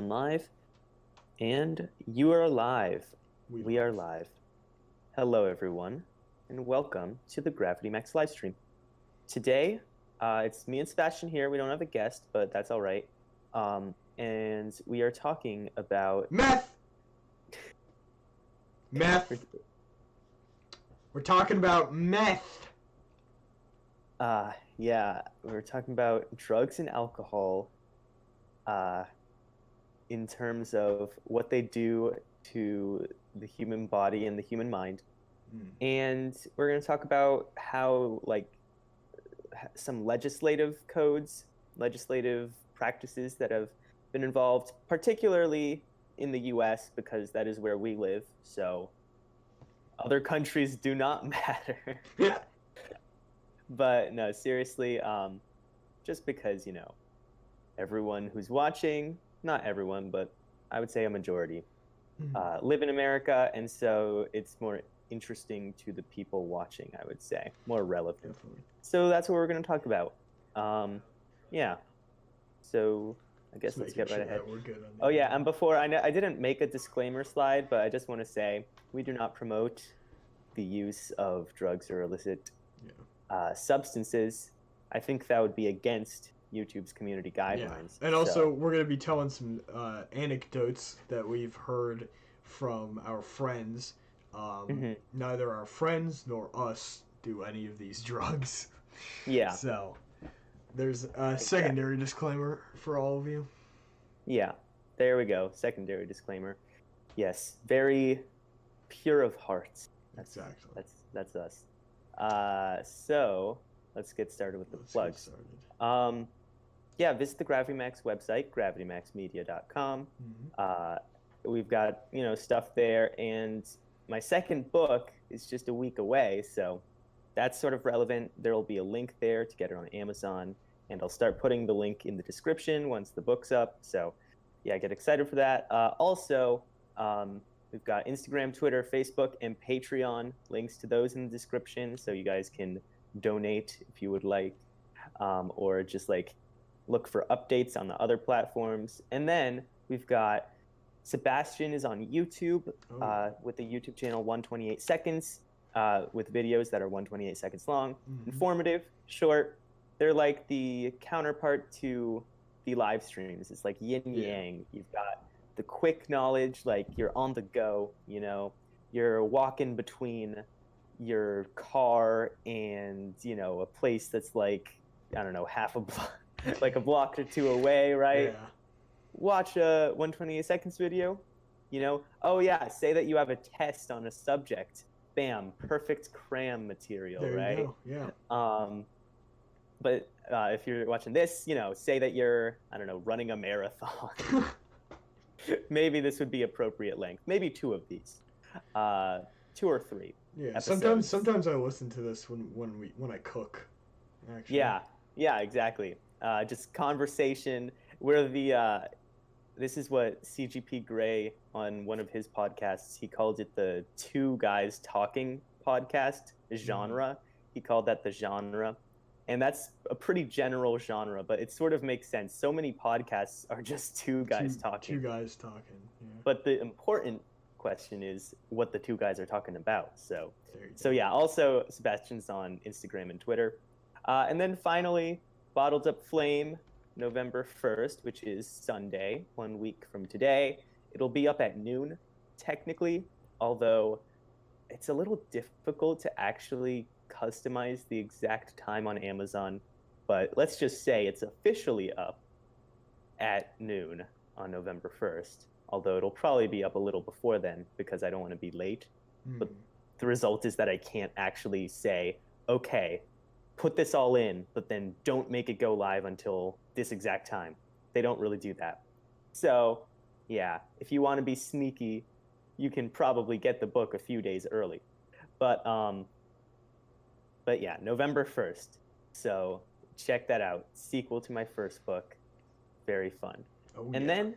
going live. And you are live. We are live. Hello, everyone, and welcome to the Gravity Max live stream. Today, it's me and Sebastian here. We don't have a guest, but that's all right. And we are talking about... Meth! We're talking about meth. Yeah, we're talking about drugs and alcohol in terms of what they do to the human body and the human mind. And we're going to talk about how, like, some legislative codes, legislative practices that have been involved, particularly in the US, because that is where we live. So other countries do not matter. Yeah. But no, seriously, just because, you know, everyone who's watching, not everyone, but I would say a majority, live in America, and so it's more interesting to the people watching, I would say, more relevant. Definitely. So that's what we're going to talk about. Yeah. So I guess let's get right ahead. We're good on Oh yeah, and before, I didn't make a disclaimer slide, but I just want to say we do not promote the use of drugs or illicit substances. I think that would be against YouTube's community guidelines. Yeah. And also, we're going to be telling some anecdotes that we've heard from our friends. Neither our friends nor us do any of these drugs. Yeah. So, there's a secondary disclaimer for all of you. Yeah, there we go. Secondary disclaimer. Yes, very pure of heart. Exactly. That's us. So let's get started with the plugs. Yeah, visit the Gravity Max website, gravitymaxmedia.com. We've got, you know, stuff there, and my second book is just a week away, so that's sort of relevant. There will be a link there to get it on Amazon, and I'll start putting the link in the description once the book's up. So yeah, get excited for that. Also, we've got Instagram, Twitter, Facebook, and Patreon. Links to those in the description, so you guys can donate if you would like, or just like look for updates on the other platforms. And then we've got Sebastian is on YouTube with the YouTube channel 128 Seconds with videos that are 128 seconds long, informative, short. They're like the counterpart to the live streams. It's like yin yang. You've got the quick knowledge, like you're on the go, you know, you're walking between your car and, you know, a place that's like, I don't know, half a block, like a block or two away, right? Yeah. Watch a 128 seconds video, you know, oh yeah, say that you have a test on a subject, bam, perfect cram material, There right? you go. Yeah. But if you're watching this, you know, say that you're, I don't know, running a marathon. Maybe this would be appropriate length. Maybe two of these, 2 or 3. Yeah. Episodes. Sometimes I listen to this when I cook. Actually. Yeah, exactly. Just conversation where the this is what CGP Grey on one of his podcasts, he called it the two guys talking podcast genre. He called that the genre. And that's a pretty general genre, but it sort of makes sense. So many podcasts are just two guys talking. Two guys talking. Yeah. But the important question is what the two guys are talking about. So There you go. yeah, also Sebastian's on Instagram and Twitter. And then finally, Bottled Up Flame, November 1st, which is Sunday, 1 week from today. It'll be up at noon, technically, although it's a little difficult to actually customize the exact time on Amazon. But let's just say it's officially up at noon on November 1st, although it'll probably be up a little before then because I don't want to be late. But the result is that I can't actually say, okay, put this all in, but then don't make it go live until this exact time. They don't really do that. So yeah, if you want to be sneaky, you can probably get the book a few days early. But yeah, November 1st. So check that out. Sequel to my first book. Very fun. And then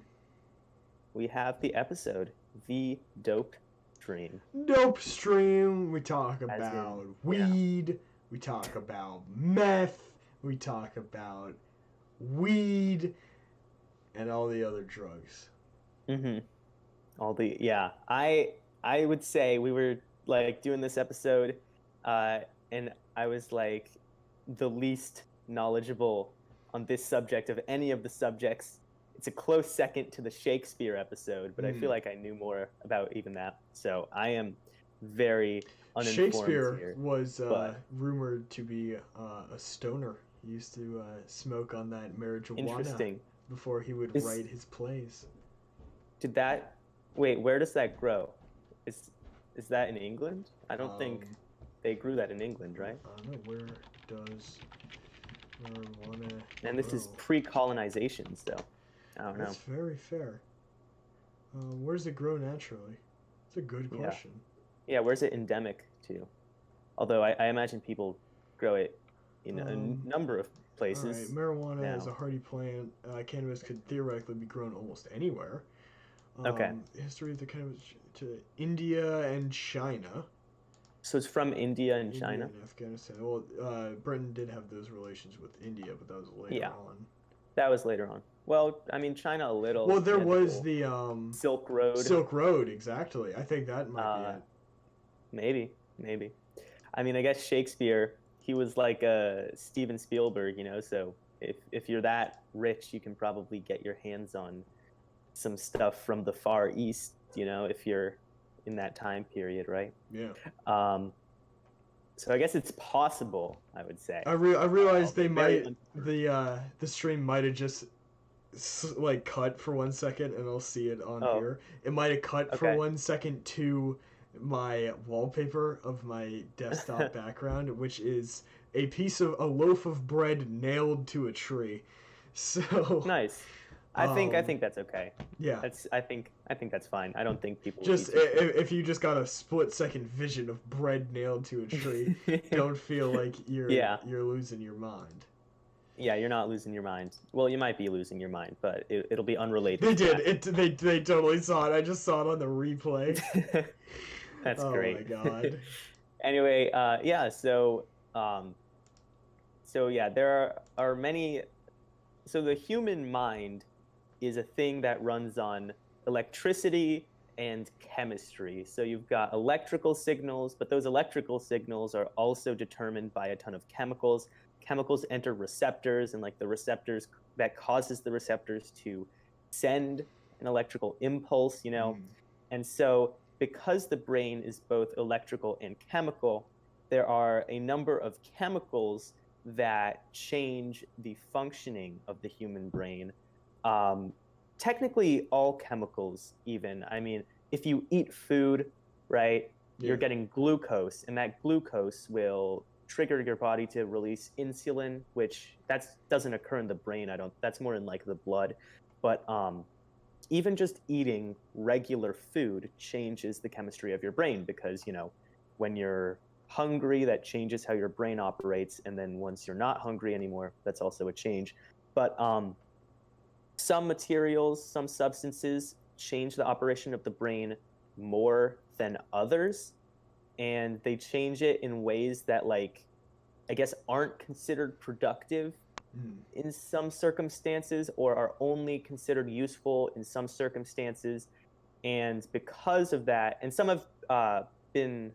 we have the episode, The Dope Stream. Dope Stream. We talk about weed. We talk about meth. We talk about weed and all the other drugs. Mm-hmm. I would say we were like doing this episode, and I was like the least knowledgeable on this subject of any of the subjects. It's a close second to the Shakespeare episode, but I feel like I knew more about even that. So I am very uninformed Shakespeare here. was rumored to be a stoner. He used to smoke on that marijuana before he would write his plays. Where does that grow? Is that in England? I don't think they grew that in England, right? I don't know. Where does marijuana grow? And this is pre-colonization, so I don't know. That's very fair. Where does it grow naturally? It's a good question. Yeah, where's it endemic to? Although I imagine people grow it in a number of places. All right, marijuana is a hardy plant. Cannabis could theoretically be grown almost anywhere. Okay. History of the cannabis to India and China. So it's from India and China? And Afghanistan. Well, Britain did have those relations with India, but that was later on. That was later on. Well, I mean, China a little. Well, there was the Silk Road. Silk Road, exactly. I think that might be it. Maybe. I mean, I guess Shakespeare, he was like a Steven Spielberg, so if you're that rich, you can probably get your hands on some stuff from the Far East, if you're in that time period, right? Yeah. So I guess it's possible, I would say. I realized they might the stream might have just like cut for 1 second, and I'll see it on here. It might have cut for 1 second to my wallpaper of my desktop background, which is a loaf of bread nailed to a tree. So nice. I think that's okay. Yeah. I think that's fine. I don't think people just if you just got a split-second vision of bread nailed to a tree, don't feel like you're losing your mind. Yeah, you're not losing your mind. Well, you might be losing your mind, but it'll be unrelated. They did. They totally saw it. I just saw it on the replay. That's great. Oh my god. Anyway, so there are many. So the human mind is a thing that runs on electricity and chemistry. So you've got electrical signals, but those electrical signals are also determined by a ton of chemicals. Chemicals enter receptors, and like the receptors that causes the receptors to send an electrical impulse, And so because the brain is both electrical and chemical, there are a number of chemicals that change the functioning of the human brain. Technically, all chemicals, even. I mean, if you eat food, right, you're getting glucose, and that glucose will trigger your body to release insulin, which doesn't occur in the brain. That's more in like the blood. But even just eating regular food changes the chemistry of your brain, because, when you're hungry, that changes how your brain operates, and then once you're not hungry anymore, that's also a change. But some materials, some substances change the operation of the brain more than others, and they change it in ways that, like, I guess aren't considered productive in some circumstances, or are only considered useful in some circumstances. And because of that, and some have been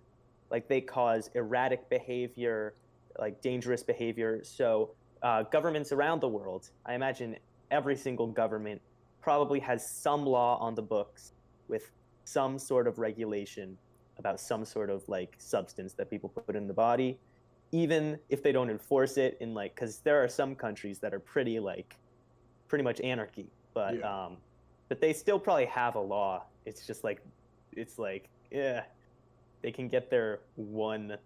like, they cause erratic behavior, like dangerous behavior. So governments around the world, I imagine every single government probably has some law on the books with some sort of regulation about some sort of like substance that people put in the body, even if they don't enforce it in like, because there are some countries that are pretty much anarchy, but but they still probably have a law. It's just like, they can get their one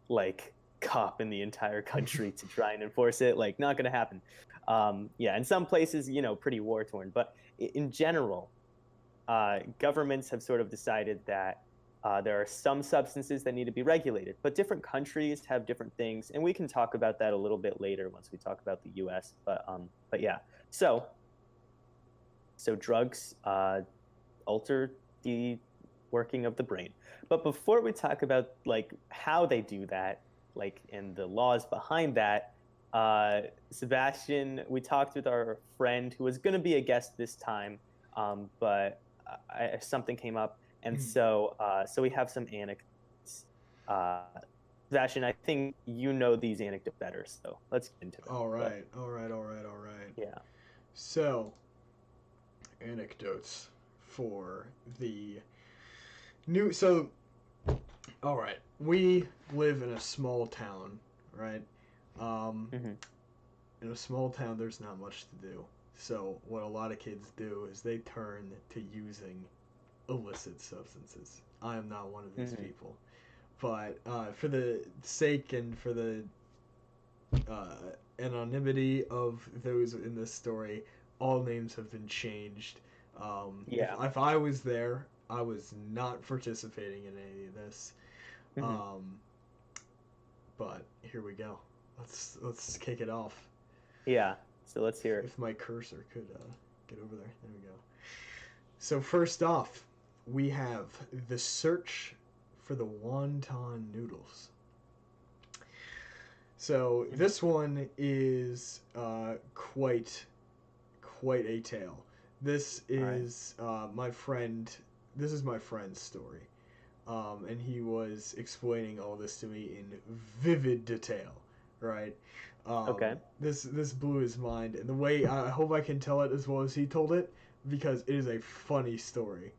like cop in the entire country to try and enforce it. Like, not gonna happen. In some places, pretty war torn, but in general, governments have sort of decided that there are some substances that need to be regulated, but different countries have different things, and we can talk about that a little bit later once we talk about the U.S. But yeah, so drugs alter the working of the brain. But before we talk about like how they do that, like, and the laws behind that, Sebastian, we talked with our friend who was going to be a guest this time, but something came up, and so we have some anecdotes. Sebastian, I think you know these anecdotes better, so let's get into it. All right. Yeah. So, anecdotes for the new. So, all right, we live in a small town, right? In a small town, there's not much to do. So, what a lot of kids do is they turn to using illicit substances. I am not one of these people. But for the sake and for the anonymity of those in this story, all names have been changed. If I was there, I was not participating in any of this. But here we go. Let's kick it off. Yeah. So let's hear it. If my cursor could get over there. There we go. So first off, we have the search for the Wonton noodles. So this one is quite a tale. This is my friend. This is my friend's story, and he was explaining all this to me in vivid detail. Right. Okay. This blew his mind, and the way I hope I can tell it as well as he told it, because it is a funny story.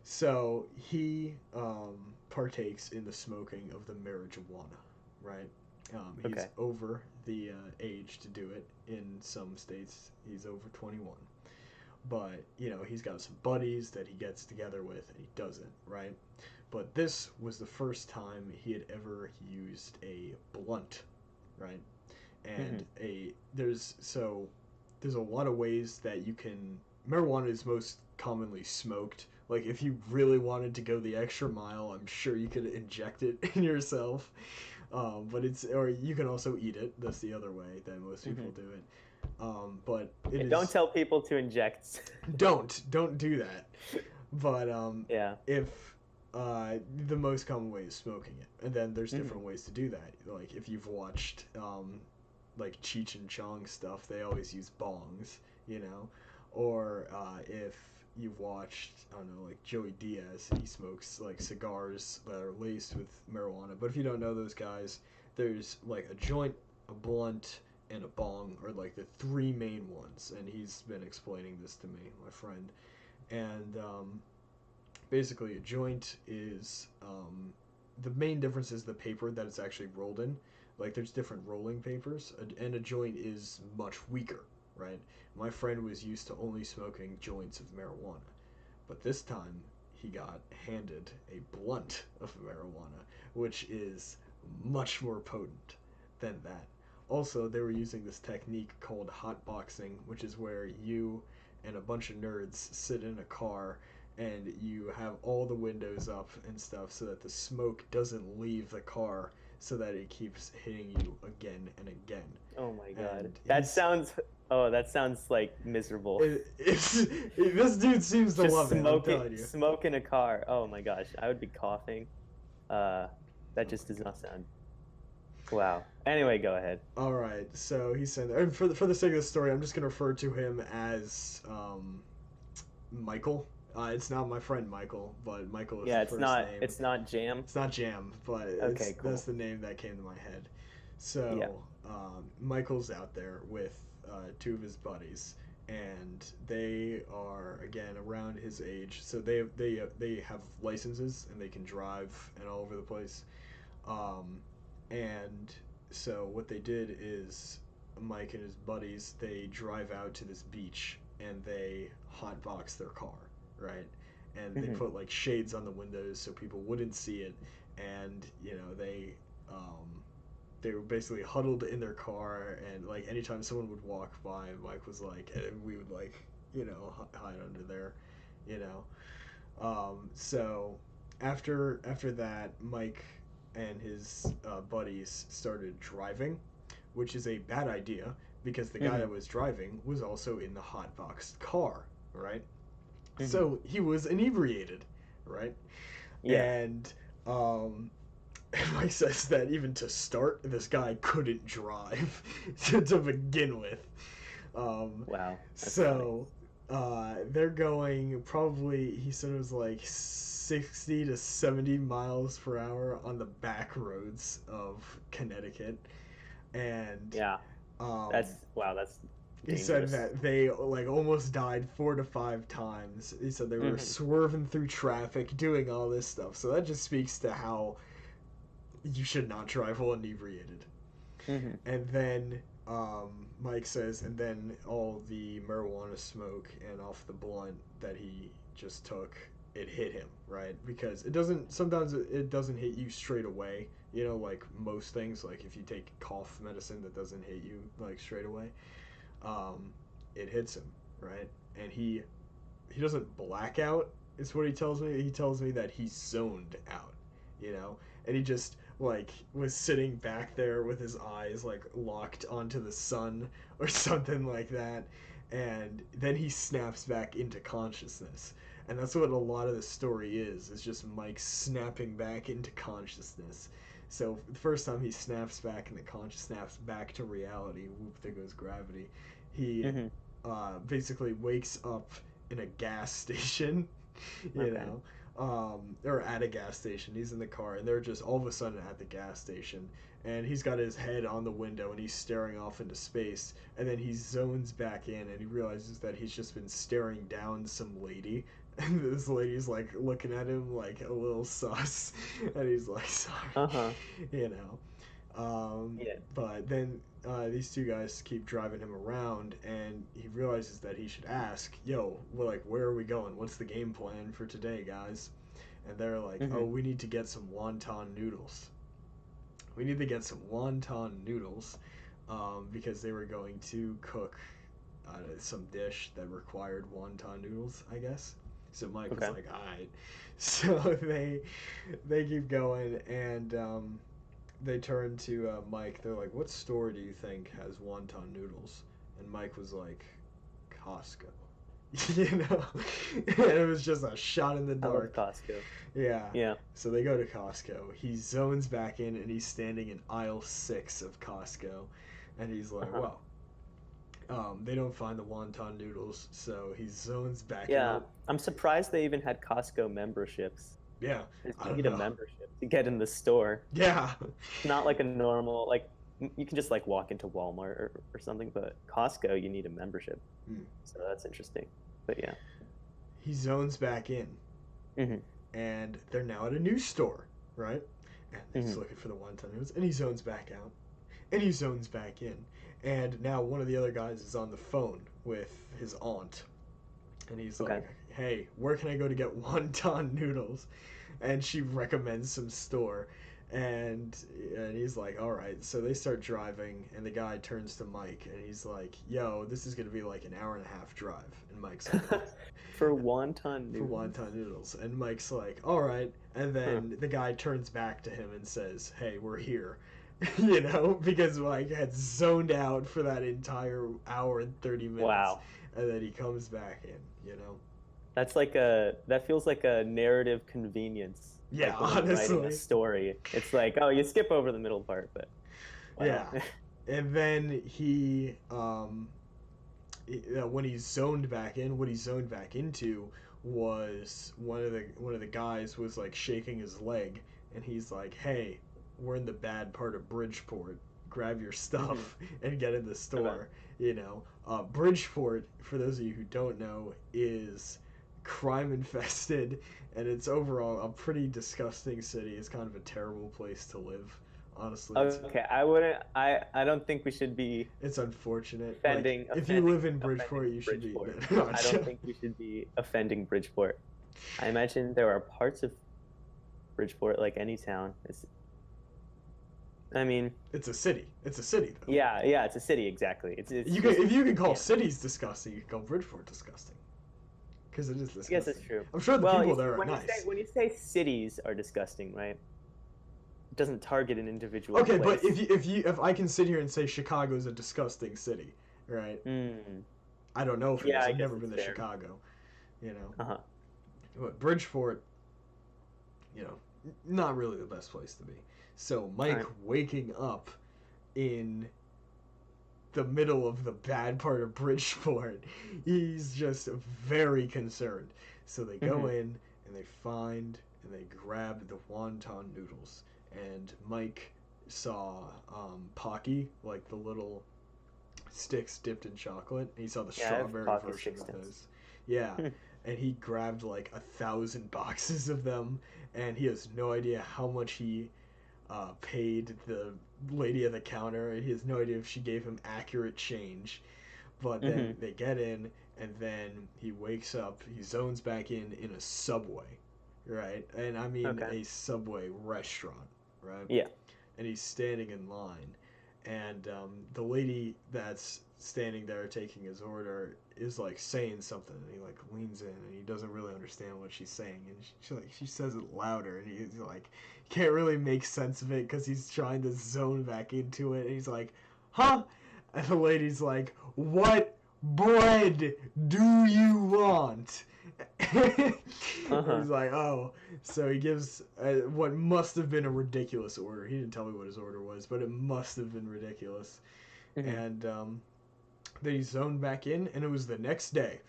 So he partakes in the smoking of the marijuana, right? He's over the age to do it. In some states, he's over 21. But, he's got some buddies that he gets together with, and he doesn't, right? But this was the first time he had ever used a blunt, right? And there's a lot of ways that you can... Marijuana is most commonly smoked. Like, if you really wanted to go the extra mile, I'm sure you could inject it in yourself. Or you can also eat it. That's the other way that most people do it. But don't tell people to inject. Don't do that. But if the most common way is smoking it, and then there's different ways to do that. Like if you've watched like Cheech and Chong stuff, they always use bongs, or if you've watched, I don't know, like Joey Diaz, he smokes like cigars that are laced with marijuana. But if you don't know those guys, there's like a joint, a blunt, and a bong are like the three main ones. And he's been explaining this to me, my friend. And basically a joint is the main difference is the paper that it's actually rolled in. Like there's different rolling papers, and a joint is much weaker, right? My friend was used to only smoking joints of marijuana, but this time he got handed a blunt of marijuana, which is much more potent than that. Also, they were using this technique called hotboxing, which is where you and a bunch of nerds sit in a car and you have all the windows up and stuff so that the smoke doesn't leave the car, so that it keeps hitting you again and again. Oh my god. That sounds like miserable. This dude seems to love it, I'm telling you. Smoke in a car. Oh my gosh. I would be coughing. That just does not sound... Wow. Anyway, go ahead. Alright, so he's saying that, and for the sake of the story, I'm just going to refer to him as Michael. It's not my friend Michael, but Michael is the first name. It's not Jam? It's not Jam, but cool. That's the name that came to my head. So, Michael's out there with two of his buddies, and they are, again, around his age. So they have licenses, and they can drive and all over the place. And so what they did is Mike and his buddies, they drive out to this beach, and they hotbox their car. Right, and they put like shades on the windows so people wouldn't see it, and they were basically huddled in their car, and like anytime someone would walk by, Mike was like, and we would like hide under there, so after that, Mike and his buddies started driving, which is a bad idea because the guy that was driving was also in the hotboxed car, right? So he was inebriated, right? Yeah. And Mike says that even to start, this guy couldn't drive to begin with. Wow. So they're going probably, he said it was like 60 to 70 miles per hour on the back roads of Connecticut. And Yeah. That's he said that they like almost died 4 to 5 times. He said they were swerving through traffic, doing all this stuff. So that just speaks to how you should not drive while inebriated. And then Mike says, and then all the marijuana smoke and off the blunt that he just took, it hit him, right? Because sometimes it doesn't hit you straight away. You know, like most things, like if you take cough medicine that doesn't hit you like straight away, it hits him, right? And he doesn't black out, is what he tells me. He tells me that he zoned out, you know? And he just like was sitting back there with his eyes like locked onto the sun or something like that, and then he snaps back into consciousness. And that's what a lot of the story is just Mike snapping back into consciousness. So the first time he snaps back and the conscious snaps back to reality, whoop, there goes gravity. He basically wakes up in a gas station, you know, or at a gas station. He's in the car, and they're just all of a sudden at the gas station, and he's got his head on the window, and he's staring off into space, and then he zones back in, and he realizes that he's just been staring down some lady, and this lady's like looking at him like a little sus, and he's like, sorry, you know. But then these two guys keep driving him around, and he realizes that he should ask, yo, well, like, where are we going? What's the game plan for today, guys? And they're like, oh, we need to get some wonton noodles. We need to get some wonton noodles because they were going to cook some dish that required wonton noodles, I guess. So Mike was like, all right. So they keep going, and they turn to Mike. They're like, what store do you think has wonton noodles? And Mike was like, Costco. You know? And it was just a shot in the dark. I love Costco. Yeah. So they go to Costco. He zones back in, and he's standing in aisle 6 of Costco. And he's like, well, they don't find the wonton noodles, so he zones back in. Yeah, I'm surprised they even had Costco memberships. Yeah, you need a membership to get in the store. Yeah. Not like a normal, like, you can just like walk into Walmart or something, but Costco, you need a membership. So that's interesting. But yeah. He zones back in. And they're now at a new store, right? And he's looking for the wonton noodles, and he zones back out. And he zones back in. And now one of the other guys is on the phone with his aunt. And he's like, hey, where can I go to get wonton noodles? And she recommends some store. And he's like, all right. So they start driving, and the guy turns to Mike, and he's like, yo, this is going to be like an hour and a half drive. And Mike's like, for wonton noodles? For wonton noodles. And Mike's like, all right. And then the guy turns back to him and says, hey, we're here. You know, because Mike had zoned out for that entire hour and 30 minutes. Wow. And then he comes back in, you know. That feels like a narrative convenience. Yeah, like honestly. Writing a story. It's like, oh, you skip over the middle part, but wow. Yeah. And then he when he zoned back in, what he zoned back into was one of the guys was like shaking his leg, and he's like, hey, we're in the bad part of Bridgeport. Grab your stuff and get in the store. You know, Bridgeport, for those of you who don't know, is crime infested, and it's overall a pretty disgusting city. It's kind of a terrible place to live, honestly. Okay, I don't think we should be. It's unfortunate. Offending. If you live in Bridgeport, you should be. I don't think we should be offending Bridgeport. I imagine there are parts of Bridgeport, like any town. It's a city. It's a city, though. Yeah, it's a city, exactly. If you can call cities disgusting, you can call Bridgeport disgusting. Because it is disgusting. I guess that's true. I'm sure the people there are nice. When you say cities are disgusting, right? It doesn't target an individual place. But if I can sit here and say Chicago's a disgusting city, right? I don't know if it is. I've never been to Chicago, you know. But Bridgeport, you know, not really the best place to be. So Mike waking up in the middle of the bad part of Bridgeport. He's just very concerned. So they go in and they find and they grab the wonton noodles. And Mike saw Pocky, like the little sticks dipped in chocolate. And he saw the strawberry version of those. Yeah. And he grabbed like 1,000 boxes of them. And he has no idea how much he paid the lady at the counter. He has no idea if she gave him accurate change. But then they get in, and then he wakes up. He zones back in a Subway, right? And I mean a Subway restaurant, right? Yeah. And he's standing in line, and the lady that's standing there taking his order is like saying something, and he like leans in, and he doesn't really understand what she's saying, and she says it louder, and he's like can't really make sense of it because he's trying to zone back into it, and he's like, huh? And the lady's like, what bread do you want? He's like, oh. So he gives what must have been a ridiculous order. He didn't tell me what his order was, but it must have been ridiculous. And then he zoned back in, and it was the next day.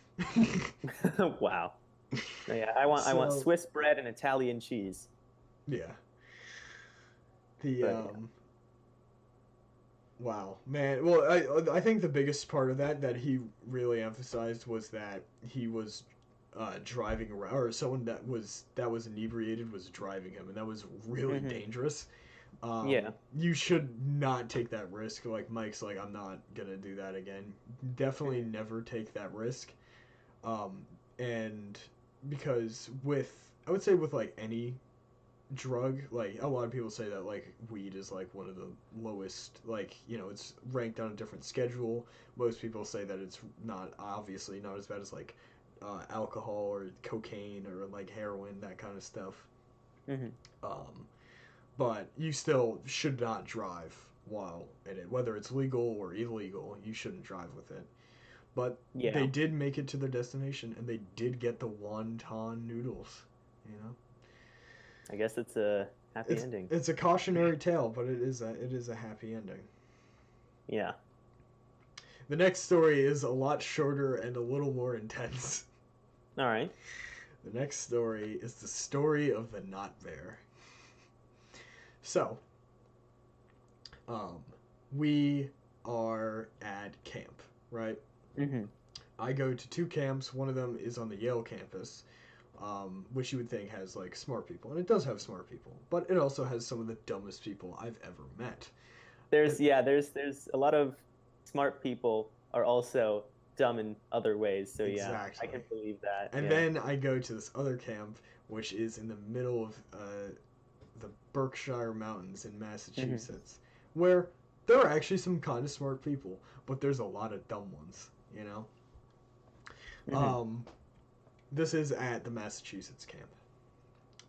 Wow. Yeah, I want Swiss bread and Italian cheese. Yeah. Wow, man. Well, I think the biggest part of that he really emphasized was that he was driving around, or someone that was inebriated was driving him, and that was really dangerous. Yeah. You should not take that risk. Like Mike's like, I'm not gonna do that again. Definitely never take that risk. And because I would say with like any drug, like a lot of people say that like weed is like one of the lowest, like, you know, it's ranked on a different schedule. Most people say that it's obviously not as bad as like alcohol or cocaine or like heroin, that kind of stuff. But you still should not drive while in it, whether it's legal or illegal. You shouldn't drive with it. But they did make it to their destination, and they did get the wonton noodles, you know. I guess it's a happy ending. It's a cautionary tale, but it is a happy ending. Yeah. The next story is a lot shorter and a little more intense. All right. The next story is the story of the Not Bear. So, we are at camp, right? I go to 2 camps. One of them is on the Yale campus. Which you would think has like smart people, and it does have smart people, but it also has some of the dumbest people I've ever met. There's a lot of smart people are also dumb in other ways, so exactly. Yeah, I can believe that. And then I go to this other camp, which is in the middle of the Berkshire Mountains in Massachusetts, where there are actually some kind of smart people, but there's a lot of dumb ones, you know. This is at the Massachusetts camp.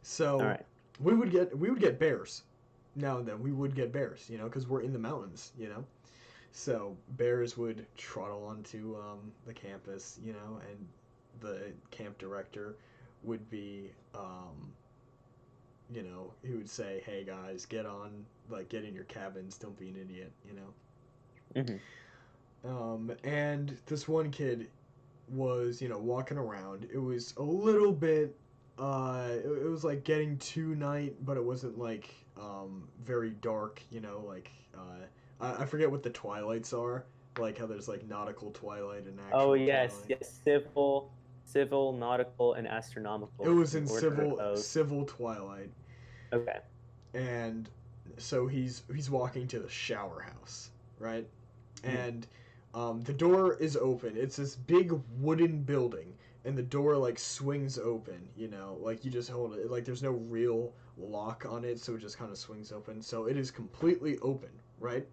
So we would get bears. Now and then we would get bears, you know, because we're in the mountains, you know. So bears would trottle onto the campus, you know, and the camp director would be, you know, he would say, hey guys, get in your cabins, don't be an idiot, you know. And this one kid was, you know, walking around. It was a little bit it was like getting to night, but it wasn't like very dark, you know, like I forget what the twilights are, like how there's like nautical twilight and actual twilight. Civil, nautical, and astronomical. It was in civil twilight. Okay. And so he's walking to the shower house, right? And the door is open. It's this big wooden building, and the door like swings open, you know, like you just hold it, like there's no real lock on it, so it just kind of swings open. So it is completely open, right?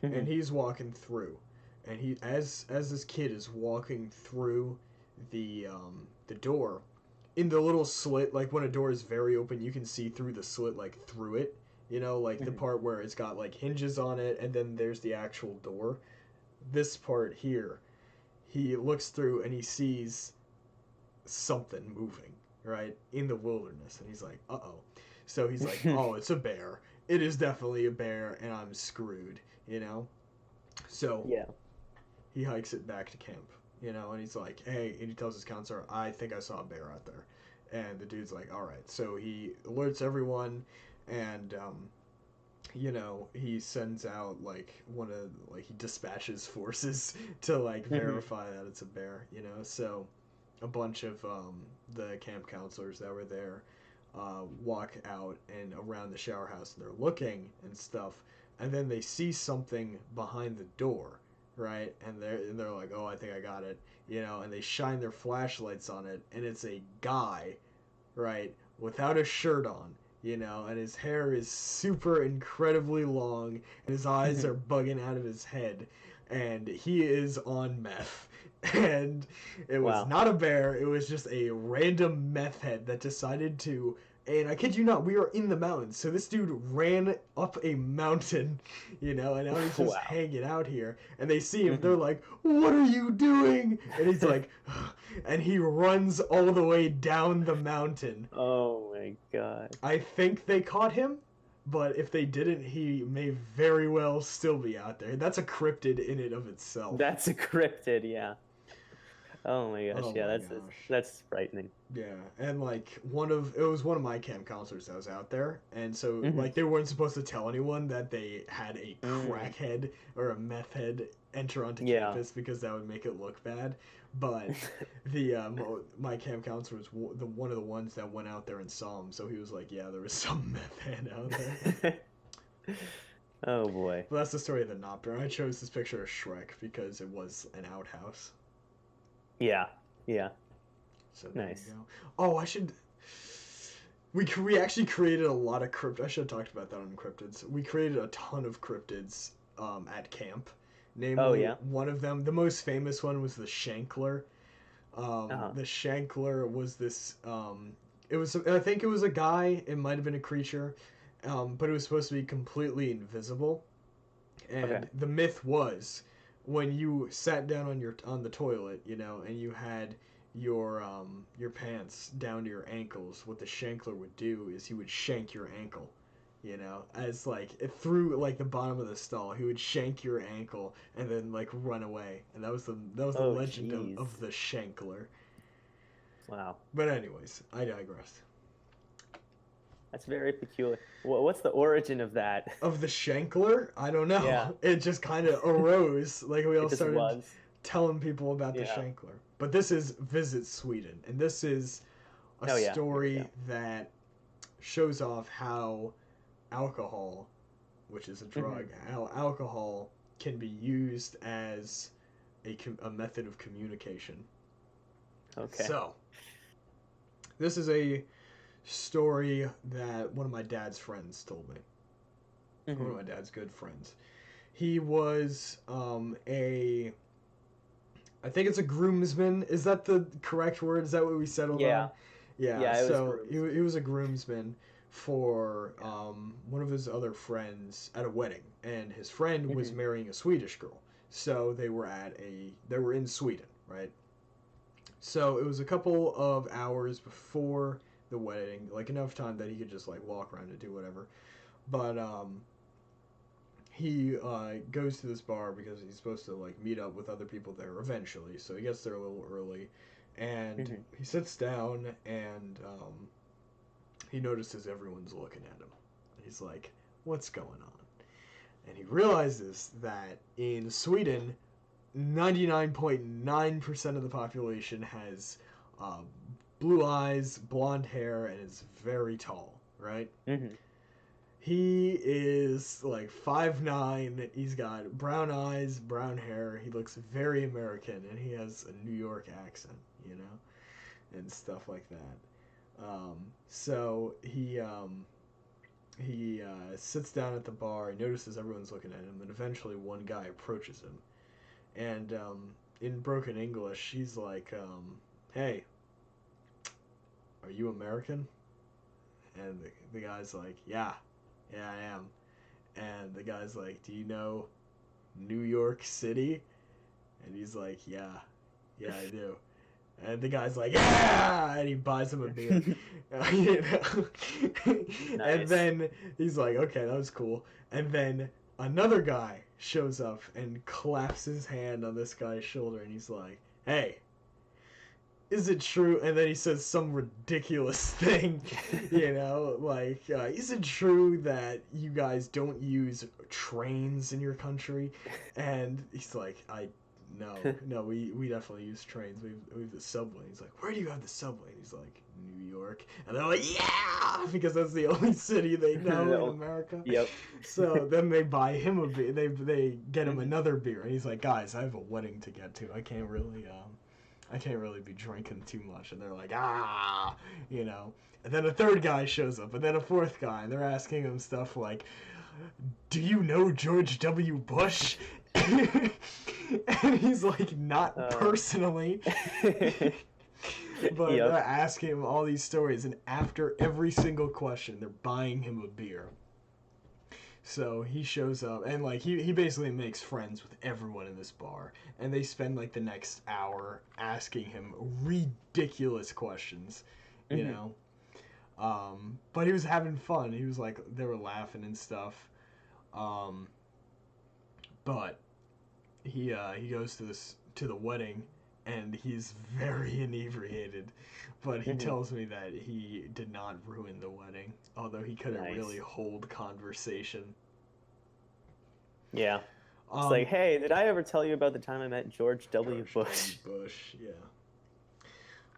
And he's walking through, and he as this kid is walking through the door, in the little slit, like when a door is very open, you can see through the slit, like through it, you know, like the part where it's got like hinges on it, and then there's the actual door. This part here, he looks through and he sees something moving, right, in the wilderness, and he's like, uh-oh. So he's like, oh, it's a bear. It is definitely a bear, and I'm screwed, you know? So yeah, he hikes it back to camp, and he's like, hey, and he tells his counselor, I think I saw a bear out there. And the dude's like, all right. So he alerts everyone, and he sends out he dispatches forces to verify that it's a bear. So a bunch of the camp counselors that were there walk out and around the shower house, and they're looking and stuff, and then they see something behind the door, right? And they're like, oh, I think I got it, and they shine their flashlights on it, and it's a guy, right, without a shirt on, and his hair is super incredibly long, and his eyes are bugging out of his head, and he is on meth. And it was not a bear, it was just a random meth head that decided to, and I kid you not, we are in the mountains, so this dude ran up a mountain, and now he's just hanging out here, and they see him, they're like, what are you doing? And he's like, and he runs all the way down the mountain. Oh my god. I think they caught him, but if they didn't, he may very well still be out there. That's a cryptid in and of itself. That's a cryptid, yeah. Oh my gosh, that's frightening. Yeah, and it was one of my camp counselors that was out there, and so they weren't supposed to tell anyone that they had a crackhead or a meth head enter onto campus because that would make it look bad. But my camp counselor was one of the ones that went out there and saw him, so he was like, yeah, there was some meth head out there. Oh boy. Well, that's the story of the Nopter. I chose this picture of Shrek because it was an outhouse. Yeah. So nice. Oh, I should. We actually created a lot of cryptids. I should have talked about that on cryptids. We created a ton of cryptids at camp. Namely, one of them, the most famous one, was the Shankler. The Shankler was this. I think it was a guy. It might have been a creature, but it was supposed to be completely invisible. And the myth was, when you sat down on the toilet, and you had your pants down to your ankles, what the Shankler would do is he would shank your ankle, as through the bottom of the stall. He would shank your ankle and then run away, and that was the legend of the Shankler. Wow. But anyways, I digress. That's very peculiar. What's the origin of that? Of the Shankler? I don't know. Yeah. It just kind of arose. We all started telling people about the Shankler. But this is Visit Sweden. And this is a story that shows off how alcohol, which is a drug, how alcohol can be used as a method of communication. Okay. So, this is a story that one of my dad's friends told me. One of my dad's good friends. He was I think it's a groomsman. Is that the correct word? Is that what we settled on? Yeah. So he was a groomsman for one of his other friends at a wedding, and his friend was marrying a Swedish girl. So they were in Sweden, right? So it was a couple of hours before the wedding, enough time that he could just walk around and do whatever. But he goes to this bar because he's supposed to meet up with other people there eventually. So he gets there a little early, and he sits down, and he notices everyone's looking at him. And he's like, "What's going on?" And he realizes that in Sweden, 99.9% of the population has blue eyes, blonde hair, and is very tall, right? He is 5'9". He's got brown eyes, brown hair. He looks very American, and he has a New York accent, and stuff like that. So he sits down at the bar. He notices everyone's looking at him, and eventually one guy approaches him, and in broken English, he's like, "Hey, are you American?" And the guy's like, yeah, I am. And the guy's like, "Do you know New York City?" And he's like, yeah, I do. And the guy's like, yeah, and he buys him a beer. Nice. And then he's like, okay, that was cool. And then another guy shows up and claps his hand on this guy's shoulder, and he's like, "Hey, is it true?" And then he says some ridiculous thing, like, "Is it true that you guys don't use trains in your country?" And he's like, No, we definitely use trains. We have the subway." He's like, "Where do you have the subway?" And he's like, "New York." And they're like, "Yeah!" Because that's the only city they know in America. Yep. So then they buy him a beer. They get him another beer. And he's like, "Guys, I have a wedding to get to. I can't really be drinking too much." And they're like, And then a third guy shows up, and then a fourth guy, and they're asking him stuff like, "Do you know George W. Bush?" And he's like, "Not personally." But they're asking him all these stories, and after every single question, they're buying him a beer. So he shows up, and like he basically makes friends with everyone in this bar, and they spend like the next hour asking him ridiculous questions, But he was having fun. He was like, they were laughing and stuff. But he goes to the wedding, and he's very inebriated. But he tells me that he did not ruin the wedding, although he couldn't really hold conversation. Yeah. It's like, "Hey, did I ever tell you about the time I met George W. Bush? Yeah.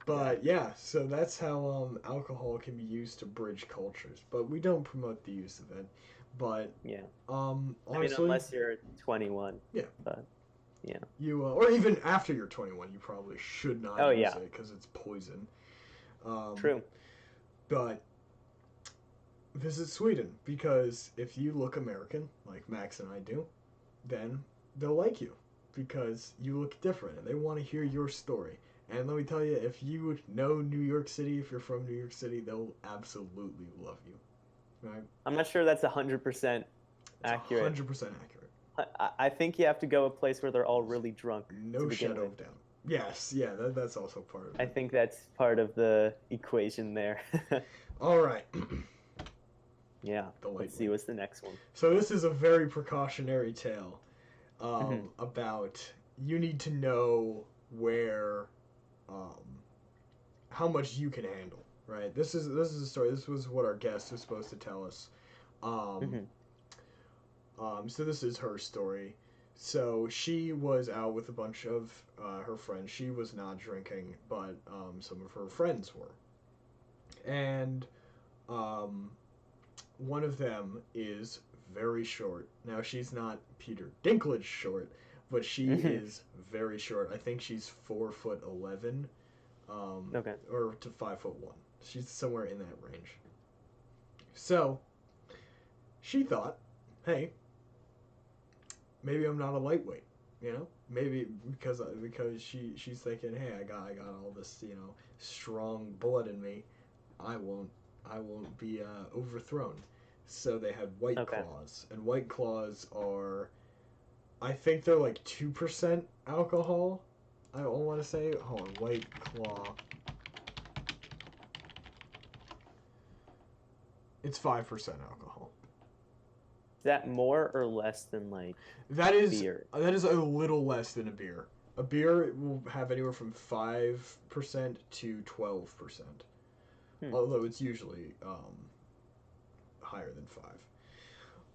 But yeah, so that's how alcohol can be used to bridge cultures. But we don't promote the use of it. But honestly, unless you're 21. Yeah. But yeah. You or even after you're 21, you probably should not use it because it's poison. True. But visit Sweden, because if you look American, like Max and I do, then they'll like you because you look different and they want to hear your story. And let me tell you, if you know New York City, if you're from New York City, they'll absolutely love you. Right? I'm not sure that's 100% accurate. 100% accurate. I think you have to go a place where they're all really drunk. No shadow of doubt. Yes, yeah, that's also part of it. I think that's part of the equation there. All right. Yeah. Let's see what's the next one. So this is a very precautionary tale about you need to know where, how much you can handle. Right. This is a story. This was what our guest was supposed to tell us. So this is her story. So she was out with a bunch of her friends. She was not drinking, but some of her friends were. And one of them is very short. Now, she's not Peter Dinklage short, but she is very short. I think she's 4'11", or to 5'1". She's somewhere in that range. So she thought, hey, maybe I'm not a lightweight, Maybe because she's thinking, hey, I got all this, strong blood in me. I won't be overthrown. So they had White Claws, and White Claws are, I think they're like 2% alcohol. I want to say, hold on, White Claw. It's 5% alcohol. Is that more or less than like beer? That is a little less than a beer. A beer will have anywhere from 5% to 12%. Although it's usually higher than 5.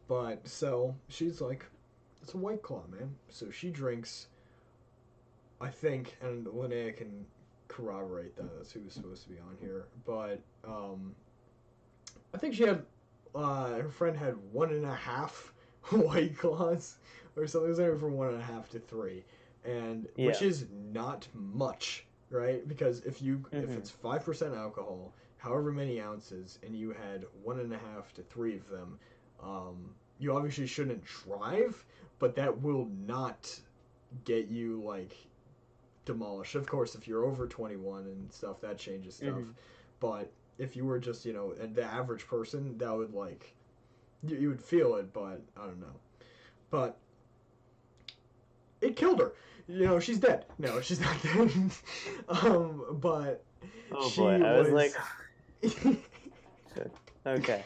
But so she's like, it's a White Claw, man. So she drinks, I think, and Linnea can corroborate that. That's who was supposed to be on here. But I think she had, her friend had 1.5 White Claws or something. It was anywhere from 1.5 to 3, and which is not much, right? Because if it's 5% alcohol, however many ounces, and you had 1.5 to 3 of them, you obviously shouldn't drive, but that will not get you like demolished. Of course, if you're over 21 and stuff, that changes stuff. But if you were just, the average person, that would like, you would feel it, but I don't know. But it killed her. She's dead. No, she's not dead. But oh boy, I was like, okay.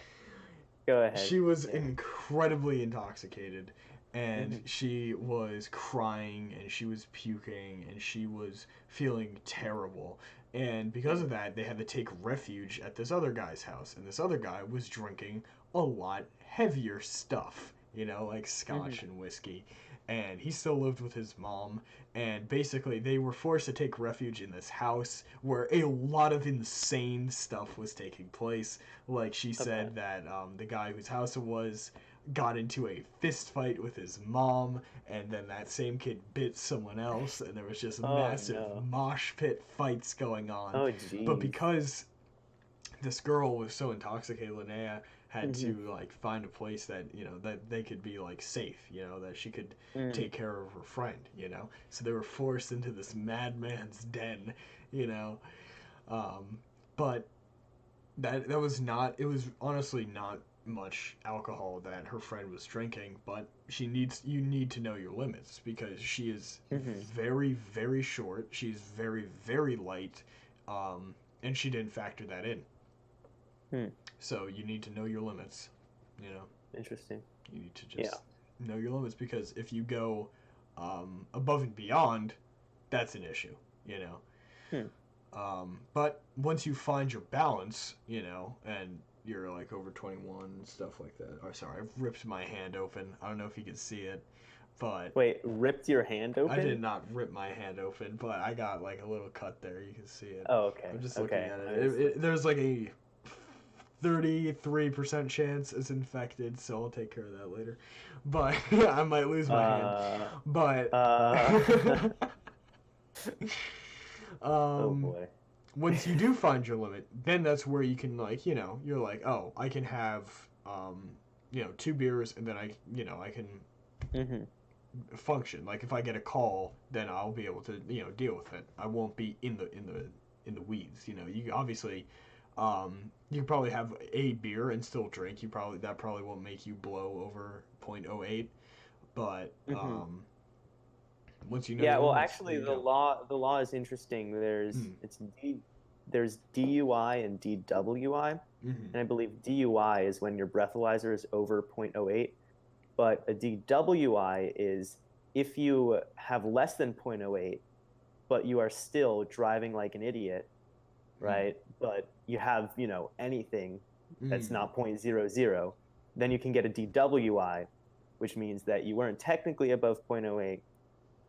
Go ahead. She was incredibly intoxicated, and she was crying, and she was puking, and she was feeling terrible. And because of that, they had to take refuge at this other guy's house, and this other guy was drinking a lot heavier stuff, like scotch and whiskey. And he still lived with his mom, and basically they were forced to take refuge in this house where a lot of insane stuff was taking place. Like she said that the guy whose house it was got into a fist fight with his mom, and then that same kid bit someone else, and there was just massive mosh pit fights going on. Oh, geez. But because this girl was so intoxicated, Linnea had to like find a place that that they could be like safe, that she could take care of her friend, so they were forced into this madman's den, but that was not, it was honestly not much alcohol that her friend was drinking, but you need to know your limits, because she is very, very short, she's very, very light, and she didn't factor that in. So you need to know your limits, Interesting. You need to just know your limits, because if you go above and beyond, that's an issue, But once you find your balance, and you're like over 21 and stuff like that. Oh, sorry, I ripped my hand open. I don't know if you can see it, but... Wait, ripped your hand open? I did not rip my hand open, but I got like a little cut there. You can see it. Oh, okay. I'm just looking at it. There's like a 33% chance it's infected, so I'll take care of that later. But I might lose my hand. But oh boy. Once you do find your limit, then that's where you can like, you're like, oh, I can have 2 beers, and then I can function. Like if I get a call, then I'll be able to deal with it. I won't be in the weeds. You obviously you probably have a beer and still drink. That probably won't make you blow over 0.08, but once you know. Yeah, well, actually, the law is interesting. There's DUI and DWI, and I believe DUI is when your breathalyzer is over 0.08, but a DWI is if you have less than 0.08, but you are still driving like an idiot, right? But you have anything that's not 0.00, then you can get a DWI, which means that you weren't technically above 0.08,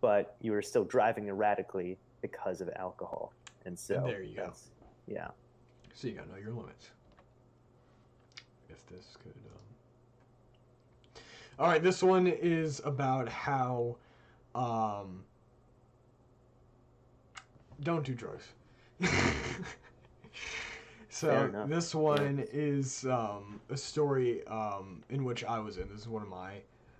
but you were still driving erratically because of alcohol. And so there you go. Yeah. So you gotta know your limits. If this could. All right, this one is about how don't do drugs. So this one is a story in which I was in. This is one of my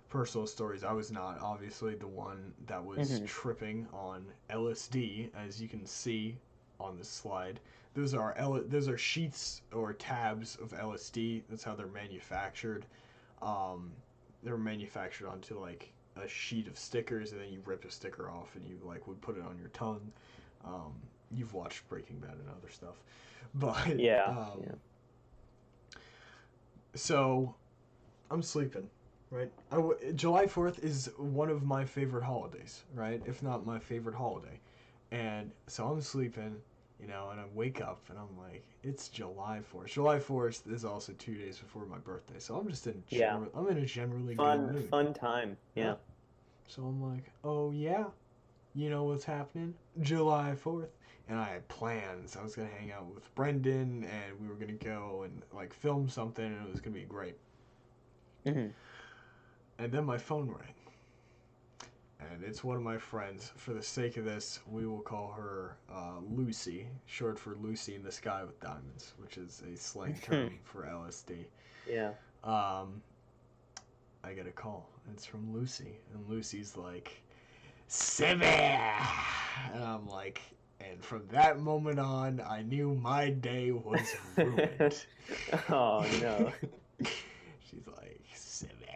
personal stories. I was not obviously the one that was tripping on LSD, as you can see on this slide. Those are sheets or tabs of LSD. That's how they're manufactured. They're manufactured onto like a sheet of stickers, and then you rip a sticker off and you like would put it on your tongue. You've watched Breaking Bad and other stuff, but so I'm sleeping. Right, July 4th is one of my favorite holidays, right? If not my favorite holiday. And so I'm sleeping, and I wake up and I'm like, it's July 4th. July 4th is also 2 days before my birthday, so I'm just I'm in a generally good mood. Fun time, yeah. So I'm like, oh yeah, you know what's happening? July 4th. And I had plans. I was gonna hang out with Brendan, and we were gonna go and like film something, and it was gonna be great. And then my phone rang. And it's one of my friends. For the sake of this, we will call her Lucy, short for Lucy in the Sky with Diamonds, which is a slang term for LSD. Yeah. I get a call. It's from Lucy. And Lucy's like, Sibby! And I'm like, and from that moment on, I knew my day was ruined. Oh, no. She's like, Sibby,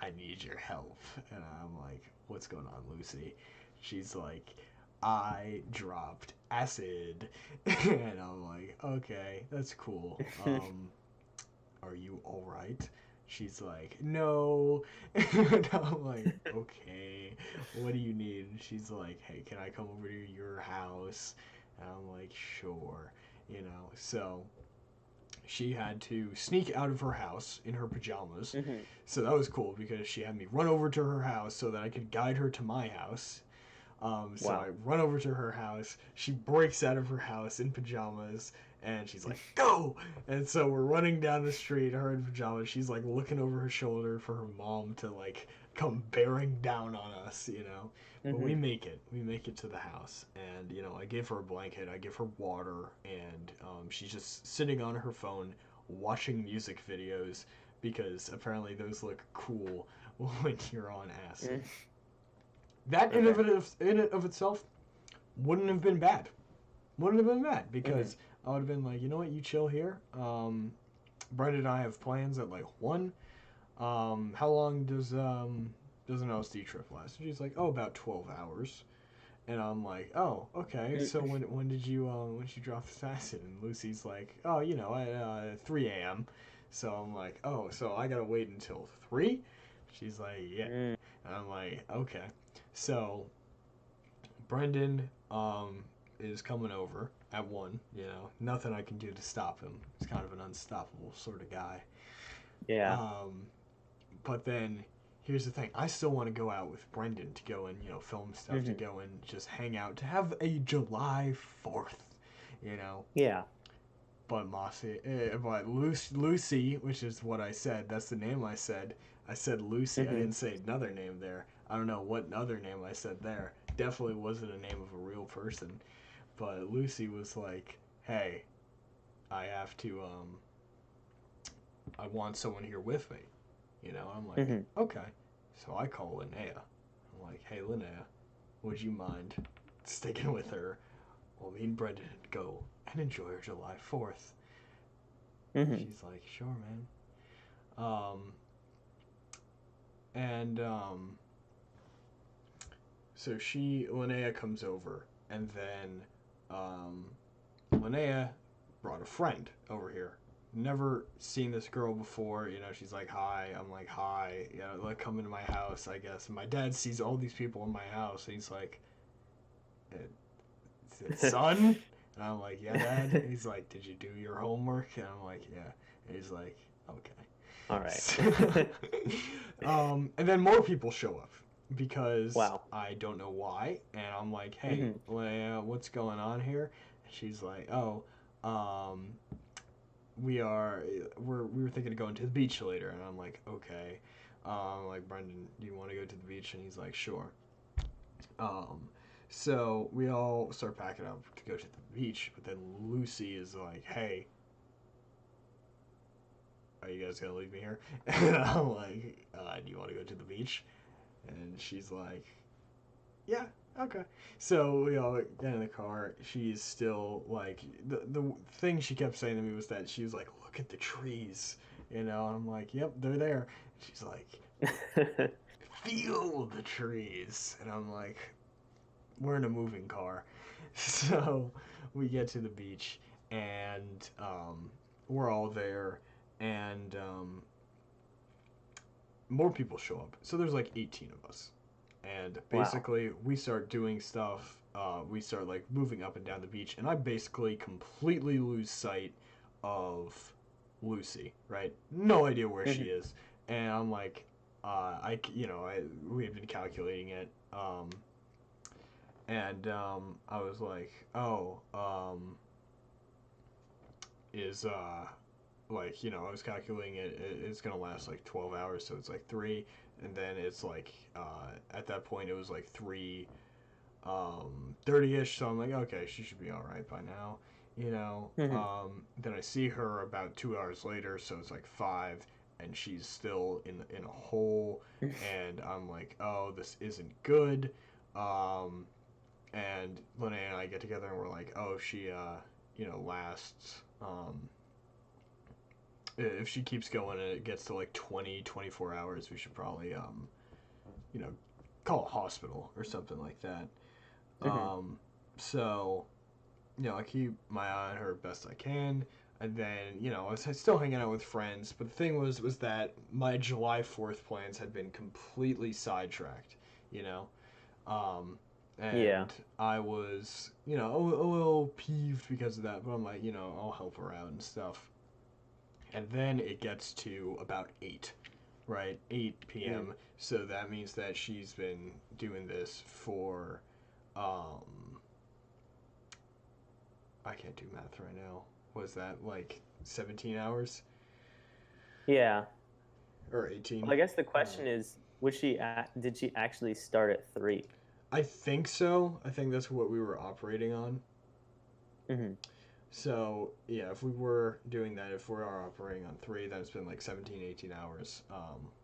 I need your help. And I'm like, what's going on, Lucy? She's like, I dropped acid. And I'm like, okay, that's cool. are you all right? She's like, no. And I'm like, okay, what do you need? And she's like, hey, can I come over to your house? And I'm like, sure. So she had to sneak out of her house in her pajamas. Mm-hmm. So that was cool because she had me run over to her house so that I could guide her to my house. So Wow. I run over to her house. She breaks out of her house in pajamas, and she's like, "Go!" And so we're running down the street, her in pajamas. She's like looking over her shoulder for her mom to like come bearing down on us, But Mm-hmm. we make it. We make it to the house, and I give her a blanket. I give her water, and she's just sitting on her phone watching music videos because apparently those look cool when you're on acid. That in and of itself wouldn't have been bad. Wouldn't have been bad because I would have been like, you know what, you chill here. Brenda and I have plans at like 1. How long does an LSD trip last? And she's like, oh, about 12 hours. And I'm like, oh, okay. So when did you drop this acid? And Lucy's like, oh, at 3 a.m. So I'm like, oh, so I gotta wait until 3? She's like, yeah. And I'm like, okay. So Brendan is coming over at 1. Nothing I can do to stop him. He's kind of an unstoppable sort of guy. Yeah. But then here's the thing. I still want to go out with Brendan to go and film stuff, to go and just hang out, to have a July 4th. Yeah. But Lucy, which is what I said. That's the name I said. I said Lucy. I didn't say another name there. I don't know what other name I said there. Definitely wasn't a name of a real person. But Lucy was like, hey, I have to, I want someone here with me. I'm like, okay. So I call Linnea. I'm like, hey, Linnea, would you mind sticking with her while me and Brendan go and enjoy our July 4th? She's like, sure, man. So Linnea comes over, and then Linnea brought a friend over here. Never seen this girl before. She's like, hi. I'm like, hi. Like, come into my house, I guess. And my dad sees all these people in my house, and he's like, son? And I'm like, yeah, Dad. And he's like, did you do your homework? And I'm like, yeah. And he's like, okay. All right. And then more people show up because wow. I don't know why. And I'm like, hey, Leia, what's going on here? And she's like, oh, we were thinking of going to the beach later. And I'm like, okay. Like, Brendan, do you want to go to the beach? And he's like, sure. So we all start packing up to go to the beach, but then Lucy is like, hey, are you guys gonna leave me here? And I'm like, do you want to go to the beach? And she's like, yeah, okay. So we all get in the car. She's still like, the thing she kept saying to me was that she was like, look at the trees, and I'm like, yep, they're there. She's like, feel the trees, and I'm like, we're in a moving car. So we get to the beach, and we're all there, and more people show up. So there's like 18 of us. And basically, we start doing stuff. We start like moving up and down the beach, and I basically completely lose sight of Lucy, right? No idea where she is. And I'm like, we had been calculating it. And I was like, oh, I was calculating it's gonna last like 12 hours, so it's like 3, and then it's like, at that point it was like 3:30ish, so I'm like, okay, she should be alright by now, Then I see her about 2 hours later, so it's like 5, and she's still in a hole, and I'm like, oh, this isn't good, and Linnea and I get together and we're like, oh, she, lasts, if she keeps going and it gets to like 24 hours, we should probably, call a hospital or something like that. So I keep my eye on her best I can. And then, I was still hanging out with friends. But the thing was that my July 4th plans had been completely sidetracked, you know? And I was, a little peeved because of that. But I'm like, I'll help her out and stuff. And then it gets to about 8, right? 8 p.m. So that means that she's been doing this for, I can't do math right now. Was that like 17 hours? Yeah. Or 18? Well, I guess the question is, did she actually start at 3? I think so. I think that's what we were operating on. Mm-hmm. So, yeah, if we were doing that, if we are operating on 3, then it's been like 17, 18 hours,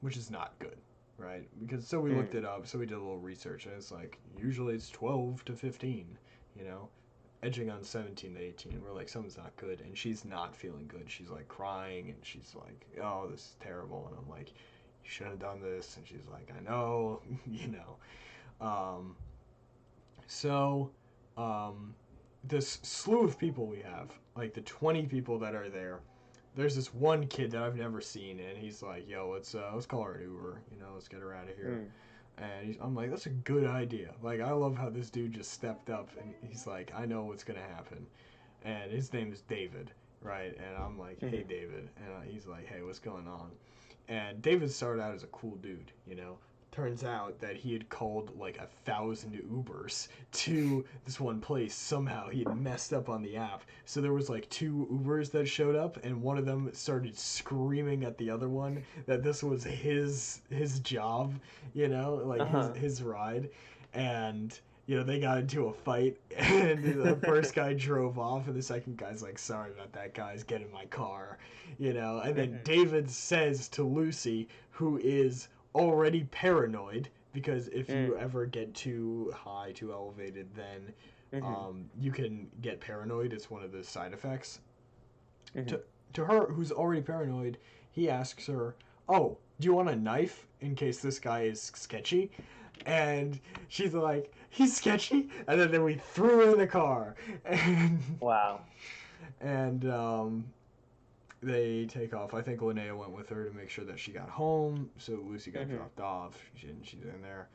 which is not good, right? Because, so we looked it up, so we did a little research, and it's like, usually it's 12 to 15, edging on 17 to 18. We're like, something's not good, and she's not feeling good. She's like crying, and she's like, oh, this is terrible. And I'm like, you shouldn't have done this. And she's like, I know, So, this slew of people we have, like the 20 people that are there, there's this one kid that I've never seen, and he's like, yo, let's call her an Uber, let's get her out of here. And I'm like, that's a good idea. Like, I love how this dude just stepped up, and he's like, I know what's going to happen. And his name is David, right? And I'm like, hey, David. And he's like, hey, what's going on? And David started out as a cool dude, Turns out that he had called like 1,000 Ubers to this one place. Somehow he had messed up on the app. So there was like 2 Ubers that showed up, and one of them started screaming at the other one that this was his job, his ride. And they got into a fight, and the first guy drove off, and the second guy's like, sorry about that, guys, get in my car, and then David says to Lucy, who is already paranoid, because if you ever get too high, too elevated, then you can get paranoid. It's one of the side effects. To her, who's already paranoid, he asks her, oh, do you want a knife in case this guy is sketchy? And she's like, he's sketchy? And then we threw her in the car. And, wow. And they take off. I think Linnea went with her to make sure that she got home. So Lucy got dropped off. She's in there.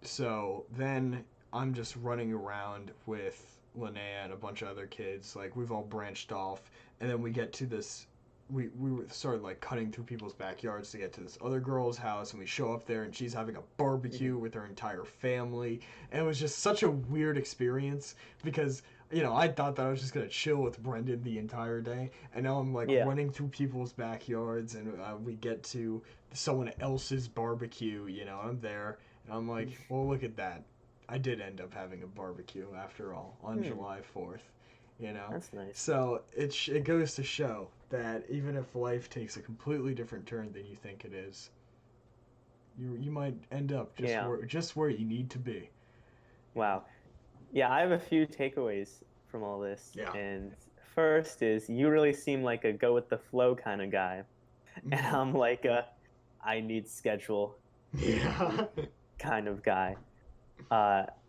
So then I'm just running around with Linnea and a bunch of other kids. Like, we've all branched off. And then we get to this... We started like cutting through people's backyards to get to this other girl's house, and we show up there and she's having a barbecue with her entire family, and it was just such a weird experience because I thought that I was just gonna chill with Brendan the entire day, and now I'm like running through people's backyards, and we get to someone else's barbecue, I'm there, and I'm like, well, look at that, I did end up having a barbecue after all on July 4th. That's nice. So it goes to show that even if life takes a completely different turn than you think it is, you might end up just where you need to be. Wow. Yeah, I have a few takeaways from all this. Yeah. And first is, you really seem like a go with the flow kind of guy. And I'm like I need schedule kind of guy.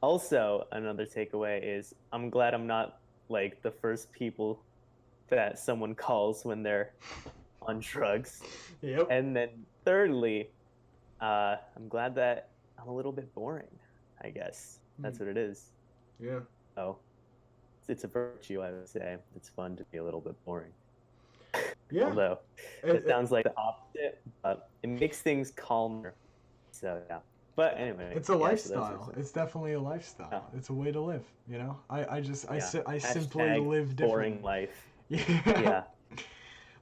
Also, another takeaway is, I'm glad I'm not like the first people that someone calls when they're on drugs. Yep. And then thirdly, I'm glad that I'm a little bit boring, I guess. That's what it is. Yeah. Oh, it's a virtue, I would say. It's fun to be a little bit boring. Yeah. Although it sounds like the opposite, but it makes things calmer. So yeah. But anyway, it's a lifestyle. It's definitely a lifestyle. Oh. It's a way to live. I simply live differently. Boring life. Yeah.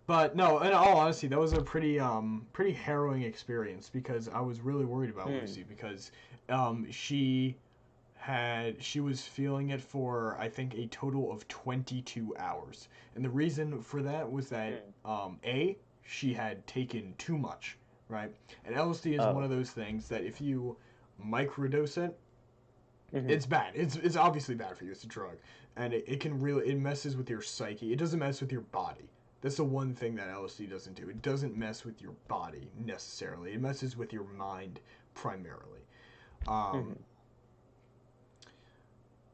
But no, in all honesty, that was a pretty harrowing experience, because I was really worried about Lucy, because she was feeling it for, I think, a total of 22 hours. And the reason for that was that she had taken too much, right? And LSD is one of those things that if you microdose it, it's bad. It's obviously bad for you. It's a drug. And it messes with your psyche. It doesn't mess with your body. That's the one thing that LSD doesn't do. It doesn't mess with your body necessarily. It messes with your mind primarily. Um,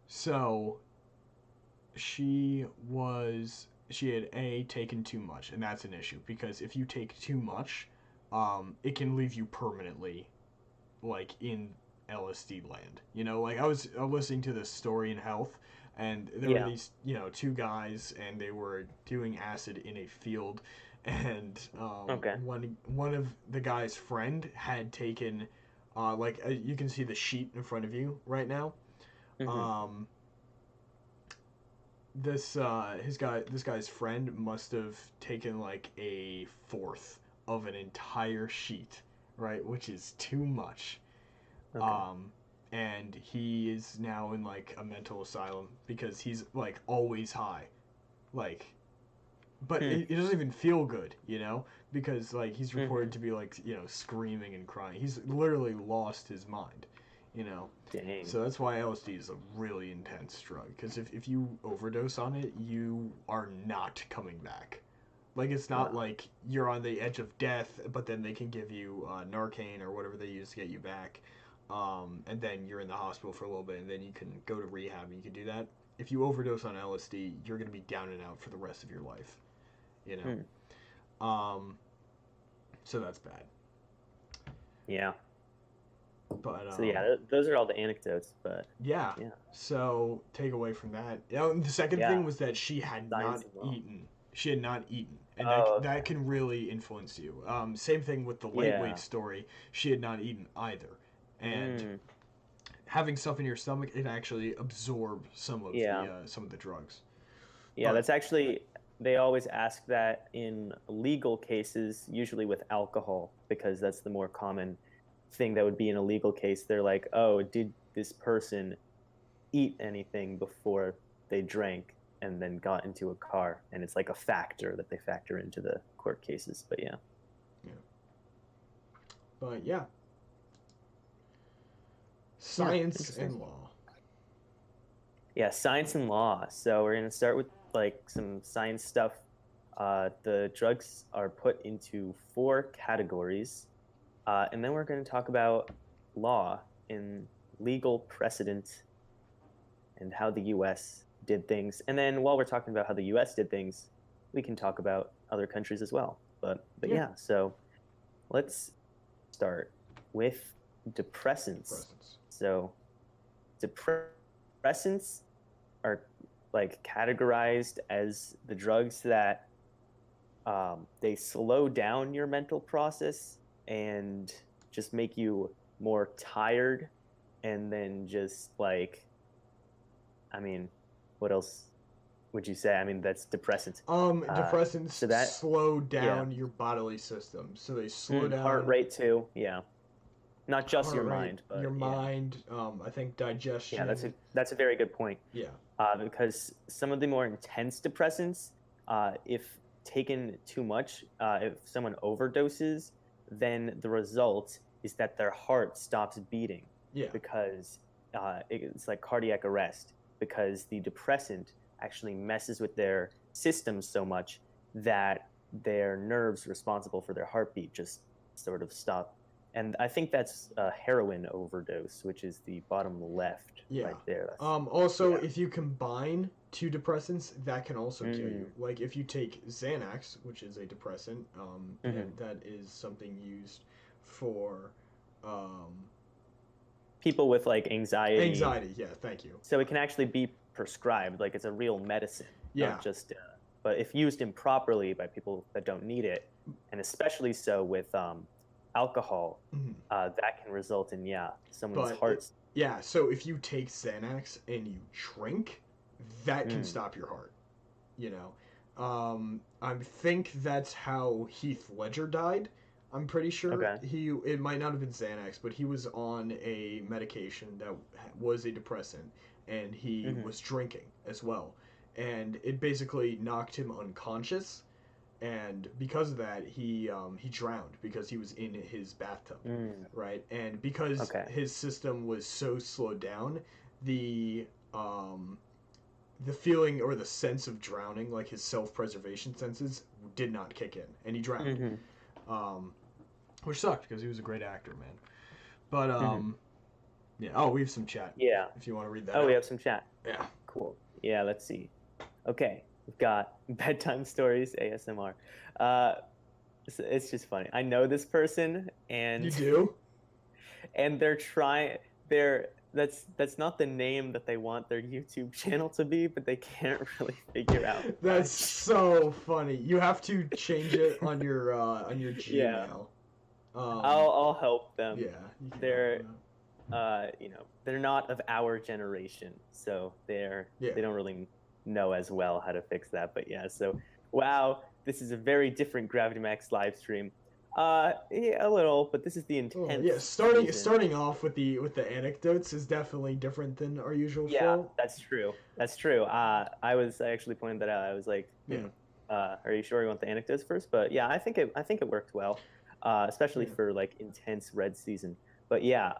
so she had taken too much, and that's an issue because if you take too much, it can leave you permanently, like in LSD land. You know, like I was listening to this story in Health, and there were these, two guys, and they were doing acid in a field, and one of the guy's friend had taken, you can see the sheet in front of you right now. This guy's friend must have taken like a fourth of an entire sheet, right, which is too much. And he is now in like a mental asylum because he's like always high, like, but it doesn't even feel good, because like he's reported to be like, screaming and crying. He's literally lost his mind. Dang. So that's why LSD is a really intense drug, because if you overdose on it, you are not coming back. Like, it's not like you're on the edge of death, but then they can give you Narcan or whatever they use to get you back, and then you're in the hospital for a little bit, and then you can go to rehab and you can do that. If you overdose on LSD, you're going to be down and out for the rest of your life, so that's bad. Yeah. But so yeah, those are all the anecdotes. But yeah. So take away from that. The second thing was that she had not eaten. She had not eaten, and that can really influence you. Same thing with the lightweight story. She had not eaten either, and having stuff in your stomach, it actually absorbs some of the drugs. Yeah, that's actually, they always ask that in legal cases, usually with alcohol, because that's the more common thing that would be in a legal case. They're like, oh, did this person eat anything before they drank and then got into a car? And it's like a factor that they factor into the court cases. But but science and law. Science and law. So we're going to start with like some science stuff. The drugs are put into 4 categories. And then we're going to talk about law and legal precedent and how the U.S. did things. And then while we're talking about how the U.S. did things, we can talk about other countries as well. But so let's start with depressants. So depressants are like categorized as the drugs that they slow down your mental process and just make you more tired, and then just like, I mean, what else would you say? I mean, that's depressants. Depressants slow down your bodily system, so they slow down heart rate too. Not just your mind, but your mind. I think digestion. Yeah, that's a very good point. Because some of the more intense depressants, if taken too much, if someone overdoses, then the result is that their heart stops beating. Because it's like cardiac arrest, because the depressant actually messes with their system so much that their nerves responsible for their heartbeat just sort of stop. And I think that's a heroin overdose, which is the bottom left right there. Also, if you combine 2 depressants, that can also kill you. Like if you take Xanax, which is a depressant, and that is something used for people with like anxiety. Anxiety, thank you. So it can actually be prescribed, like it's a real medicine, not just. But if used improperly by people that don't need it, and especially so with alcohol, that can result in someone's hearts. So if you take Xanax and you drink, that can stop your heart. I think that's how Heath Ledger died. I'm pretty sure it might not have been Xanax, but he was on a medication that was a depressant, and he was drinking as well, and it basically knocked him unconscious. And because of that, he drowned because he was in his bathtub, right? And because his system was so slowed down, the feeling or the sense of drowning, like his self-preservation senses, did not kick in, and he drowned. Which sucked because he was a great actor, man. But Yeah. Oh, we have some chat. Yeah. If you want to read that. Oh, we have some chat. Yeah. Cool. Yeah. Let's see. Okay, we've got bedtime stories ASMR. It's just funny. I know this person, and you do, and they're trying. That's not the name that they want their YouTube channel to be, but they can't really figure out. That's so funny. You have to change it on your Gmail. Yeah. I'll help them. Yeah. They're they're not of our generation, so they don't really know as well how to fix that. But yeah, so wow, this is a very different Gravity Max live stream. Yeah, a little, but this is the intense. Yeah, starting off with the anecdotes is definitely different than our usual flow. Yeah, that's true. That's true. I actually pointed that out. I was like, are you sure you want the anecdotes first? But yeah, I think it worked well, especially for like intense red season. But yeah,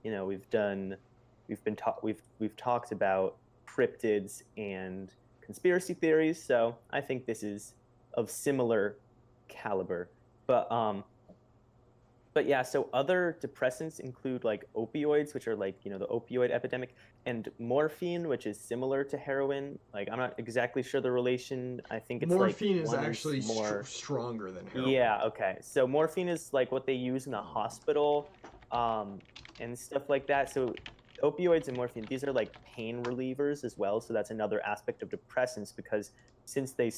we've talked about cryptids and conspiracy theories, so I think this is of similar caliber. But yeah, so other depressants include like opioids, which are like, the opioid epidemic, and morphine, which is similar to heroin. Like, I'm not exactly sure the relation. I think it's morphine is actually more stronger than heroin. Yeah, okay. So morphine is like what they use in the hospital, and stuff like that. So opioids and morphine, these are like pain relievers as well. So that's another aspect of depressants, because since they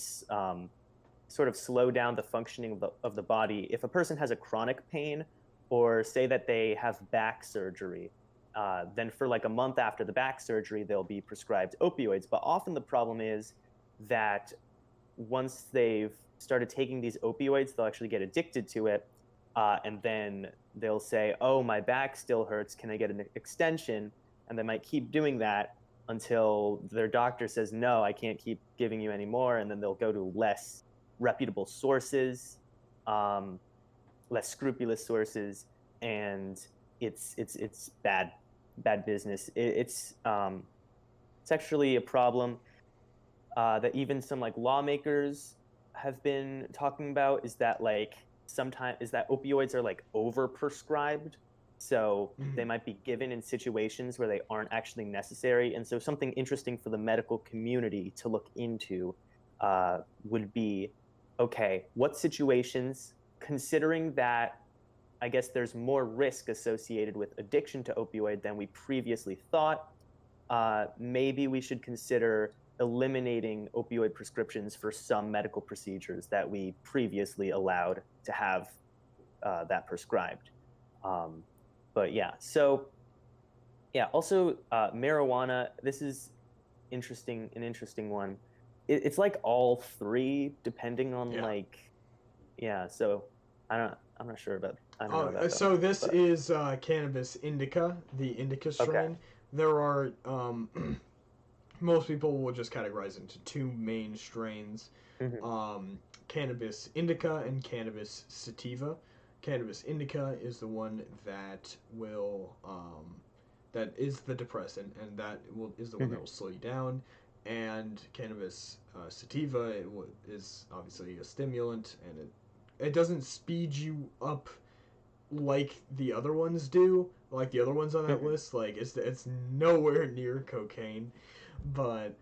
sort of slow down the functioning of the body. If a person has a chronic pain, or say that they have back surgery, then for like a month after the back surgery, they'll be prescribed opioids. But often the problem is that once they've started taking these opioids, they'll actually get addicted to it. And then they'll say, oh, my back still hurts. Can I get an extension? And they might keep doing that until their doctor says, no, I can't keep giving you any more. And then they'll go to less reputable sources, less scrupulous sources, and it's bad business. It's actually a problem that even some like lawmakers have been talking about, is that opioids are like overprescribed. So they might be given in situations where they aren't actually necessary. And so something interesting for the medical community to look into would be, okay, what situations, considering that I guess there's more risk associated with addiction to opioid than we previously thought, maybe we should consider eliminating opioid prescriptions for some medical procedures that we previously allowed to have that prescribed. But yeah, so yeah, also marijuana, this is an interesting one. It's like all three, depending on so I'm not sure about. I don't know about so this is Cannabis indica, the indica strain. Okay. There are most people will just categorize it into two main strains, Cannabis indica and Cannabis sativa. Cannabis indica is the one that will that is the depressant, and is the one that will slow you down. And Cannabis sativa is obviously a stimulant, and it doesn't speed you up like the other ones do, like the other ones on that list. Like it's nowhere near cocaine, but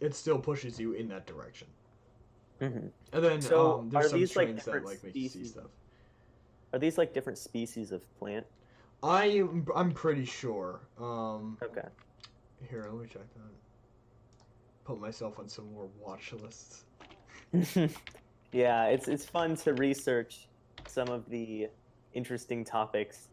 it still pushes you in that direction. And then there's some strains that like make you see stuff. Are these like different species of plant? I'm pretty sure. Okay. Here, let me check that. Put myself on some more watch lists. Yeah, it's fun to research some of the interesting topics.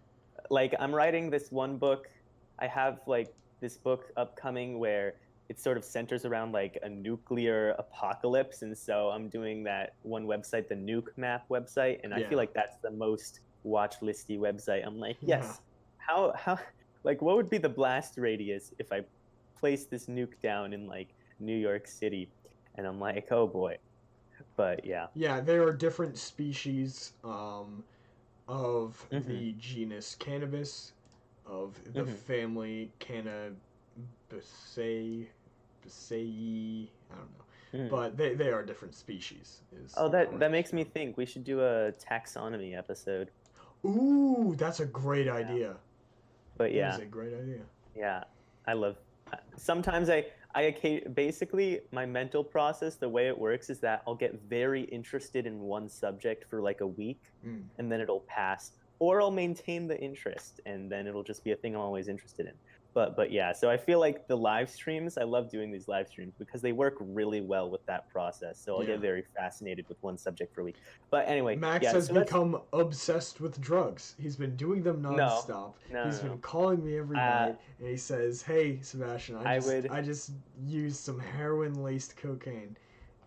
Like, I'm writing this one book. I have like this book upcoming where it sort of centers around like a nuclear apocalypse, and so I'm doing that one website, the Nuke Map website, and I feel like that's the most watch listy website. I'm like, yes, how like what would be the blast radius if I place this nuke down in like New York City? And I'm like, oh boy. But yeah, there are different species of the genus Cannabis, of the family Cannabisaceae, I don't know, but they are different species. That makes me think we should do a taxonomy episode. Ooh, that's a great idea. But yeah. That is a great idea. Yeah, I love. Sometimes basically my mental process, the way it works is that I'll get very interested in one subject for like a week, and then it'll pass, or I'll maintain the interest, and then it'll just be a thing I'm always interested in. But yeah, so I feel like the live streams, I love doing these live streams because they work really well with that process. So I'll get very fascinated with one subject for a week. But anyway, Max has become obsessed with drugs. He's been doing them nonstop. He's been calling me every night, and he says, "Hey, Sebastian, I just used some heroin-laced cocaine,"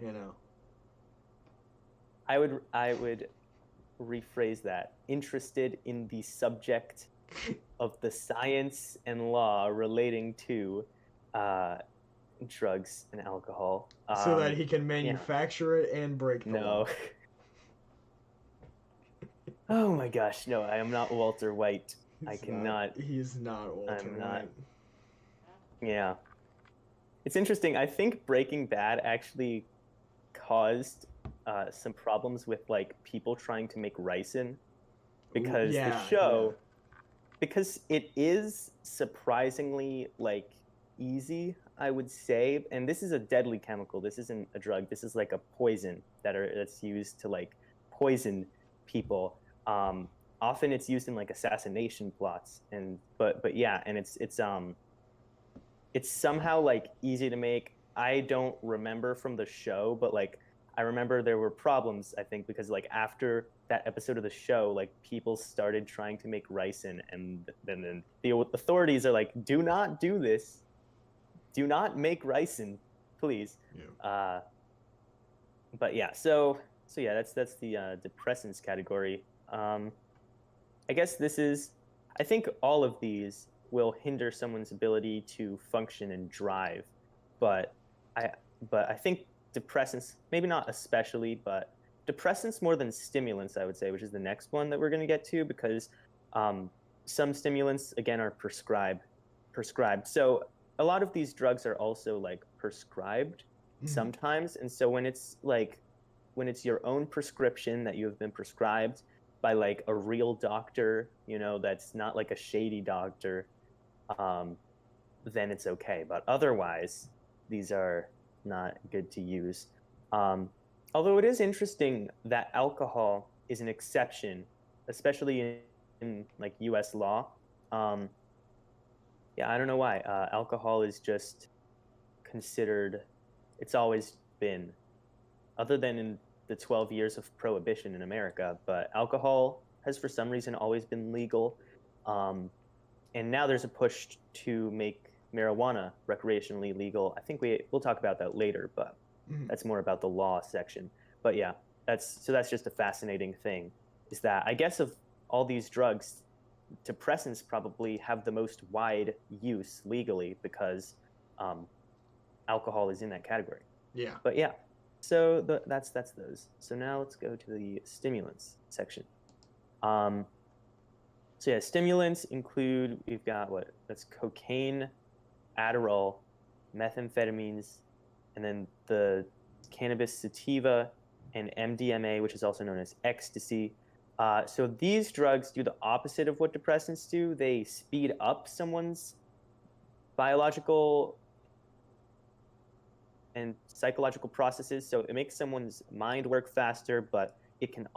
you know. I would rephrase that. Interested in the subject of the science and law relating to drugs and alcohol. So that he can manufacture it and break the law. Oh my gosh, no, I am not Walter White. I cannot. He's not Walter White. Yeah. It's interesting. I think Breaking Bad actually caused some problems with like people trying to make ricin, because the show, because it is surprisingly like easy, I would say. And this is a deadly chemical. This isn't a drug. This is like a poison that's used to like poison people. Often it's used in like assassination plots, but yeah, and it's somehow like easy to make. I don't remember from the show, but like I remember there were problems, I think, because like after that episode of the show, like people started trying to make ricin, and then the authorities are like, do not do this. Do not make ricin, please. Yeah. But yeah, so yeah, that's the depressants category. I guess I think all of these will hinder someone's ability to function and drive, but I think depressants, maybe not especially, but depressants more than stimulants, I would say, which is the next one that we're going to get to, because some stimulants, again, are prescribed. So a lot of these drugs are also like prescribed sometimes, and so when it's your own prescription that you have been prescribed by like a real doctor, that's not like a shady doctor, then it's okay. But otherwise, these are not good to use. Although it is interesting that alcohol is an exception, especially in like U.S. law. Yeah, I don't know why. Alcohol is just considered, it's always been, other than in the 12 years of Prohibition in America, but alcohol has for some reason always been legal. And now there's a push to make marijuana recreationally legal. I think we'll talk about that later, but that's more about the law section. But yeah, that's just a fascinating thing, is that I guess of all these drugs, depressants probably have the most wide use legally, because alcohol is in that category. Yeah. But yeah, so that's those. So now let's go to the stimulants section. So yeah, stimulants include, we've got that's cocaine, Adderall, methamphetamines, and then the cannabis sativa and MDMA, which is also known as ecstasy. So these drugs do the opposite of what depressants do. They speed up someone's biological and psychological processes. So it makes someone's mind work faster, but it's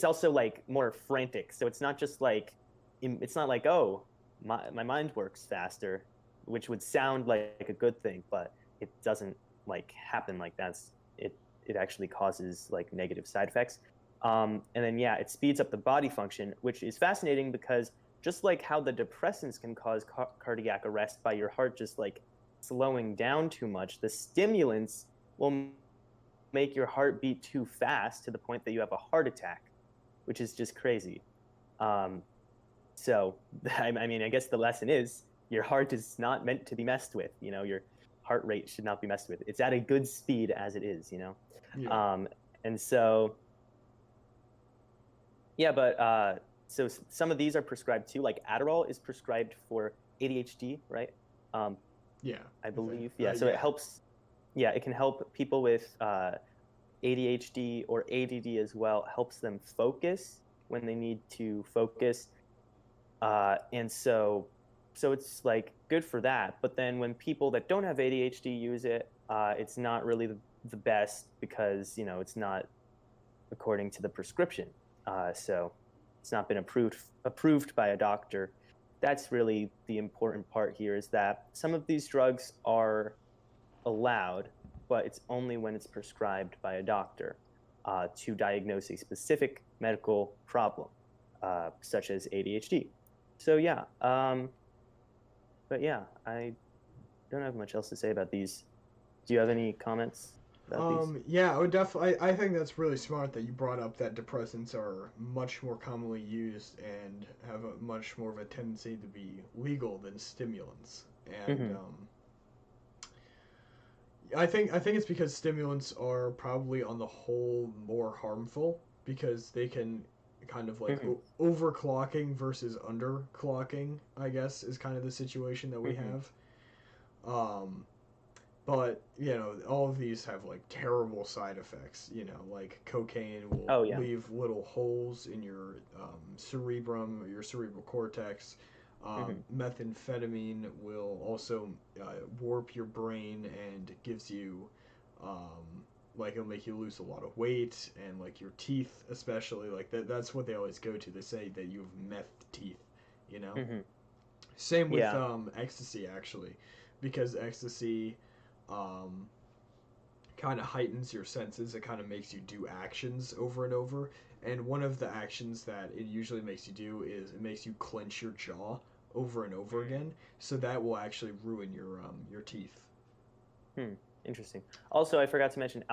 also like more frantic. So it's not just like, it's not like, oh, my mind works faster, which would sound like a good thing, but it doesn't like happen like that. It actually causes like negative side effects. And then, yeah, it speeds up the body function, which is fascinating, because just like how the depressants can cause cardiac arrest by your heart just like slowing down too much, the stimulants will make your heart beat too fast to the point that you have a heart attack, which is just crazy. So, I mean, I guess the lesson is your heart is not meant to be messed with. Your heart rate should not be messed with. It's at a good speed as it is, Yeah. And so, yeah, but so some of these are prescribed too. Like Adderall is prescribed for ADHD, right? Yeah. I believe. Yeah. So it helps. Yeah, it can help people with ADHD or ADD as well. It helps them focus when they need to focus. And so it's like good for that. But then when people that don't have ADHD use it, it's not really the best because, you know, it's not according to the prescription. So it's not been approved by a doctor. That's really the important part here, is that some of these drugs are allowed, but it's only when it's prescribed by a doctor to diagnose a specific medical problem, such as ADHD. So yeah, but yeah, I don't have much else to say about these. Do you have any comments about these? Yeah, I would definitely. I think that's really smart that you brought up that depressants are much more commonly used and have a much more of a tendency to be legal than stimulants. And Mm-hmm. I think it's because stimulants are probably on the whole more harmful because they can kind of like Mm-hmm. overclocking versus underclocking, I guess, is kind of the situation that we Mm-hmm. have. Um, but you know, all of these have like terrible side effects. You know, like cocaine will Oh yeah. leave little holes in your cerebrum, or your cerebral cortex. Mm-hmm. Methamphetamine will also warp your brain and gives you, um, like, it'll make you lose a lot of weight and like your teeth, especially. Like that's what they always go to. They say that you have meth teeth. You know. Mm-hmm. Same with Yeah. ecstasy actually, because ecstasy um, kind of heightens your senses. It kind of makes you do actions over and over. And one of the actions that it usually makes you do is it makes you clench your jaw over and over again. So that will actually ruin your teeth. Interesting. Also, I forgot to mention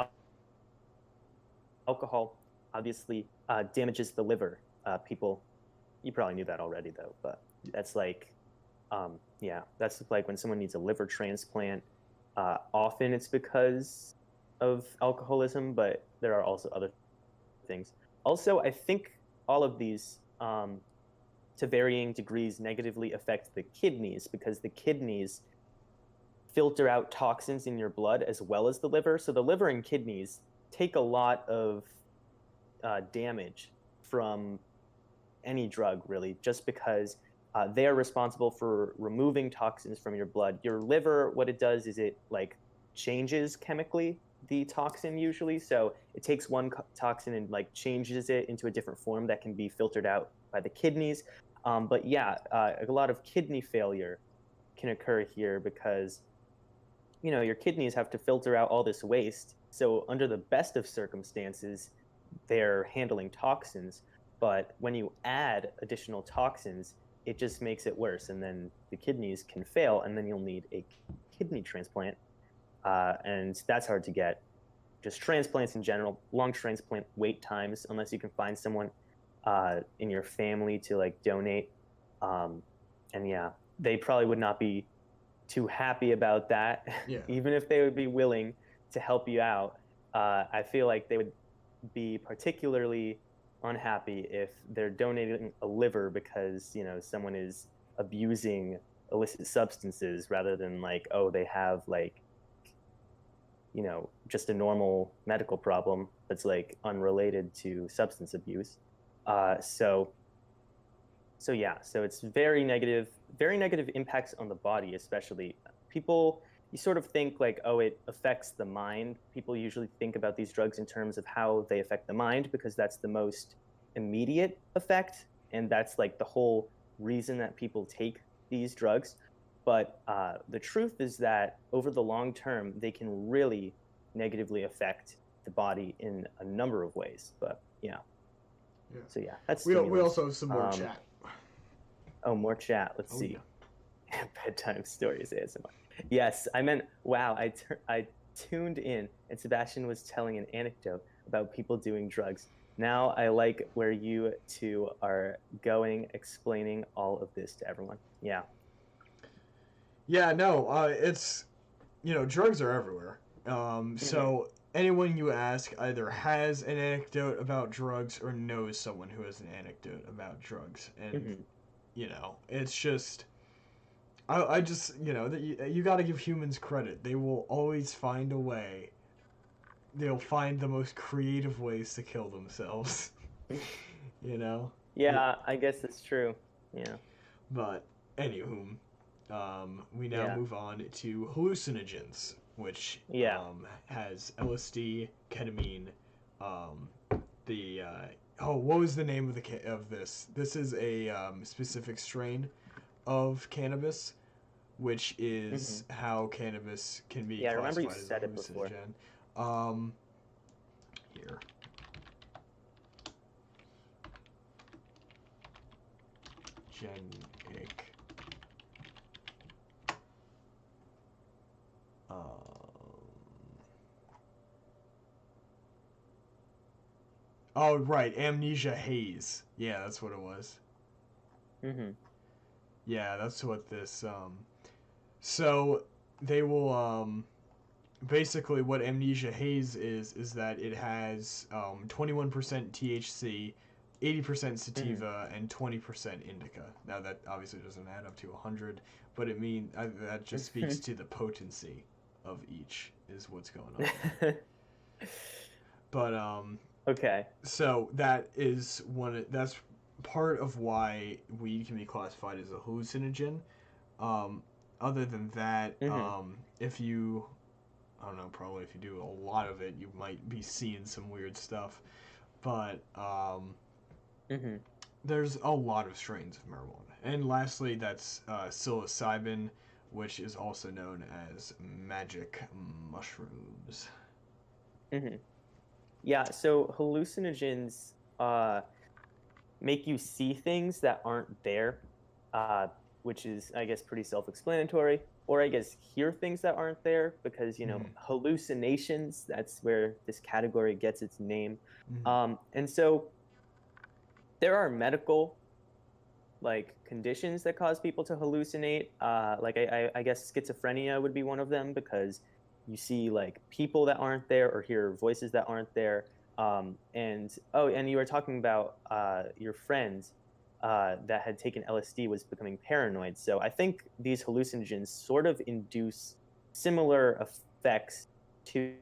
alcohol obviously damages the liver. People, you probably knew that already though, but that's like, yeah, that's like when someone needs a liver transplant. Often it's because of alcoholism, but there are also other things. Also, I think all of these, to varying degrees, negatively affect the kidneys because the kidneys filter out toxins in your blood as well as the liver. So the liver and kidneys take a lot of damage from any drug, really, just because they are responsible for removing toxins from your blood. Your liver, what it does is it like changes chemically the toxin usually. So it takes one toxin and like changes it into a different form that can be filtered out by the kidneys. But yeah, a lot of kidney failure can occur here because, you know, your kidneys have to filter out all this waste. So under the best of circumstances, they're handling toxins. But when you add additional toxins, it just makes it worse. And then the kidneys can fail, and then you'll need a kidney transplant. And that's hard to get. Just transplants in general, lung transplant wait times, unless you can find someone in your family to like donate. And yeah, they probably would not be too happy about that. Yeah. Even if they would be willing to help you out, I feel like they would be particularly unhappy if they're donating a liver because, you know, someone is abusing illicit substances rather than like, oh, they have like, you know, just a normal medical problem that's like unrelated to substance abuse. So yeah, so it's very negative impacts on the body, especially. People, you sort of think like, oh, it affects the mind. People usually think about these drugs in terms of how they affect the mind because that's the most immediate effect, and that's like the whole reason that people take these drugs. But the truth is that over the long term, they can really negatively affect the body in a number of ways. But yeah. So yeah, that's we also have some more chat. Oh, more chat. Let's see. Yeah. Bedtime stories ASMR. Yes, I meant, wow, I tuned in and Sebastian was telling an anecdote about people doing drugs. Now I like where you two are going, explaining all of this to everyone. Yeah. Yeah, no, it's, you know, drugs are everywhere. So anyone you ask either has an anecdote about drugs or knows someone who has an anecdote about drugs. And, you know, it's just, I just, you know, you got to give humans credit. They will always find a way. They'll find the most creative ways to kill themselves. You know? Yeah, I guess it's true. Yeah. But anywho, we now move on to hallucinogens, which has LSD, ketamine, what was the name of this? This is a specific strain of cannabis, which is how cannabis can be classified I remember you as said a it before. Here. Genic. Oh, right, amnesia haze. Yeah, that's what it was. Yeah, that's what this, So, they will, basically what amnesia haze is that it has, 21% THC, 80% sativa, and 20% indica. Now, that obviously doesn't add up to 100, but that just speaks to the potency of each, is what's going on. But, okay. So that's part of why weed can be classified as a hallucinogen. Other than that, if you, I don't know, probably if you do a lot of it, you might be seeing some weird stuff. But there's a lot of strains of marijuana. And lastly, that's psilocybin, which is also known as magic mushrooms. Yeah, so hallucinogens make you see things that aren't there, which is, I guess, pretty self-explanatory. Or I guess hear things that aren't there because, hallucinations, that's where this category gets its name. And so there are medical conditions that cause people to hallucinate. I guess schizophrenia would be one of them because you see people that aren't there or hear voices that aren't there. And you were talking about your friends that had taken LSD was becoming paranoid. So I think these hallucinogens sort of induce similar effects to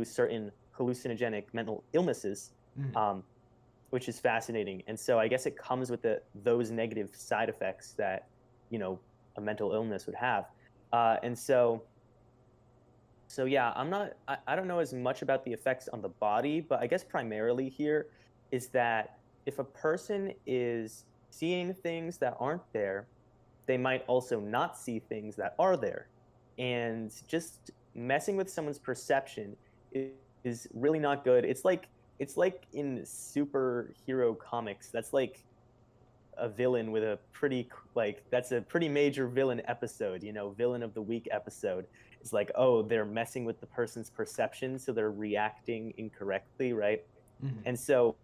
certain hallucinogenic mental illnesses, which is fascinating. And so I guess it comes with those negative side effects that, a mental illness would have. And so yeah, I don't know as much about the effects on the body, but I guess primarily here is that if a person is seeing things that aren't there, they might also not see things that are there. And just messing with someone's perception is really not good. It's like in superhero comics. That's like a villain with a pretty that's a pretty major villain episode, villain of the week episode. It's like, oh, they're messing with the person's perception, so they're reacting incorrectly, right? And so,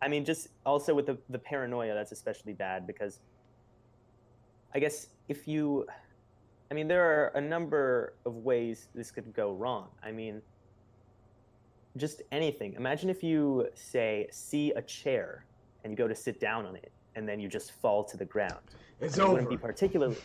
I mean, just also with the paranoia, that's especially bad because I guess there are a number of ways this could go wrong. I mean, just anything. Imagine if you see a chair and you go to sit down on it and then you just fall to the ground. It's over. It wouldn't be particularly...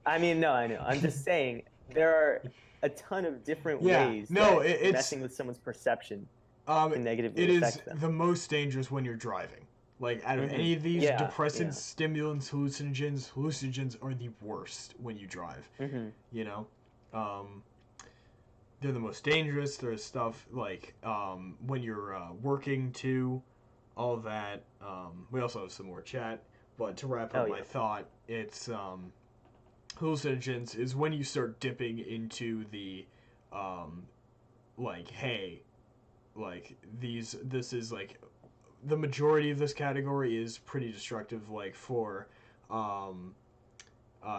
no, I know. I'm just saying there are a ton of different ways that messing with someone's perception can negatively affect them. It is the most dangerous when you're driving. Out of any of these, depressants, stimulants, hallucinogens are the worst when you drive. They're the most dangerous. There's stuff when you're working too, all that. We also have some more chat, but to wrap up my thought, it's hallucinogens is when you start dipping into the this is the majority of this category is pretty destructive. For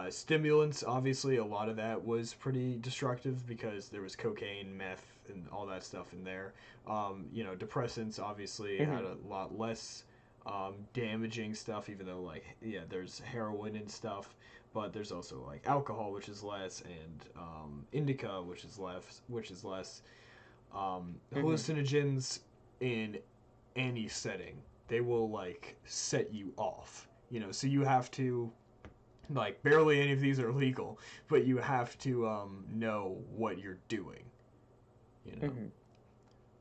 stimulants, obviously a lot of that was pretty destructive because there was cocaine, meth, and all that stuff in there. Depressants obviously had a lot less damaging stuff, even though there's heroin and stuff, but there's also alcohol, which is less, and indica, which is less. Hallucinogens in any setting, they will set you off. So you have to barely any of these are legal, but you have to know what you're doing.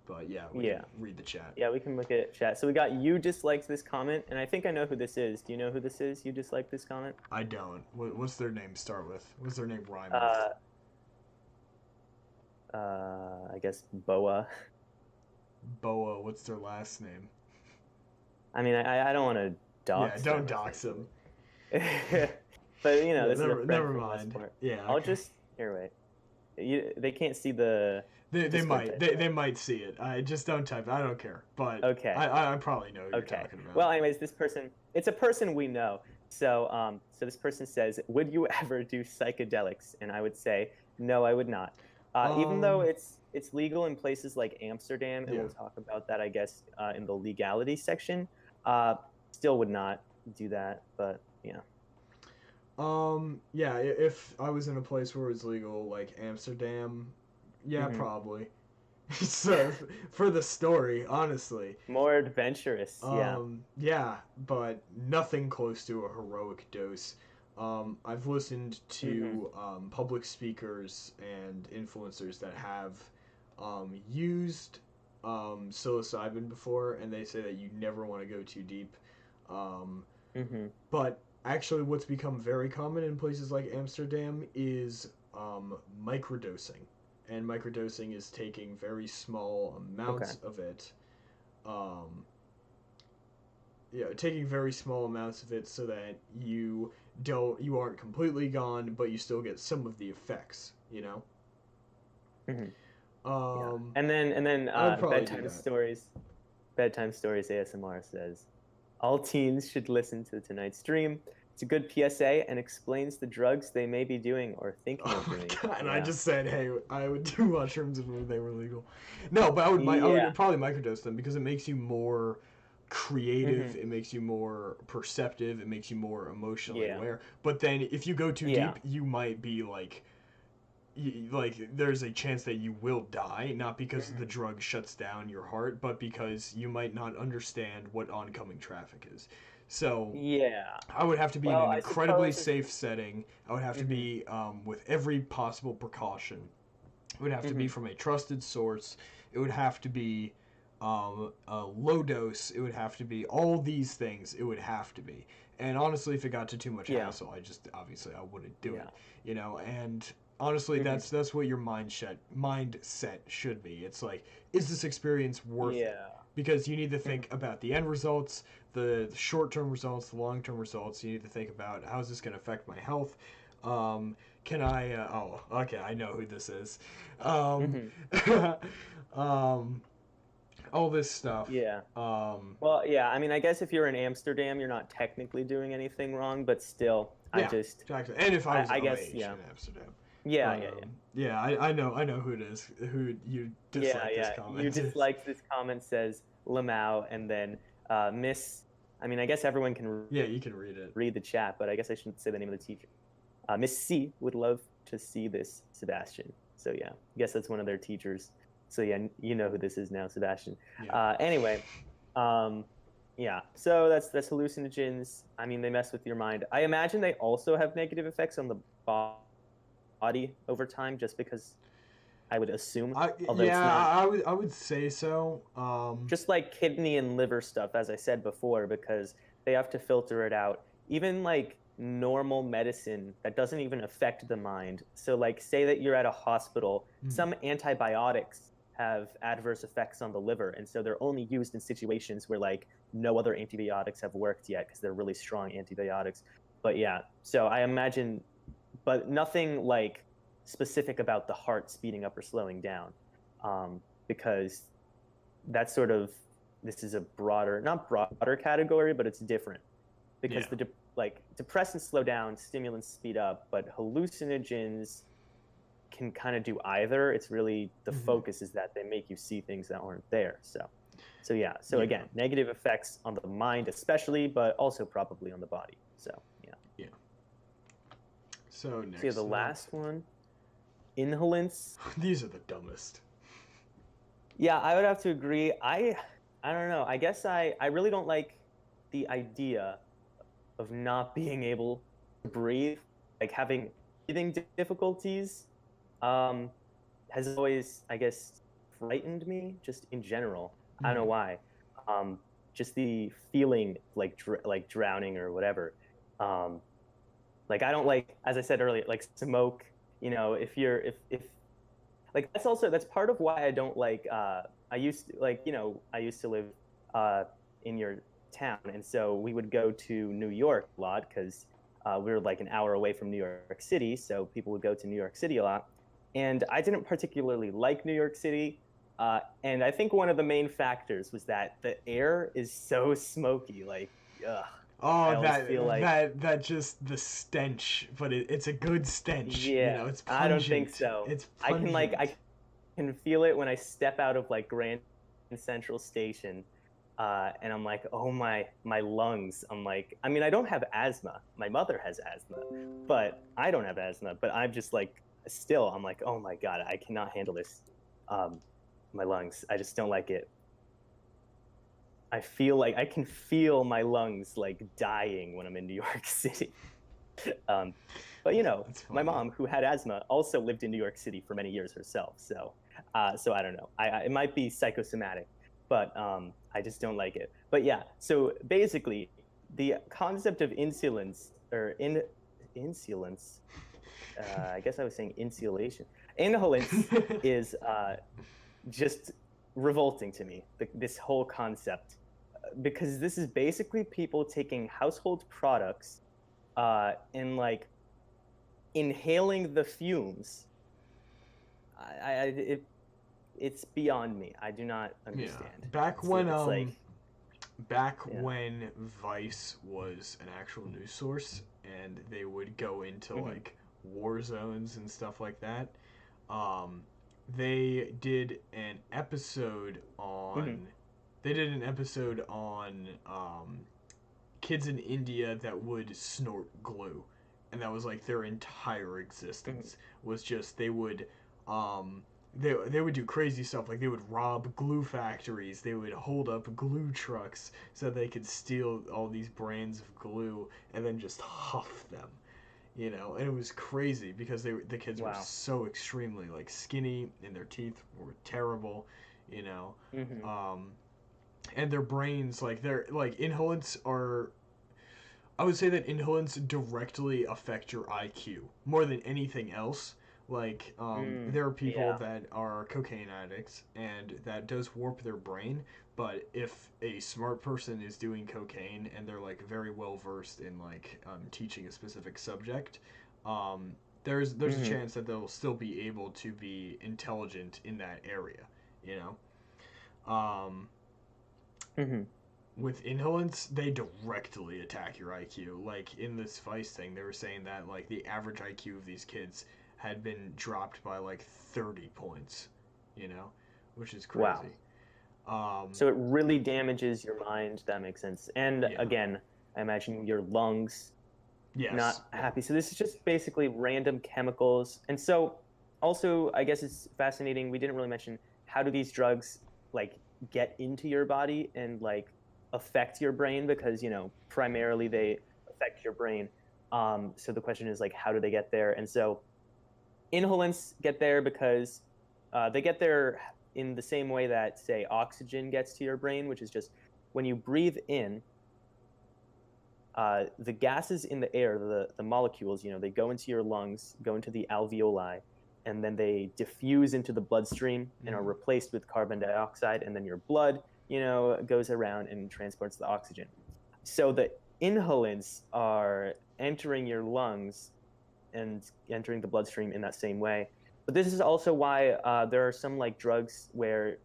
But yeah, we can read the chat. Yeah, we can look at chat. So we got you dislikes this comment, and I think I know who this is. Do you know who this is? You dislike this comment? I don't. What's their name start with? What's their name rhyme with? I guess Boa. Boa, what's their last name? I mean, I don't want to dox. Yeah, don't dox them. But you know, this is a never mind. Yeah, I'll just here. Wait, they can't see the. They might see it. I just don't type. I don't care. But okay, I probably know who you're talking about. Well, anyways, this person, it's a person we know. So so this person says, "Would you ever do psychedelics?" And I would say, "No, I would not." Even though it's legal in places like Amsterdam, and we'll talk about that, I guess, in the legality section. Still would not do that, but yeah. Yeah, if I was in a place where it was legal, like Amsterdam, yeah, probably. So, for the story, honestly. More adventurous, yeah. Yeah, but nothing close to a heroic dose. I've listened to public speakers and influencers that have used psilocybin before, and they say that you never want to go too deep. But actually, what's become very common in places like Amsterdam is microdosing. And microdosing is taking very small amounts of it. Taking very small amounts of it so that you aren't completely gone, but you still get some of the effects, you know? And then bedtime stories ASMR says, all teens should listen to tonight's stream. It's a good PSA and explains the drugs they may be doing or thinking of doing. God, and I just said, hey, I would do mushrooms if they were legal. No, but I would probably microdose them because it makes you more creative, it makes you more perceptive, it makes you more emotionally aware. But then if you go too deep, you might be like there's a chance that you will die, not because the drug shuts down your heart, but because you might not understand what oncoming traffic is. So I would have to be in an incredibly safe setting. I would have to be with every possible precaution. It would have to be from a trusted source. It would have to be a low dose. It would have to be all these things. It would have to be. And honestly, if it got to too much hassle, I wouldn't do it. You know, and honestly, that's what your mindset should be. It's like, is this experience worth it? Because you need to think about the end results, the short-term results, the long-term results. You need to think about, how is this going to affect my health? Can I... okay, I know who this is. All this stuff. Well, yeah, I mean, I guess if you're in Amsterdam, you're not technically doing anything wrong, but still, exactly. And if I was in Amsterdam. I know who it is. Who you dislike this comment. You dislike this comment, says Lamau, and then Miss. I mean, I guess everyone can. You can read it. Read the chat, but I guess I shouldn't say the name of the teacher. Miss C would love to see this, Sebastian. So I guess that's one of their teachers. So you know who this is now, Sebastian. Anyway, so that's hallucinogens. I mean, they mess with your mind. I imagine they also have negative effects on the body over time, just because I would assume. I would say so. Just like kidney and liver stuff, as I said before, because they have to filter it out. Even like normal medicine that doesn't even affect the mind. So like, say that you're at a hospital, some antibiotics have adverse effects on the liver, and so they're only used in situations where like no other antibiotics have worked yet because they're really strong antibiotics. But so I imagine, but nothing like specific about the heart speeding up or slowing down, because that's sort of, this is a not broader category, but it's different because depressants slow down, stimulants speed up, but hallucinogens can kind of do either. It's really the focus is that they make you see things that aren't there. So again, negative effects on the mind especially, but also probably on the body. So So next, the last one, inhalants. These are the dumbest. Yeah, I would have to agree. I don't know. I guess I really don't like the idea of not being able to breathe, like having breathing difficulties. Has always, I guess, frightened me just in general. I don't know why. Just the feeling like drowning or whatever. Like I don't like, as I said earlier, like smoke. You know, if like that's part of why I don't like. I used to live in your town, and so we would go to New York a lot because we were like an hour away from New York City, so people would go to New York City a lot. And I didn't particularly like New York City. And I think one of the main factors was that the air is so smoky. Like, ugh. Oh, that just the stench, but it's a good stench. Yeah, you know, it's pungent. I don't think so. It's pungent. I can feel it when I step out of like Grand Central Station, and I'm like, oh my lungs. I'm like, I mean, I don't have asthma. My mother has asthma, but I don't have asthma. But I'm just like, still, I'm like, oh my god, I cannot handle this. My lungs, I just don't like it. I feel like I can feel my lungs like dying when I'm in New York City. But you know, my mom, who had asthma, also lived in New York City for many years herself. So I don't know. It might be psychosomatic, but I just don't like it. But yeah, so basically, the concept of insulins or insulins. I guess I was saying insulation. Inhalants is just revolting to me. This whole concept, because this is basically people taking household products and like inhaling the fumes. It's beyond me. I do not understand. Yeah. Back when Vice was an actual news source and they would go into like war zones and stuff like that, they did an episode on kids in India that would snort glue, and that was like their entire existence was just they would do crazy stuff, like they would rob glue factories, they would hold up glue trucks so they could steal all these brands of glue and then just huff them, you know. And it was crazy because the kids were so extremely like skinny and their teeth were terrible, you know. And their brains, like they're like inhalants are, I would say that inhalants directly affect your IQ more than anything else. Like, there are people that are cocaine addicts, and that does warp their brain. But if a smart person is doing cocaine and they're like very well versed in like teaching a specific subject, there's a chance that they'll still be able to be intelligent in that area, you know. With inhalants, they directly attack your IQ. Like in this Vice thing, they were saying that like the average IQ of these kids had been dropped by like 30 points, you know, which is crazy. Wow. So it really damages your mind. That makes sense. And again, I imagine your lungs not happy. So this is just basically random chemicals. And so also, I guess it's fascinating. We didn't really mention, how do these drugs like get into your body and like affect your brain? Because, you know, primarily they affect your brain. So the question is like, how do they get there? And so inhalants get there because they get there in the same way that, say, oxygen gets to your brain, which is just when you breathe in, the gases in the air, the molecules, you know, they go into your lungs, go into the alveoli, and then they diffuse into the bloodstream and are replaced with carbon dioxide, and then your blood, you know, goes around and transports the oxygen. So the inhalants are entering your lungs and entering the bloodstream in that same way. But this is also why there are some like drugs where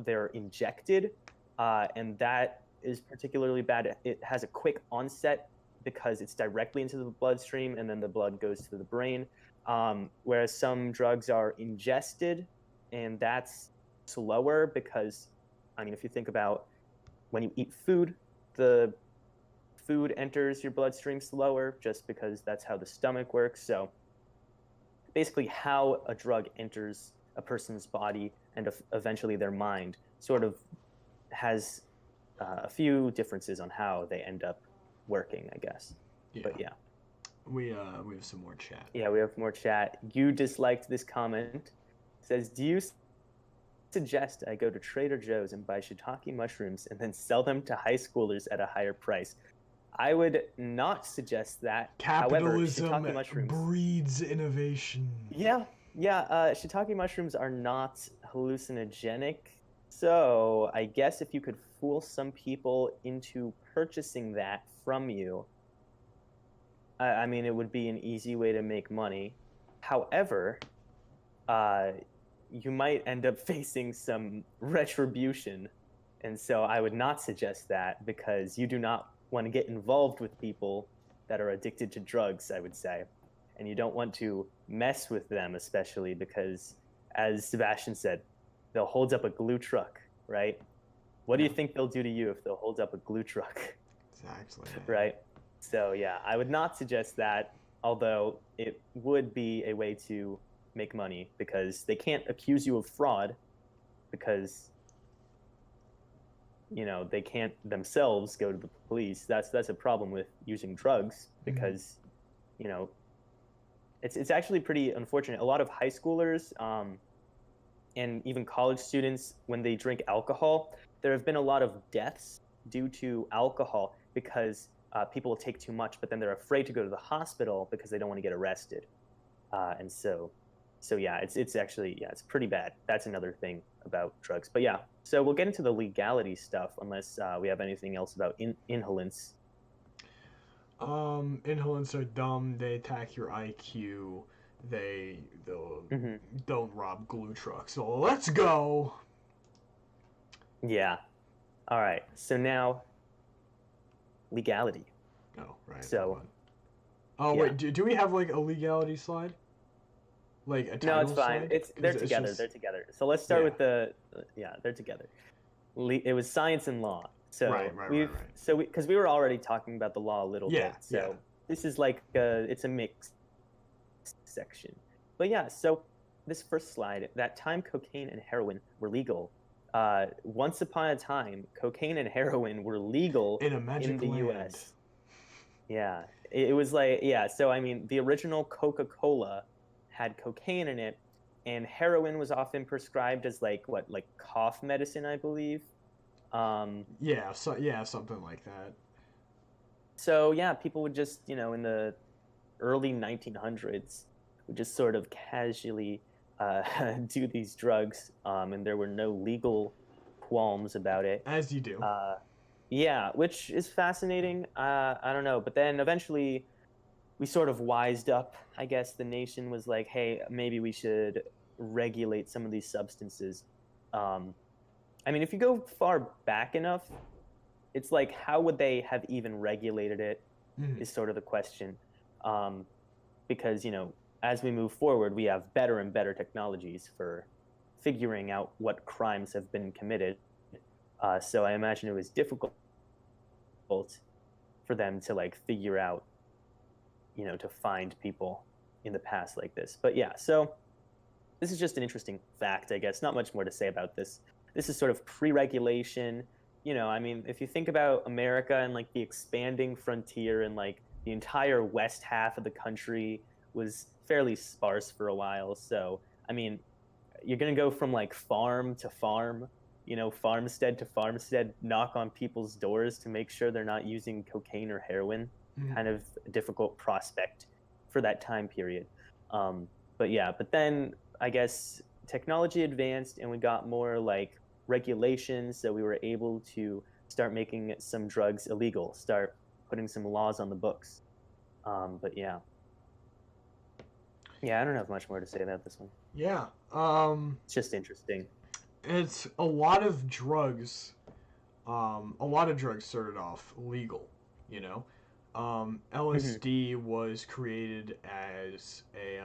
they're injected, and that is particularly bad. It has a quick onset because it's directly into the bloodstream, and then the blood goes to the brain. Whereas some drugs are ingested, and that's slower because, I mean, if you think about when you eat food, the food enters your bloodstream slower just because that's how the stomach works. So basically how a drug enters a person's body and eventually their mind sort of has a few differences on how they end up working, I guess. But yeah. We have some more chat. Yeah, we have more chat. You disliked this comment. It says, do you suggest I go to Trader Joe's and buy shiitake mushrooms and then sell them to high schoolers at a higher price. I would not suggest that. Capitalism However, shiitake mushrooms breeds innovation. Yeah. Shiitake mushrooms are not hallucinogenic. So I guess if you could fool some people into purchasing that from you, I mean, it would be an easy way to make money. However, you might end up facing some retribution. And so I would not suggest that, because you do not want to get involved with people that are addicted to drugs, I would say. And you don't want to mess with them, especially because, as Sebastian said, they'll hold up a glue truck, right? What do you think they'll do to you if they'll hold up a glue truck? Exactly. Right? So yeah, I would not suggest that, although it would be a way to make money, because they can't accuse you of fraud, because they can't themselves go to the police. That's a problem with using drugs, because it's actually pretty unfortunate. A lot of high schoolers and even college students, when they drink alcohol, there have been a lot of deaths due to alcohol, because people will take too much, but then they're afraid to go to the hospital because they don't want to get arrested. And so yeah, it's actually, it's pretty bad. That's another thing about drugs. But yeah, so we'll get into the legality stuff, unless we have anything else about inhalants. Inhalants are dumb. They attack your IQ. They don't rob glue trucks. So let's go. Yeah. All right. So now, legality. Oh, right. So. Oh wait, do we have like a legality slide? Like a title No, it's fine. slide? They're together. They're together. So let's start with the. They're together. It was science and law. So right. So because we were already talking about the law a little bit. So this is like it's a mixed section. But yeah, so this first slide, that time cocaine and heroin were legal. Once upon a time, cocaine and heroin were legal in the US. Yeah, it was like, so I mean, the original Coca-Cola had cocaine in it, and heroin was often prescribed as like cough medicine, I believe. Something like that. So yeah, people would just, in the early 1900s, would just sort of casually do these drugs, and there were no legal qualms about it. As you do. Yeah, which is fascinating. I don't know, but then eventually we sort of wised up. I guess the nation was like, hey, maybe we should regulate some of these substances. I mean, if you go far back enough, it's like, how would they have even regulated it is sort of the question. Because, as we move forward, we have better and better technologies for figuring out what crimes have been committed. So I imagine it was difficult for them to figure out, to find people in the past like this. But yeah, so this is just an interesting fact, I guess. Not much more to say about this. This is sort of pre-regulation. I mean, if you think about America and the expanding frontier, and the entire west half of the country was fairly sparse for a while. So, I mean, you're going to go from farm to farm, farmstead to farmstead, knock on people's doors to make sure they're not using cocaine or heroin. Kind of a difficult prospect for that time period. But then I guess technology advanced and we got more regulations, so we were able to start making some drugs illegal, start putting some laws on the books. But yeah, I don't have much more to say about this one. Yeah. It's just interesting. It's a lot of drugs. A lot of drugs started off legal, LSD was created as a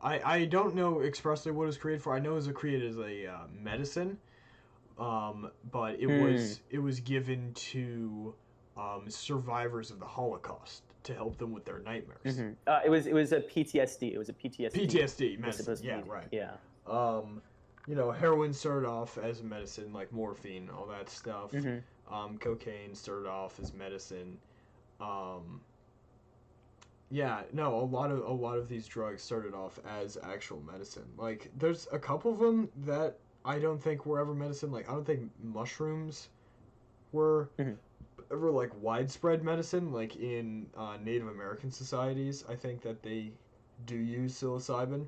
I don't know expressly what it was created for. I know it was created as a medicine, but it was given to survivors of the Holocaust to help them with their nightmares. It was a PTSD. It was a PTSD medicine. Yeah, right. Yeah. Heroin started off as a medicine, like morphine, all that stuff. Cocaine started off as medicine. A lot of these drugs started off as actual medicine. There's a couple of them that I don't think were ever medicine. Like, I don't think mushrooms were ever like widespread medicine. Like in Native American societies, I think that they do use psilocybin.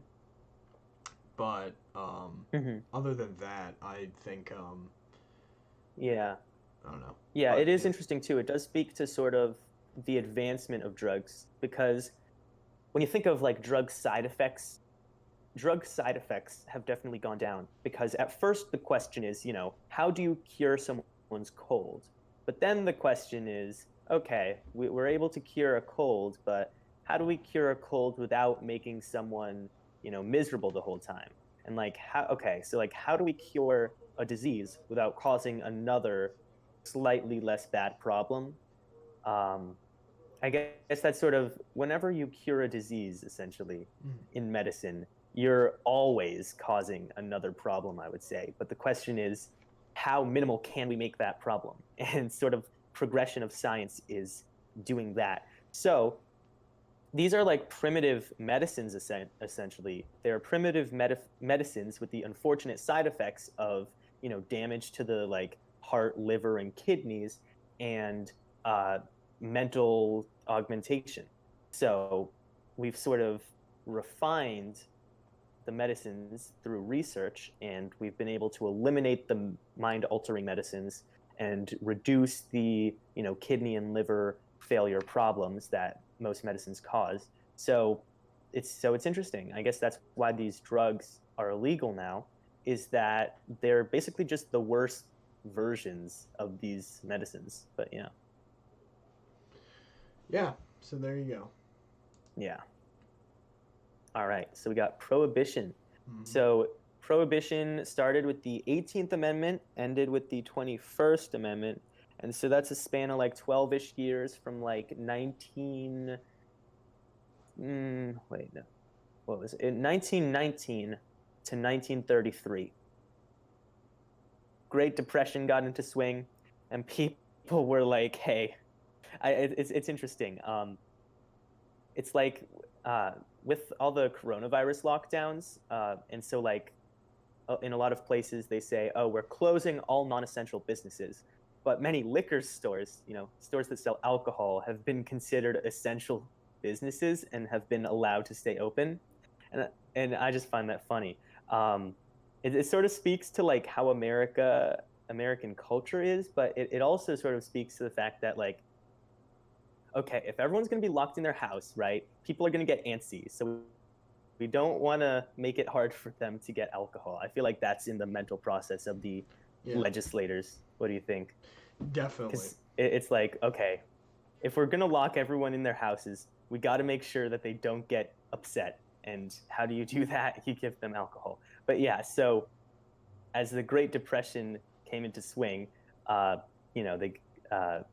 But other than that, I think yeah, I don't know. yeah, But it is yeah. interesting too. It does speak to sort of the advancement of drugs, because when you think of like drug side effects have definitely gone down, because at first the question is, how do you cure someone's cold? But then the question is, okay, we're able to cure a cold, but how do we cure a cold without making someone, miserable the whole time? And like, how do we cure a disease without causing another slightly less bad problem? Um, I guess that's sort of, whenever you cure a disease, essentially, in medicine, you're always causing another problem, I would say. But the question is, how minimal can we make that problem? And sort of progression of science is doing that. So these are like primitive medicines, essentially. They're primitive medicines with the unfortunate side effects of, damage to the like heart, liver, and kidneys, and mental augmentation. So we've sort of refined the medicines through research, and we've been able to eliminate the mind-altering medicines and reduce the, kidney and liver failure problems that most medicines cause. So it's interesting. I guess that's why these drugs are illegal now, is that they're basically just the worst versions of these medicines. But yeah. Yeah, so there you go. Yeah. All right, so we got Prohibition. So Prohibition started with the 18th Amendment, ended with the 21st Amendment. And so that's a span of like 12-ish years, from like 1919 to 1933. Great Depression got into swing, and people were like, hey, it's interesting. It's like with all the coronavirus lockdowns, and so like in a lot of places they say, oh, we're closing all non-essential businesses, but many liquor stores, stores that sell alcohol, have been considered essential businesses and have been allowed to stay open, and I just find that funny. It sort of speaks to like how American culture is, but it also sort of speaks to the fact that like, okay, if everyone's going to be locked in their house, right, people are going to get antsy. So we don't want to make it hard for them to get alcohol. I feel like that's in the mental process of the legislators. What do you think? Definitely. Because it's like, okay, if we're going to lock everyone in their houses, we got to make sure that they don't get upset. And how do you do that? You give them alcohol. But yeah, so as the Great Depression came into swing, they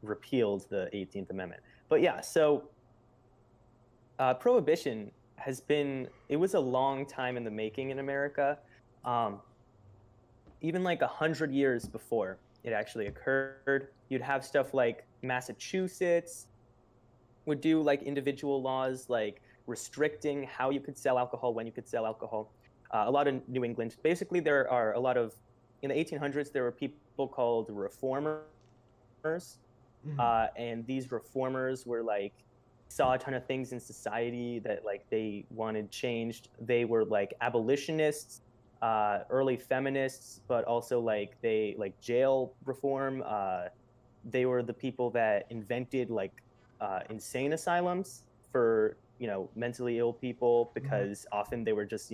repealed the 18th Amendment. But yeah, so Prohibition it was a long time in the making in America. Even like 100 years before it actually occurred, you'd have stuff like Massachusetts would do like individual laws, like restricting how you could sell alcohol, when you could sell alcohol. A lot of New England. Basically, there are a lot of, in the 1800s, there were people called reformers. And these reformers were like, saw a ton of things in society that like they wanted changed. They were like abolitionists, early feminists, but also like they like jail reform. They were the people that invented like insane asylums for mentally ill people, because often they were just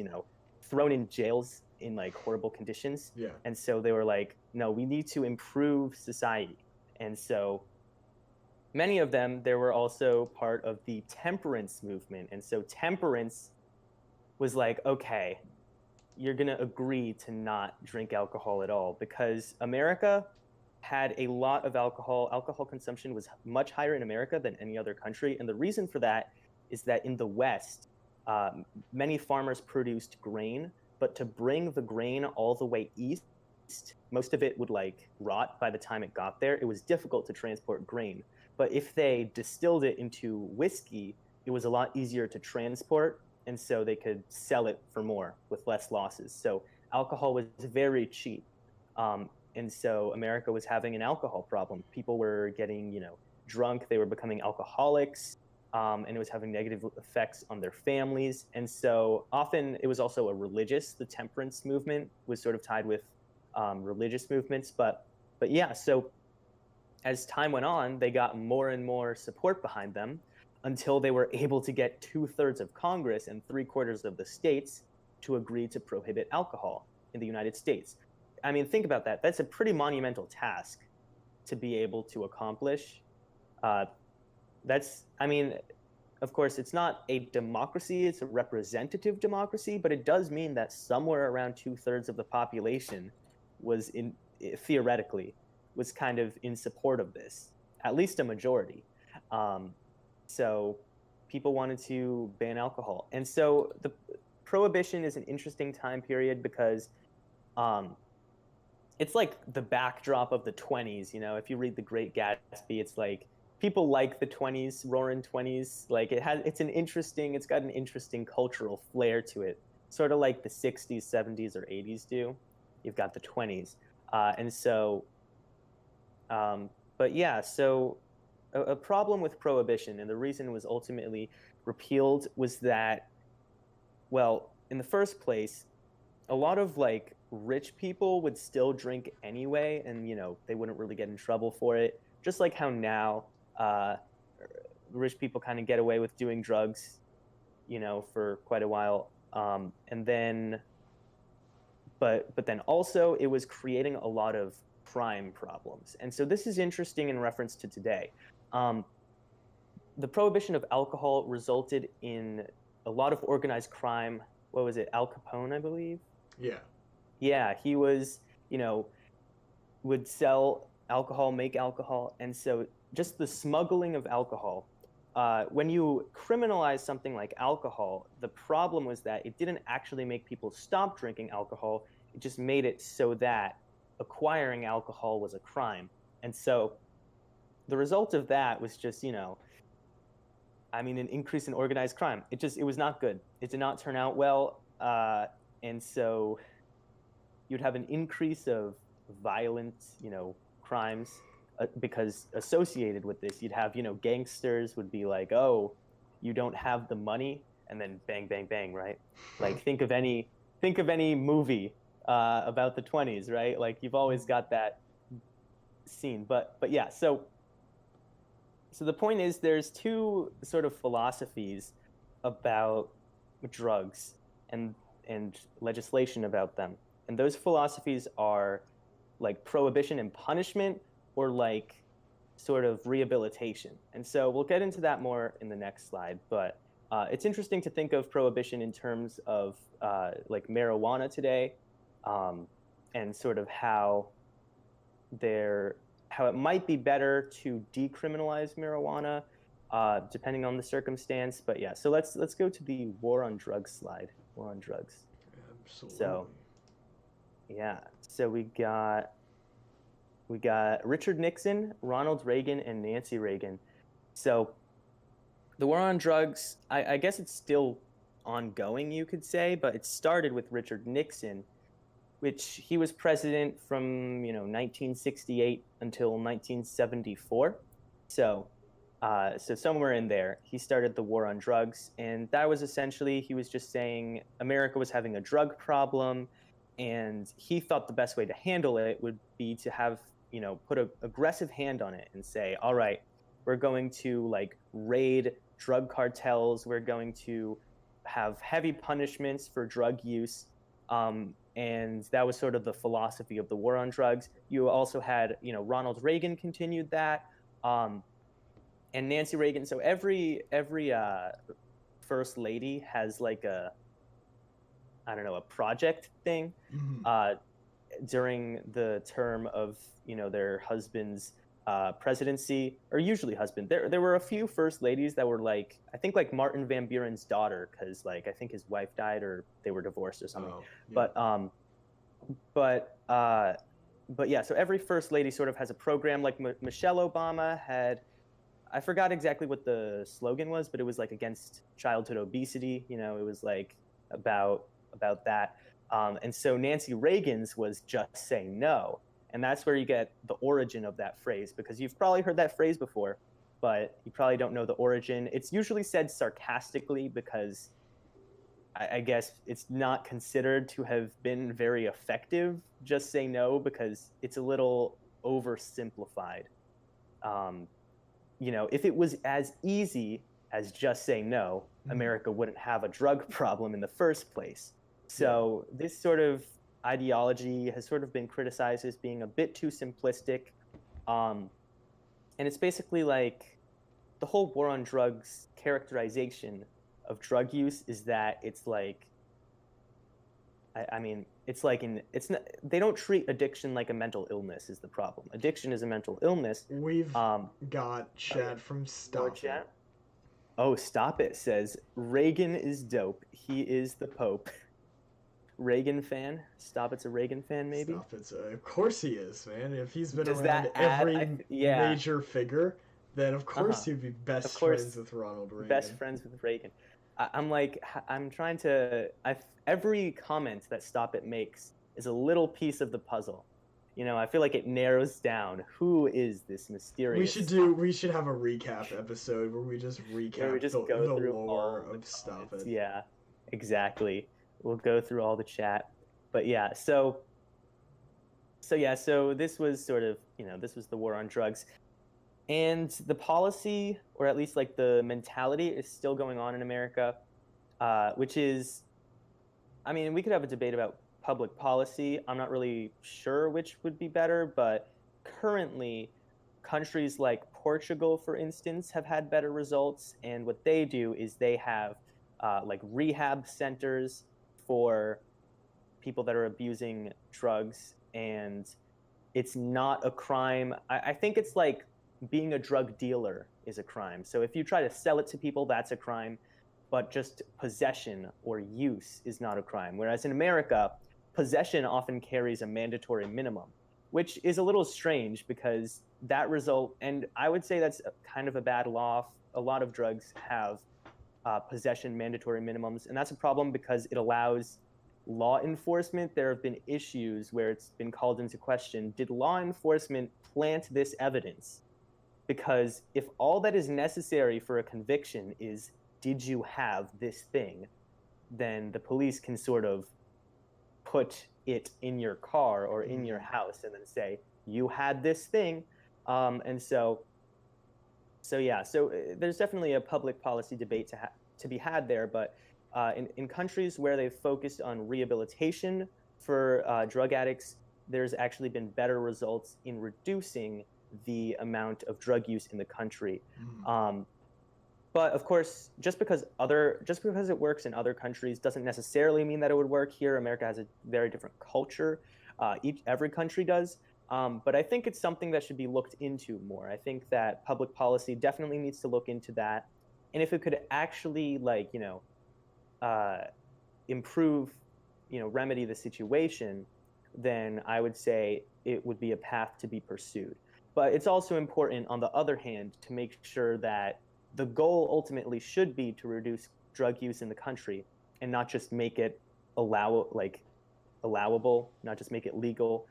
thrown in jails in like horrible conditions. Yeah. And so they were like, no, we need to improve society. And so many of them, they were also part of the temperance movement. And so temperance was like, okay, you're going to agree to not drink alcohol at all, because America had a lot of alcohol. Alcohol consumption was much higher in America than any other country. And the reason for that is that in the West, many farmers produced grain, but to bring the grain all the way east, most of it would like rot by the time it got there. It was difficult to transport grain. But if they distilled it into whiskey, it was a lot easier to transport, and so they could sell it for more with less losses. So alcohol was very cheap. And so America was having an alcohol problem. People were getting, drunk. They were becoming alcoholics, and it was having negative effects on their families. And so often it was also the temperance movement was sort of tied with religious movements. But yeah, so as time went on, they got more and more support behind them until they were able to get 2/3 of Congress and 3/4 of the states to agree to prohibit alcohol in the United States. I mean, think about that. That's a pretty monumental task to be able to accomplish. Of course, it's not a democracy, it's a representative democracy, but it does mean that somewhere around 2/3 of the population theoretically, was kind of in support of this, at least a majority. So people wanted to ban alcohol. And so the Prohibition is an interesting time period because it's like the backdrop of the 20s. If you read The Great Gatsby, it's like people like the 20s, roaring 20s. Like it's got an interesting cultural flair to it, sort of like the 60s, 70s, or 80s do. You've got the 20s. But yeah, so a problem with Prohibition, and the reason it was ultimately repealed, was that, well, in the first place, a lot of rich people would still drink anyway, and they wouldn't really get in trouble for it. Just like how now rich people kind of get away with doing drugs, for quite a while. But then also it was creating a lot of crime problems. And so this is interesting in reference to today. The prohibition of alcohol resulted in a lot of organized crime. What was it? Al Capone, I believe? Yeah. Yeah, he was, would sell alcohol, make alcohol. And so just the smuggling of alcohol, when you criminalize something like alcohol, the problem was that it didn't actually make people stop drinking alcohol. It just made it so that acquiring alcohol was a crime. And so the result of that was just, an increase in organized crime. It was not good. It did not turn out well. And so you'd have an increase of violent, crimes because associated with this, you'd have, gangsters would be like, oh, you don't have the money, and then bang, bang, bang, right? Like think of any movie about the 20s, right? Like you've always got that scene. But yeah, so the point is there's two sort of philosophies about drugs and legislation about them. And those philosophies are like prohibition and punishment, or like sort of rehabilitation. And so we'll get into that more in the next slide. But it's interesting to think of prohibition in terms of like marijuana today, and sort of how it might be better to decriminalize marijuana, depending on the circumstance. But yeah, so let's go to the war on drugs slide. War on drugs. Absolutely. So yeah, so we got Richard Nixon, Ronald Reagan, and Nancy Reagan. So the war on drugs, I guess it's still ongoing, you could say, but it started with Richard Nixon, which he was president from 1968 until 1974. So somewhere in there, he started the war on drugs, and that was essentially, he was just saying America was having a drug problem, and he thought the best way to handle it would be to have, put an aggressive hand on it and say, all right, we're going to raid drug cartels, we're going to have heavy punishments for drug use. And that was sort of the philosophy of the war on drugs. You also had, Ronald Reagan continued that, and Nancy Reagan. So every first lady has a project thing during the term of their husband's presidency, or usually husband. There were a few first ladies that were I think Martin Van Buren's daughter, because I think his wife died or they were divorced or something. Oh, yeah. But yeah, so every first lady sort of has a program. Like Michelle Obama had, I forgot exactly what the slogan was, but it was against childhood obesity. It was about that. And so Nancy Reagan's was just say no. And that's where you get the origin of that phrase, because you've probably heard that phrase before, but you probably don't know the origin. It's usually said sarcastically because I guess it's not considered to have been very effective, just say no, because it's a little oversimplified. If it was as easy as just say no, America wouldn't have a drug problem in the first place. So this sort of ideology has sort of been criticized as being a bit too simplistic. And it's basically like the whole war on drugs characterization of drug use is that it's like, they don't treat addiction like a mental illness is the problem. Addiction is a mental illness. We've got chat from Stop It. Oh, Stop It says, Reagan is dope. He is the Pope. Reagan fan? Stop It's a Reagan fan, maybe? Stop It's of course he is, man. If he's been around every major figure, then of course he'd be best friends with Ronald Reagan. Best friends with Reagan. I'm trying to... every comment that Stop It makes is a little piece of the puzzle. I feel like it narrows down who is this mysterious... We should have a recap episode where we just recap the lore of Stop It. Yeah, exactly. We'll go through all the chat. But yeah, so this was sort of, this was the war on drugs. And the policy, or at least like the mentality, is still going on in America, which is, we could have a debate about public policy. I'm not really sure which would be better, but currently countries like Portugal, for instance, have had better results. And what they do is they have like rehab centers for people that are abusing drugs, and it's not a crime. I think it's like being a drug dealer is a crime. So if you try to sell it to people, that's a crime, but just possession or use is not a crime. Whereas in America, possession often carries a mandatory minimum, which is a little strange because that result, and I would say that's kind of a bad law. A lot of drugs have possession mandatory minimums, and that's a problem because it allows law enforcement. There have been issues where it's been called into question, did law enforcement plant this evidence? Because if all that is necessary for a conviction is, did you have this thing, then the police can sort of put it in your car or in your house and then say, you had this thing. So there's definitely a public policy debate to be had there. But in countries where they've focused on rehabilitation for drug addicts, there's actually been better results in reducing the amount of drug use in the country. But of course, just because it works in other countries doesn't necessarily mean that it would work here. America has a very different culture. Every country does. But I think it's something that should be looked into more. I think that public policy definitely needs to look into that. And if it could actually improve, remedy the situation, then I would say it would be a path to be pursued. But it's also important, on the other hand, to make sure that the goal ultimately should be to reduce drug use in the country and not just make it allowable, not just make it legal,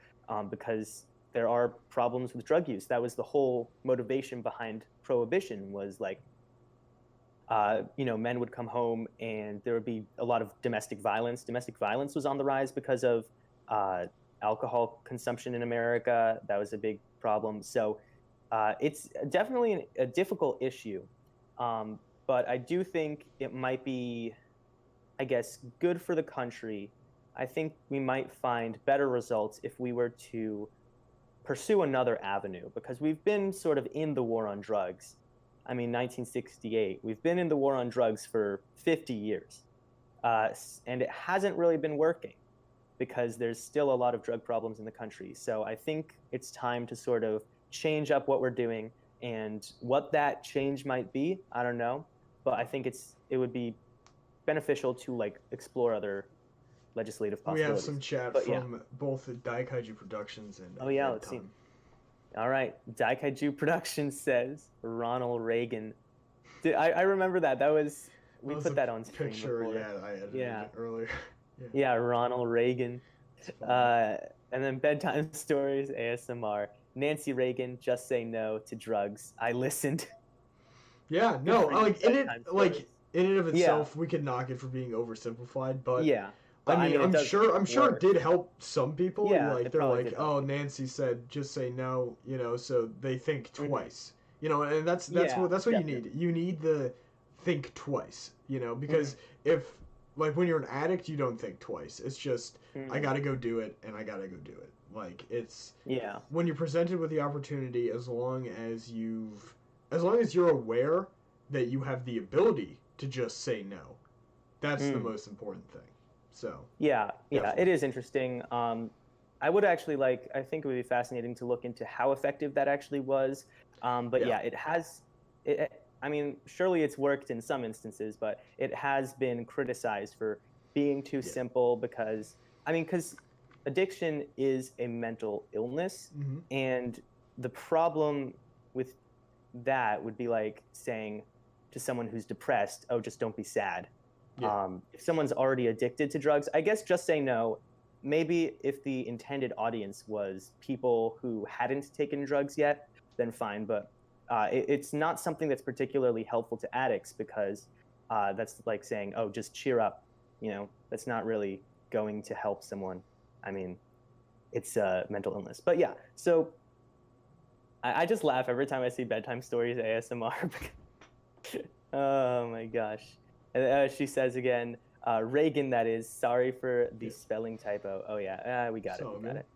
because there are problems with drug use. That was the whole motivation behind Prohibition, was men would come home and there would be a lot of domestic violence. Domestic violence was on the rise because of alcohol consumption in America. That was a big problem. So it's definitely a difficult issue. But I do think it might be, I guess, good for the country. I think we might find better results if we were to pursue another avenue, because we've been sort of in the war on drugs. 1968, we've been in the war on drugs for 50 years. And it hasn't really been working because there's still a lot of drug problems in the country. So I think it's time to sort of change up what we're doing, and what that change might be, I don't know. But I think it would be beneficial to explore other legislative possibilities. We have some chat from both Daikaiju Productions and let's see. All right, Daikaiju Productions says Ronald Reagan. I remember that. We put that on screen picture. Before. Yeah, I edited it earlier. Yeah, Ronald Reagan. And then bedtime stories, ASMR. Nancy Reagan, just say no to drugs. I listened. Yeah, no, in and of itself, we could knock it for being oversimplified, but but I mean, I'm sure it did help some people. Yeah, like they're like, oh, Nancy said, just say no, so they think twice, and that's what you need. You need the think twice, because if like when you're an addict, you don't think twice. It's just I gotta go do it, and I gotta go do it. Like it's when you're presented with the opportunity, as long as you're aware that you have the ability to just say no, that's the most important thing. So yeah, it is interesting. I would actually I think it would be fascinating to look into how effective that actually was. But it has. I mean, surely it's worked in some instances, but it has been criticized for being too simple because addiction is a mental illness, and the problem with that would be like saying to someone who's depressed, oh, just don't be sad. If someone's already addicted to drugs, I guess just say no. Maybe if the intended audience was people who hadn't taken drugs yet, then fine. But it's not something that's particularly helpful to addicts because that's like saying, oh, just cheer up. That's not really going to help someone. I mean, it's a mental illness. But yeah, so I just laugh every time I see bedtime stories ASMR. Oh my gosh. She says again, Reagan, that is, sorry for the spelling typo. Oh yeah, we got it.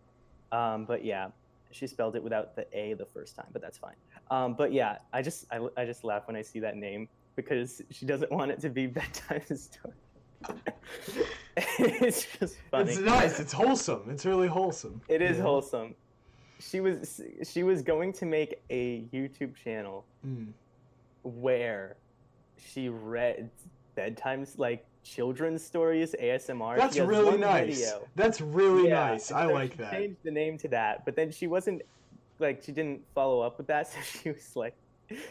But yeah, she spelled it without the A the first time, but that's fine. But yeah, I just laugh when I see that name because she doesn't want it to be bedtime story. It's just funny. It's nice. It's wholesome. It's really wholesome. It is wholesome. She was going to make a YouTube channel where she read bedtime children's stories ASMR. That's really nice. Video. That's really nice. I like that. Changed the name to that, but then she wasn't she didn't follow up with that, so she was like,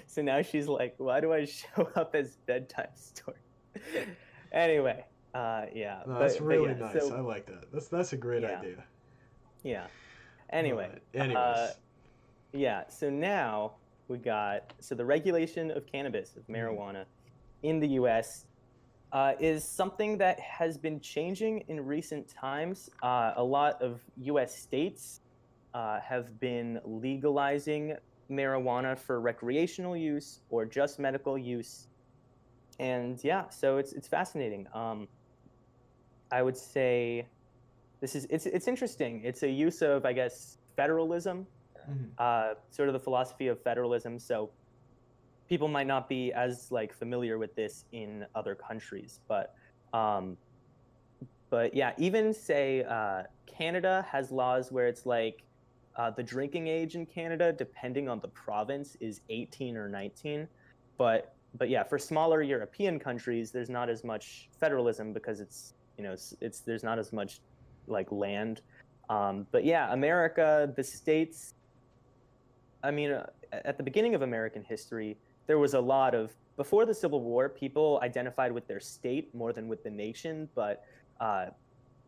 so now she's like, why do I show up as bedtime story? Anyway, yeah. No, that's really nice. So, I like that. That's a great idea. Yeah. Anyway. Anyways. Yeah. So now we got the regulation of cannabis, of marijuana, in the U.S. Is something that has been changing in recent times. A lot of U.S. states have been legalizing marijuana for recreational use or just medical use. And yeah, so it's fascinating. I would say it's interesting. It's a use of, I guess, federalism, sort of the philosophy of federalism. So people might not be as familiar with this in other countries, but yeah, even say Canada has laws where it's the drinking age in Canada, depending on the province, is 18 or 19, but yeah, for smaller European countries, there's not as much federalism because there's not as much land. But yeah, America, the states. I mean, at the beginning of American history, there was a lot of, before the Civil War, people identified with their state more than with the nation. But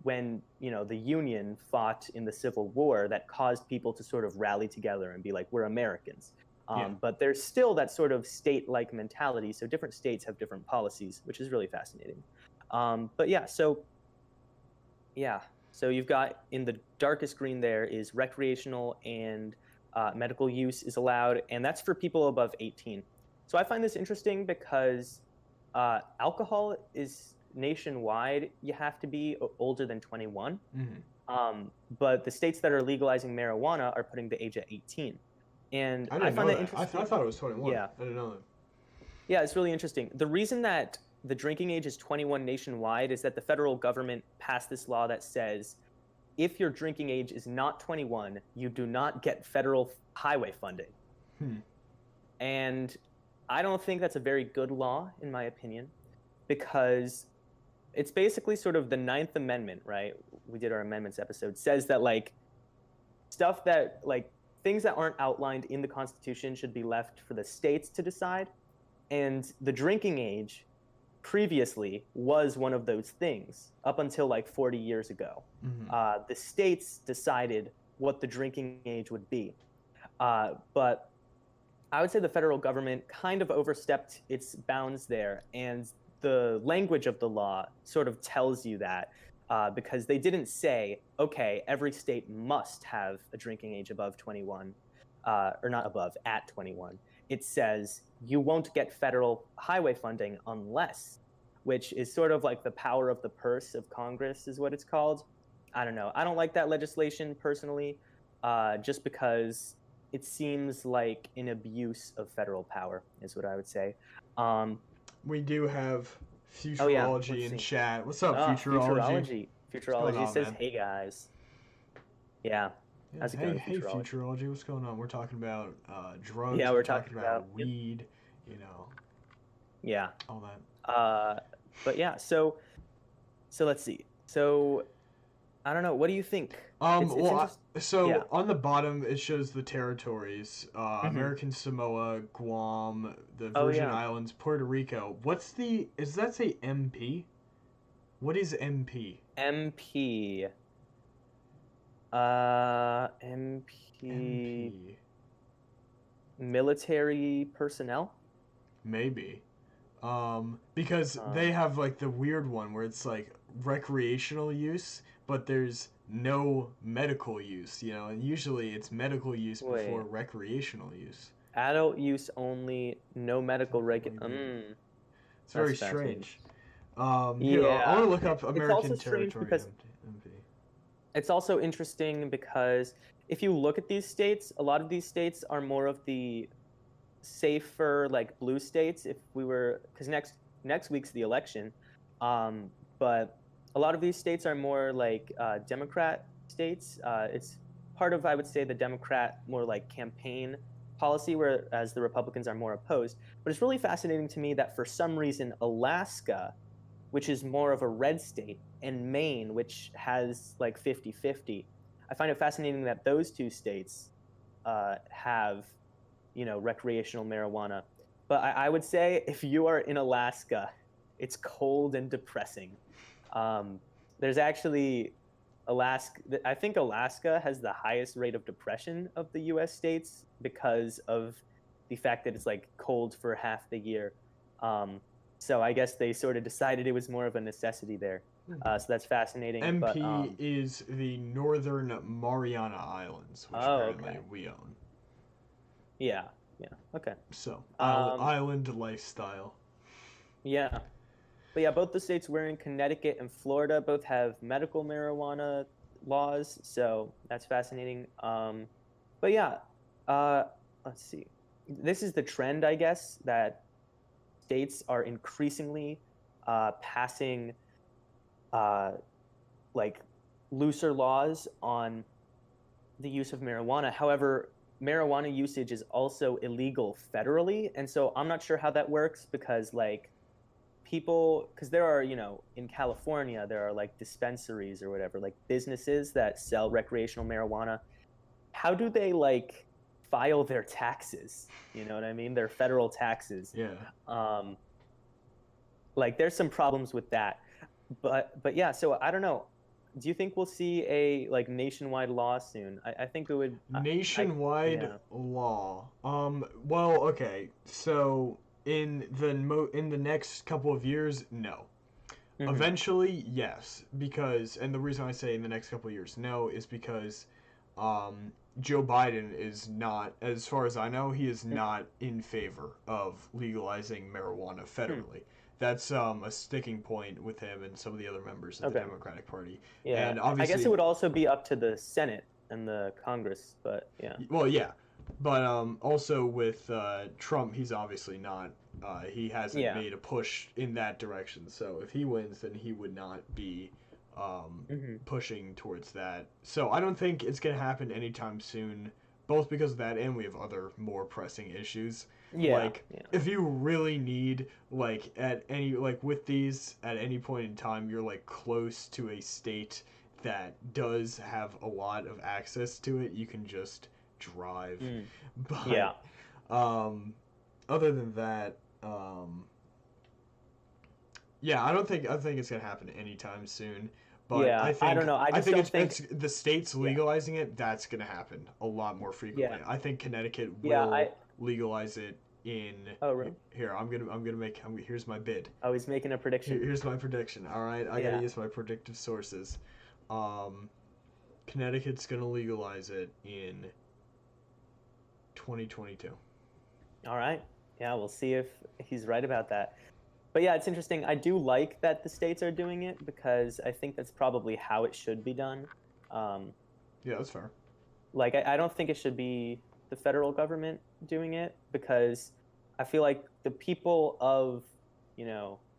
when the Union fought in the Civil War, that caused people to sort of rally together and be like, we're Americans. But there's still that sort of state-like mentality. So different states have different policies, which is really fascinating. But yeah, so you've got in the darkest green there is recreational and medical use is allowed, and that's for people above 18. So I find this interesting because alcohol is nationwide. You have to be older than 21. But the states that are legalizing marijuana are putting the age at 18. And I find that interesting. I thought it was 21. Yeah. I didn't know that. Yeah, it's really interesting. The reason that the drinking age is 21 nationwide is that the federal government passed this law that says if your drinking age is not 21, you do not get federal highway funding. And I don't think that's a very good law, in my opinion, because it's basically sort of the 9th Amendment, right? We did our amendments episode, says that stuff that things that aren't outlined in the Constitution should be left for the states to decide. And the drinking age previously was one of those things up until like 40 years ago. The states decided what the drinking age would be. But I would say the federal government kind of overstepped its bounds there, and the language of the law sort of tells you that, because they didn't say, okay, every state must have a drinking age above 21, or not above, at 21. It says you won't get federal highway funding unless, which is sort of like the power of the purse of Congress is what it's called. I don't know. I don't like that legislation personally, just because it seems like an abuse of federal power is what I would say. We do have Futurology in chat. What's up, Futurology? Futurology says, on? Hey, guys. Yeah. How's it going, Futurology? Hey, Futurology. What's going on? We're talking about drugs. Yeah, we're talking about weed, you know. Yeah. All that. But yeah, so let's see. So, I don't know. What do you think? On the bottom it shows the territories: American Samoa, Guam, the Virgin Islands, Puerto Rico. Does that say MP? What is MP? MP. Military personnel? Maybe. Because they have like the weird one where it's like recreational use, but there's no medical use, you know, and usually it's medical use before recreational use. Adult use only, no medical It's very strange. Here, I want to look up American territory. MP. It's also interesting because if you look at these states, a lot of these states are more of the safer, like blue states. If we were, because next week's the election, but a lot of these states are more like Democrat states. It's part of, I would say, the Democrat more like campaign policy, whereas the Republicans are more opposed. But it's really fascinating to me that for some reason Alaska, which is more of a red state, and Maine, which has like 50-50, I find it fascinating that those two states have, you know, recreational marijuana. But I would say if you are in Alaska, it's cold and depressing. There's actually I think Alaska has the highest rate of depression of the U.S. states because of the fact that it's like cold for half the year. So I guess they sort of decided it was more of a necessity there. So that's fascinating. MP is the Northern Mariana Islands, which apparently we own. Yeah. Okay. So, island lifestyle. Yeah. But yeah, both the states we're in, Connecticut and Florida, both have medical marijuana laws, so that's fascinating. But yeah, let's see. This is the trend, I guess, that states are increasingly passing like looser laws on the use of marijuana. However, marijuana usage is also illegal federally, and so I'm not sure how that works because like because there are, you know, in California there are like dispensaries or whatever, like businesses that sell recreational marijuana. How do they like file their taxes? You know what I mean? Their federal taxes. Yeah. Like there's some problems with that. But yeah, so I don't know. Do you think we'll see a like nationwide law soon? I think it would nationwide law. Well, okay. So in the next couple of years, no. Mm-hmm. Eventually, yes, because, and the reason I say in the next couple of years no is because Joe Biden is not, as far as I know, he is not in favor of legalizing marijuana federally. That's a sticking point with him and some of the other members of the Democratic Party. Yeah, and obviously, I guess it would also be up to the Senate and the Congress, but yeah. Well, yeah, but also with Trump, he's obviously not. He hasn't made a push in that direction. So if he wins, then he would not be pushing towards that. So I don't think it's gonna happen anytime soon. Both because of that, and we have other more pressing issues. If you really need, like, at any, like, with these, at any point in time, you're, like, close to a state that does have a lot of access to it, you can just drive. But, other than that, Yeah, I think it's gonna happen anytime soon. But Yeah, I don't know. I just don't think it's the states legalizing it. That's gonna happen a lot more frequently. yeah. I think Connecticut Yeah, will legalize it in. oh really? Here, here's my bid. Oh, he's making a prediction. Here's my prediction. All right, I gotta Yeah. use my predictive sources. Um, Connecticut's gonna legalize it in 2022. All right. Yeah, we'll see if he's right about that. But yeah, it's interesting. I do like that the states are doing it because I think that's probably how it should be done. Um, Yeah, that's fair. like, I don't think it should be the federal government doing it because I feel like the people of,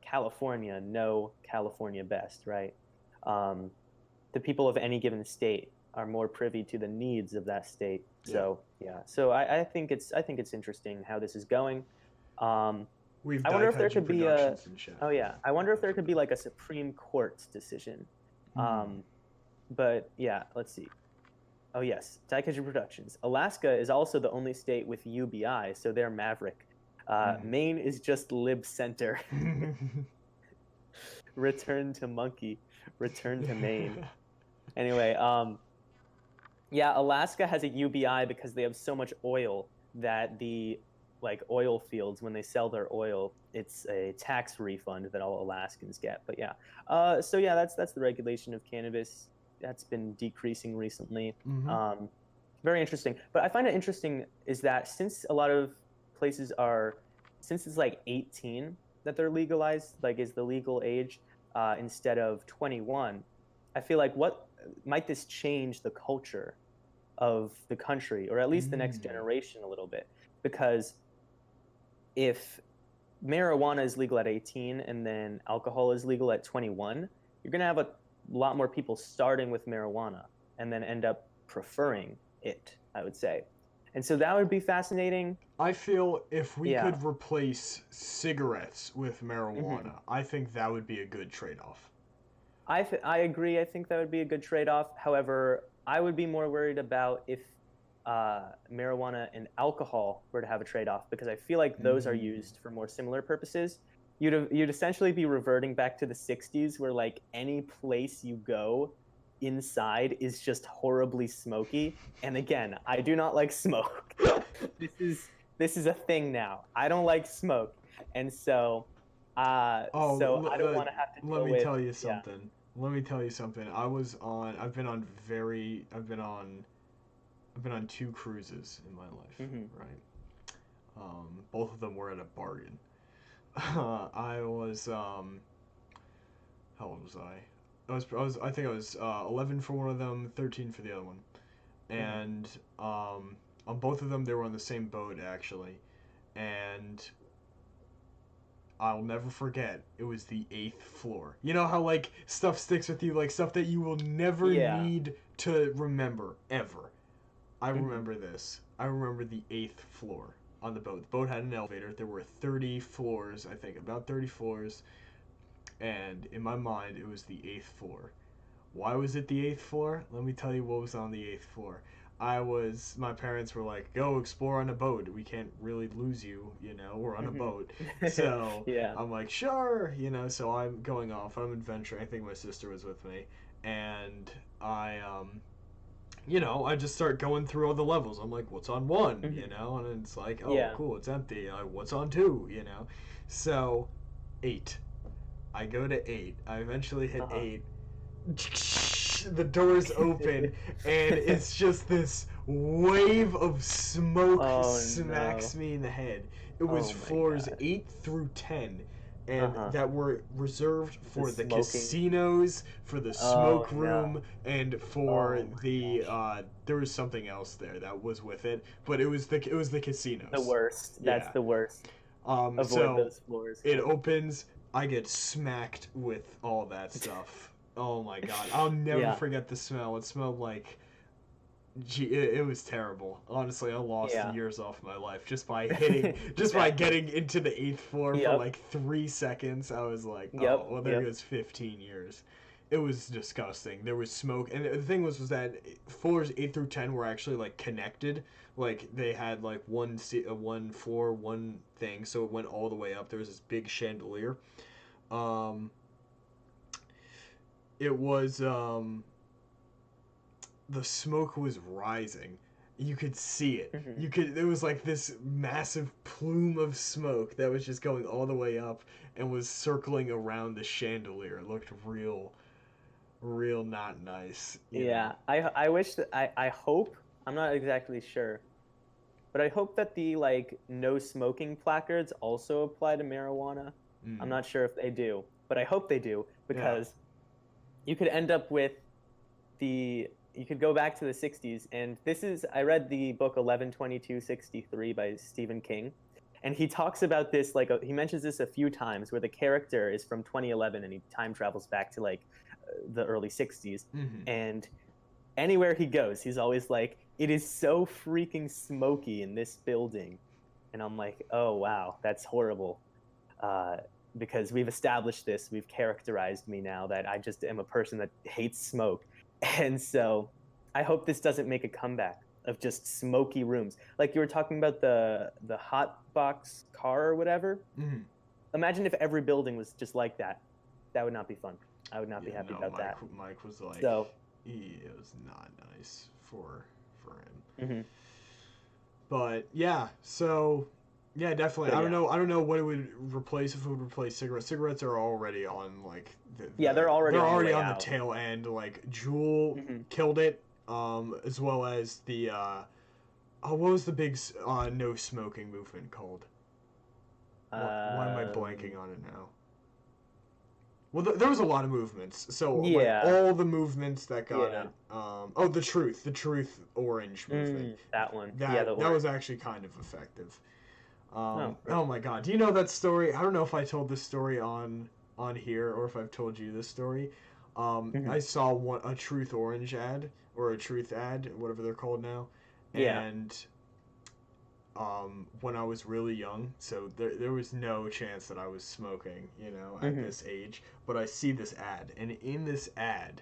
California know California best, right? The people of any given state are more privy to the needs of that state. So yeah. So I think it's interesting how this is going. I wonder if there could be a. Oh yeah, I wonder if there could be like a Supreme Court decision. But yeah, let's see. Oh yes, Daikaiju Productions. Alaska is also the only state with UBI, so they're Maverick. Maine is just Lib Center. Return to Monkey. Return to Maine. Anyway, yeah, Alaska has a UBI because they have so much oil that the oil fields, when they sell their oil, it's a tax refund that all Alaskans get. But yeah, so yeah, that's the regulation of cannabis. That's been decreasing recently. Very interesting. But I find it interesting is that since a lot of places since it's like 18 that they're legalized, is the legal age instead of 21, I feel like what might this change the culture of the country, or at least the next generation a little bit? Because if marijuana is legal at 18 and then alcohol is legal at 21, you're going to have a lot more people starting with marijuana and then end up preferring it, I would say. And so that would be fascinating. I feel if we could replace cigarettes with marijuana, I think that would be a good trade-off. I agree. I think that would be a good trade-off. However, I would be more worried about if marijuana and alcohol were to have a trade-off, because I feel like those are used for more similar purposes. You'd essentially be reverting back to the 60s where any place you go inside is just horribly smoky. And again, I do not like smoke. This is a thing now. I don't like smoke. And so I don't want to have to deal with. Let me tell you something. Yeah. Let me tell you something. I've been on 2 cruises in my life, right? Both of them were at a bargain. I was how old was I? I think I was 11 for one of them, 13 for the other one, and on both of them they were on the same boat actually, and I'll never forget, it was the 8th floor. You know how stuff sticks with you, stuff that you will never need to remember ever. I remember this. I remember the 8th floor on the boat. The boat had an elevator. There were 30 floors, I think, about 30 floors. And in my mind, it was the 8th floor. Why was it the 8th floor? Let me tell you what was on the 8th floor. My parents were like, go explore on a boat. We can't really lose you, we're on a boat. So I'm like, sure, so I'm going off. I'm adventuring. I think my sister was with me. And I just start going through all the levels. I'm like, what's on 1, and it's like, oh, cool, it's empty. What's on 2, So 8. I go to 8. I eventually hit 8. The doors open, and it's just this wave of smoke smacks me in the head. It was floors 8 through 10, and that were reserved for the casinos, for the smoke room, and for there was something else there that was with it, but it was the casinos. The worst. That's the worst. Avoid those floors. It opens. I get smacked with all that stuff. Oh my god. I'll never forget the smell. It smelled like... it was terrible. Honestly, I lost years off my life just by hitting... by getting into the 8th floor for 3 seconds. I was like, there goes 15 years. It was disgusting. There was smoke. And the thing was that floors 8 through 10 were actually, connected. They had, one floor, one thing, so it went all the way up. There was this big chandelier. It was the smoke was rising. You could see it. There was like this massive plume of smoke that was just going all the way up and was circling around the chandelier. It looked real not nice. Yeah, I wish that I hope, I'm not exactly sure, but I hope that the like no smoking placards also apply to marijuana. I'm not sure if they do, but I hope they do, because you could end up with you could go back to the 60s, and I read the book 11/22/63 by Stephen King, and he talks about this, like he mentions this a few times, where the character is from 2011 and he time travels back to like the early 60s, and anywhere he goes, he's always like, it is so freaking smoky in this building, and I'm like, oh wow, that's horrible, because we've established this, we've characterized me now that I just am a person that hates smoke. And so I hope this doesn't make a comeback of just smoky rooms. Like you were talking about the hot box car or whatever. Imagine if every building was just like that. That would not be fun. I would not be happy about that. Mike was like, so, it was not nice for him. But yeah, so yeah, definitely. I don't know what it would replace, if it would replace cigarettes. Cigarettes are already on like they're already on the tail end. Like Juul killed it, as well as the what was the big no smoking movement called? Why am I blanking on it now? Well, there was a lot of movements. So like, all the movements that got it. The Truth Orange movement. That one. That was actually kind of effective. Oh my god. Do you know that story? I don't know if I told this story on here or if I've told you this story. I saw a Truth Orange ad, or a Truth ad, whatever they're called now. And when I was really young, so there was no chance that I was smoking, at this age, but I see this ad, and in this ad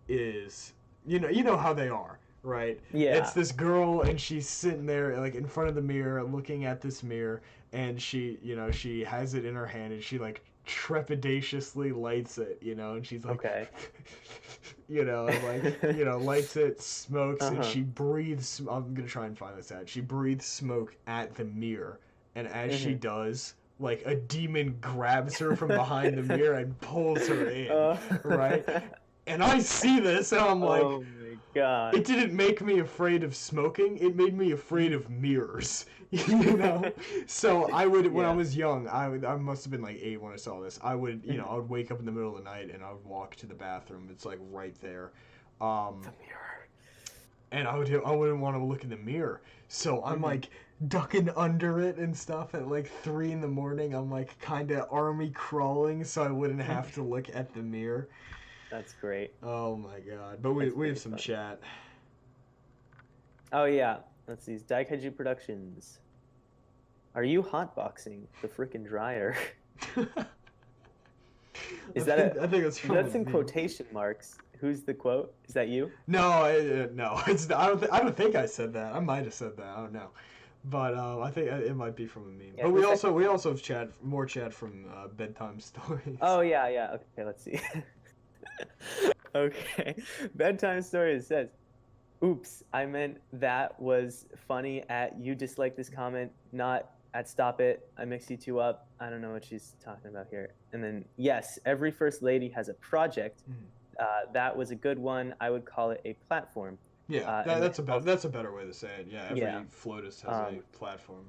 is, you know how they are, right? Yeah. It's this girl, and she's sitting there like in front of the mirror, looking at this mirror, and she has it in her hand, and she like trepidatiously lights it, and she's like, okay. Lights it, smokes, and she breathes. I'm gonna try and find this ad. She breathes smoke at the mirror, and as she does, like a demon grabs her from behind the mirror and pulls her in, right? And I see this, and I'm like, oh my god! It didn't make me afraid of smoking. It made me afraid of mirrors. So I would, when I was young, I must have been like 8 when I saw this. I would, I would wake up in the middle of the night and I would walk to the bathroom. It's like right there. The mirror. And I wouldn't want to look in the mirror. So I'm like ducking under it and stuff at like 3 in the morning. I'm like kind of army crawling so I wouldn't have to look at the mirror. That's great. Oh my god. But we have some chat. Oh yeah. Let's see. Daikaiju Productions. Are you hotboxing the frickin' dryer? I think that's in quotation marks. Who's the quote? Is that you? No, no. It's I don't think I said that. I might have said that. I don't know. But I think it might be from a meme. Yeah, but we also have more chat from bedtime stories. Oh yeah. Okay, let's see. Okay, bedtime stories says, "Oops, I meant that was funny at you dislike this comment, not at stop it. I mix you two up." I don't know what she's talking about here. And then yes, every first lady has a project. That was a good one. I would call it a platform. Yeah, that's a better way to say it. Yeah, every FLOTUS has a platform.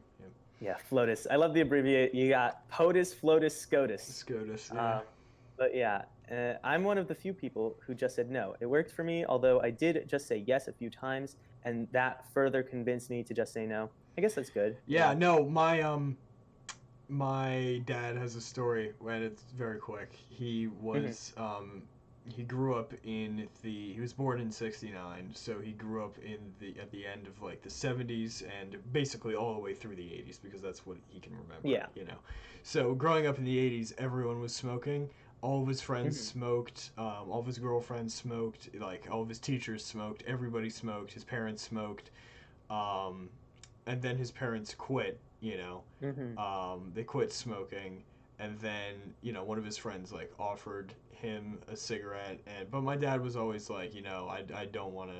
Yeah, FLOTUS. I love the abbreviate. You got POTUS, FLOTUS, SCOTUS. SCOTUS, yeah. But yeah, I'm one of the few people who just said no. It worked for me, although I did just say yes a few times, and that further convinced me to just say no. I guess that's good. Yeah, no, my dad has a story, and it's very quick. He was he grew up he was born in 69, so he grew up at the end of like the 70s and basically all the way through the 80s, because that's what he can remember. Yeah. So growing up in the 80s, everyone was smoking. All of his friends smoked. All of his girlfriends smoked. Like all of his teachers smoked. Everybody smoked. His parents smoked. And then his parents quit. They quit smoking, and then one of his friends like offered him a cigarette, but my dad was always like, I don't want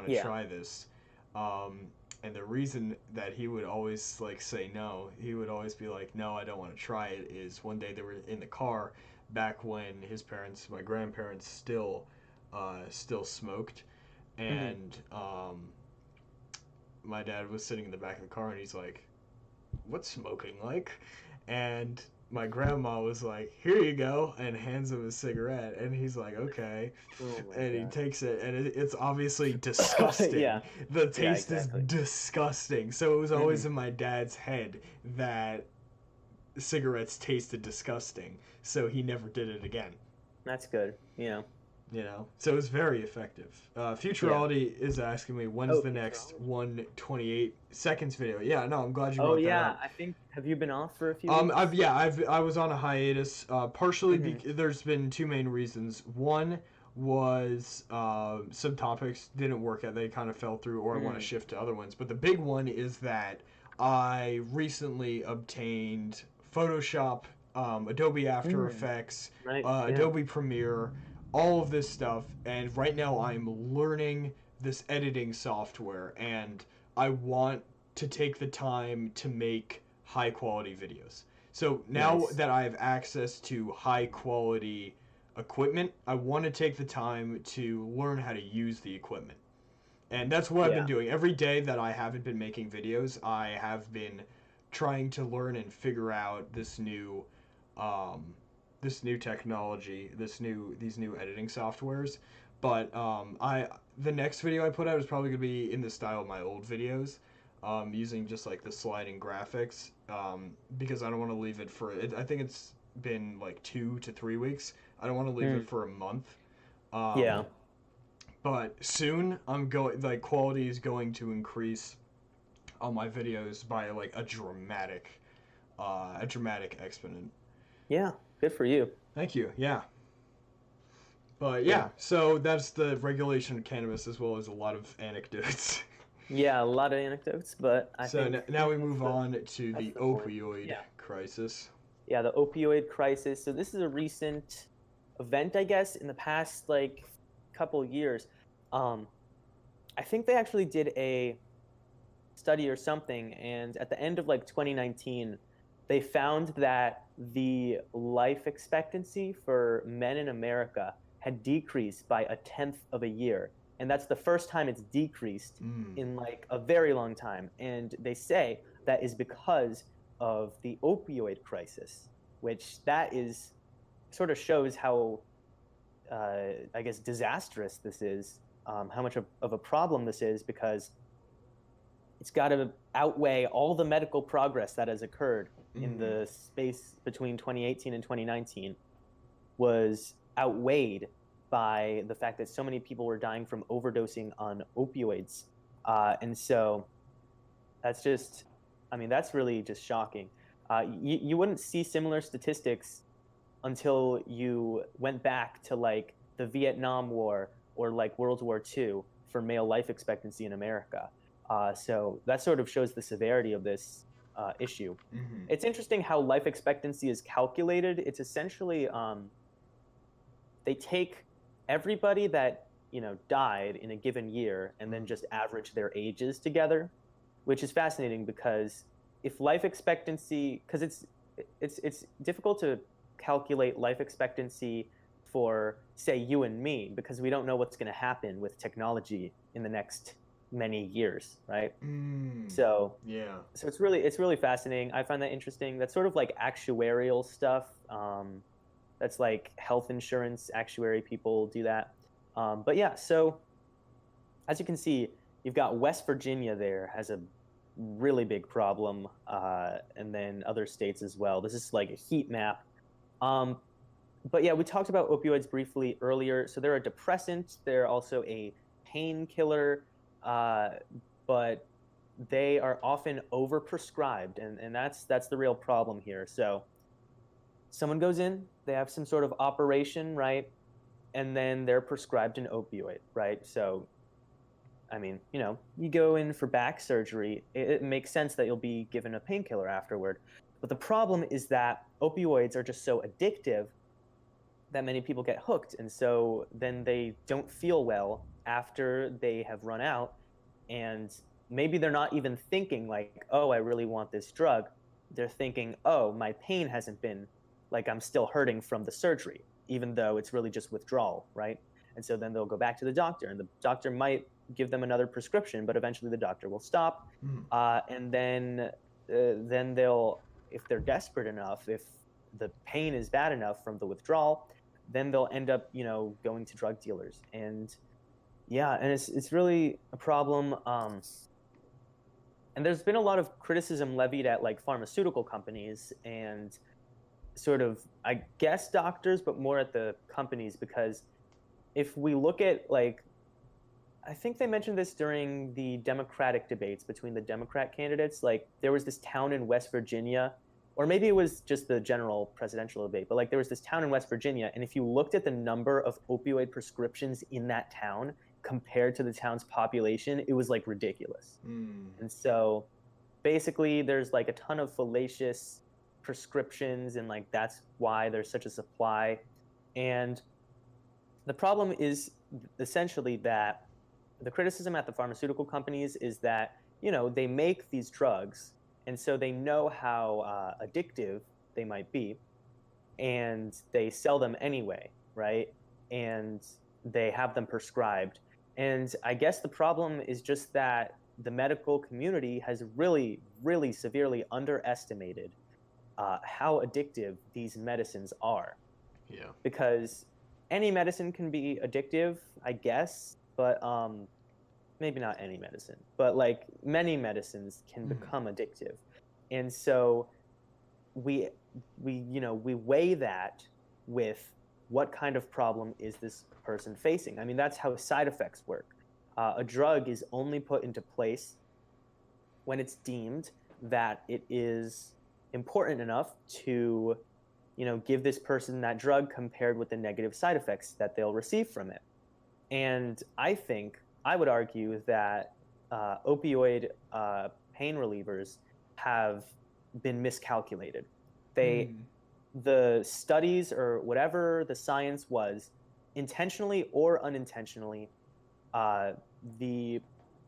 to try this. And the reason that he would always like say no, he would always be like, no, I don't want to try it, is one day they were in the car back when his parents, my grandparents, still smoked, and my dad was sitting in the back of the car, and he's like, what's smoking like? And my grandma was like, here you go, and hands him a cigarette, and he's like, okay. And he takes it, and it's obviously disgusting. Yeah. The taste is disgusting. So it was always in my dad's head that cigarettes tasted disgusting, so he never did it again. That's good. So it was very effective. Futurality is asking me, when's the next 128 seconds video? Yeah, no, I'm glad you brought that up. I think, have you been off for a few weeks? I was on a hiatus, partially there's been two main reasons. One was some topics didn't work out, they kind of fell through, or I want to shift to other ones. But the big one is that I recently obtained Photoshop, Adobe After Effects, Adobe Premiere, all of this stuff, and right now I'm learning this editing software, and I want to take the time to make high quality videos. So now that I have access to high quality equipment, I want to take the time to learn how to use the equipment. And that's what I've been doing. Every day that I haven't been making videos, I have been trying to learn and figure out this new technology, these new editing softwares. But the next video I put out is probably gonna be in the style of my old videos, using just like the sliding graphics, because I don't want to leave it for it. I think it's been like 2 to 3 weeks. I don't want to leave it for a month. But soon quality is going to increase on my videos by like a dramatic exponent. Yeah. Good for you. Thank you. Yeah. But so that's the regulation of cannabis, as well as a lot of anecdotes. Yeah, a lot of anecdotes, but I think... now we move on to the opioid crisis. Yeah, the opioid crisis. So this is a recent event, I guess, in the past, like, couple years. I think they actually did a study or something, and at the end of, like, 2019... they found that the life expectancy for men in America had decreased by 1/10 of a year. And that's the first time it's decreased in like a very long time. And they say that is because of the opioid crisis, which that is sort of shows how, I guess, disastrous this is, how much of a problem this is, because it's got to outweigh all the medical progress that has occurred in the space between 2018 and 2019 was outweighed by the fact that so many people were dying from overdosing on opioids. And so that's really just shocking. You wouldn't see similar statistics until you went back to like the Vietnam War or like World War II for male life expectancy in America. So that sort of shows the severity of this issue. It's interesting how life expectancy is calculated. It's essentially they take everybody that died in a given year and then just average their ages together, which is fascinating because if life expectancy, because it's difficult to calculate life expectancy for, say, you and me, because we don't know what's going to happen with technology in the next many years, right? So it's really fascinating. I find that interesting. That's sort of like actuarial stuff. That's like health insurance actuary people do that. But yeah, so as you can see, you've got West Virginia there has a really big problem, and then other states as well. This is like a heat map. But yeah, we talked about opioids briefly earlier. So they're a depressant. They're also a painkiller. But they are often overprescribed, and that's the real problem here. So someone goes in, they have some sort of operation, right? And then they're prescribed an opioid, right? So, I mean, you go in for back surgery, it makes sense that you'll be given a painkiller afterward. But the problem is that opioids are just so addictive that many people get hooked. And so then they don't feel well after they have run out. And maybe they're not even thinking like, oh, I really want this drug. They're thinking, oh, my pain hasn't been, like, I'm still hurting from the surgery, even though it's really just withdrawal, right? And so then they'll go back to the doctor, and the doctor might give them another prescription, but eventually the doctor will stop. And then they'll, if they're desperate enough, if the pain is bad enough from the withdrawal, then they'll end up, going to drug dealers. And yeah, and it's really a problem. And there's been a lot of criticism levied at like pharmaceutical companies and sort of, I guess, doctors, but more at the companies, because if we look at, like, I think they mentioned this during the Democratic debates between the Democrat candidates. Like, there was this town in West Virginia, or maybe it was just the general presidential debate, but like there was this town in West Virginia, and if you looked at the number of opioid prescriptions in that town compared to the town's population, it was like ridiculous. And so basically there's like a ton of fallacious prescriptions, and like that's why there's such a supply. And the problem is essentially that the criticism at the pharmaceutical companies is that, they make these drugs, and so they know how addictive they might be, and they sell them anyway, right? And they have them prescribed. And I guess the problem is just that the medical community has really, really severely underestimated how addictive these medicines are. Yeah. Because any medicine can be addictive, I guess, but maybe not any medicine, but like many medicines can become addictive. And so we weigh that with what kind of problem is this person facing. I mean, that's how side effects work. A drug is only put into place when it's deemed that it is important enough to, give this person that drug compared with the negative side effects that they'll receive from it. And I would argue that opioid pain relievers have been miscalculated. The studies, or whatever the science was, intentionally or unintentionally, the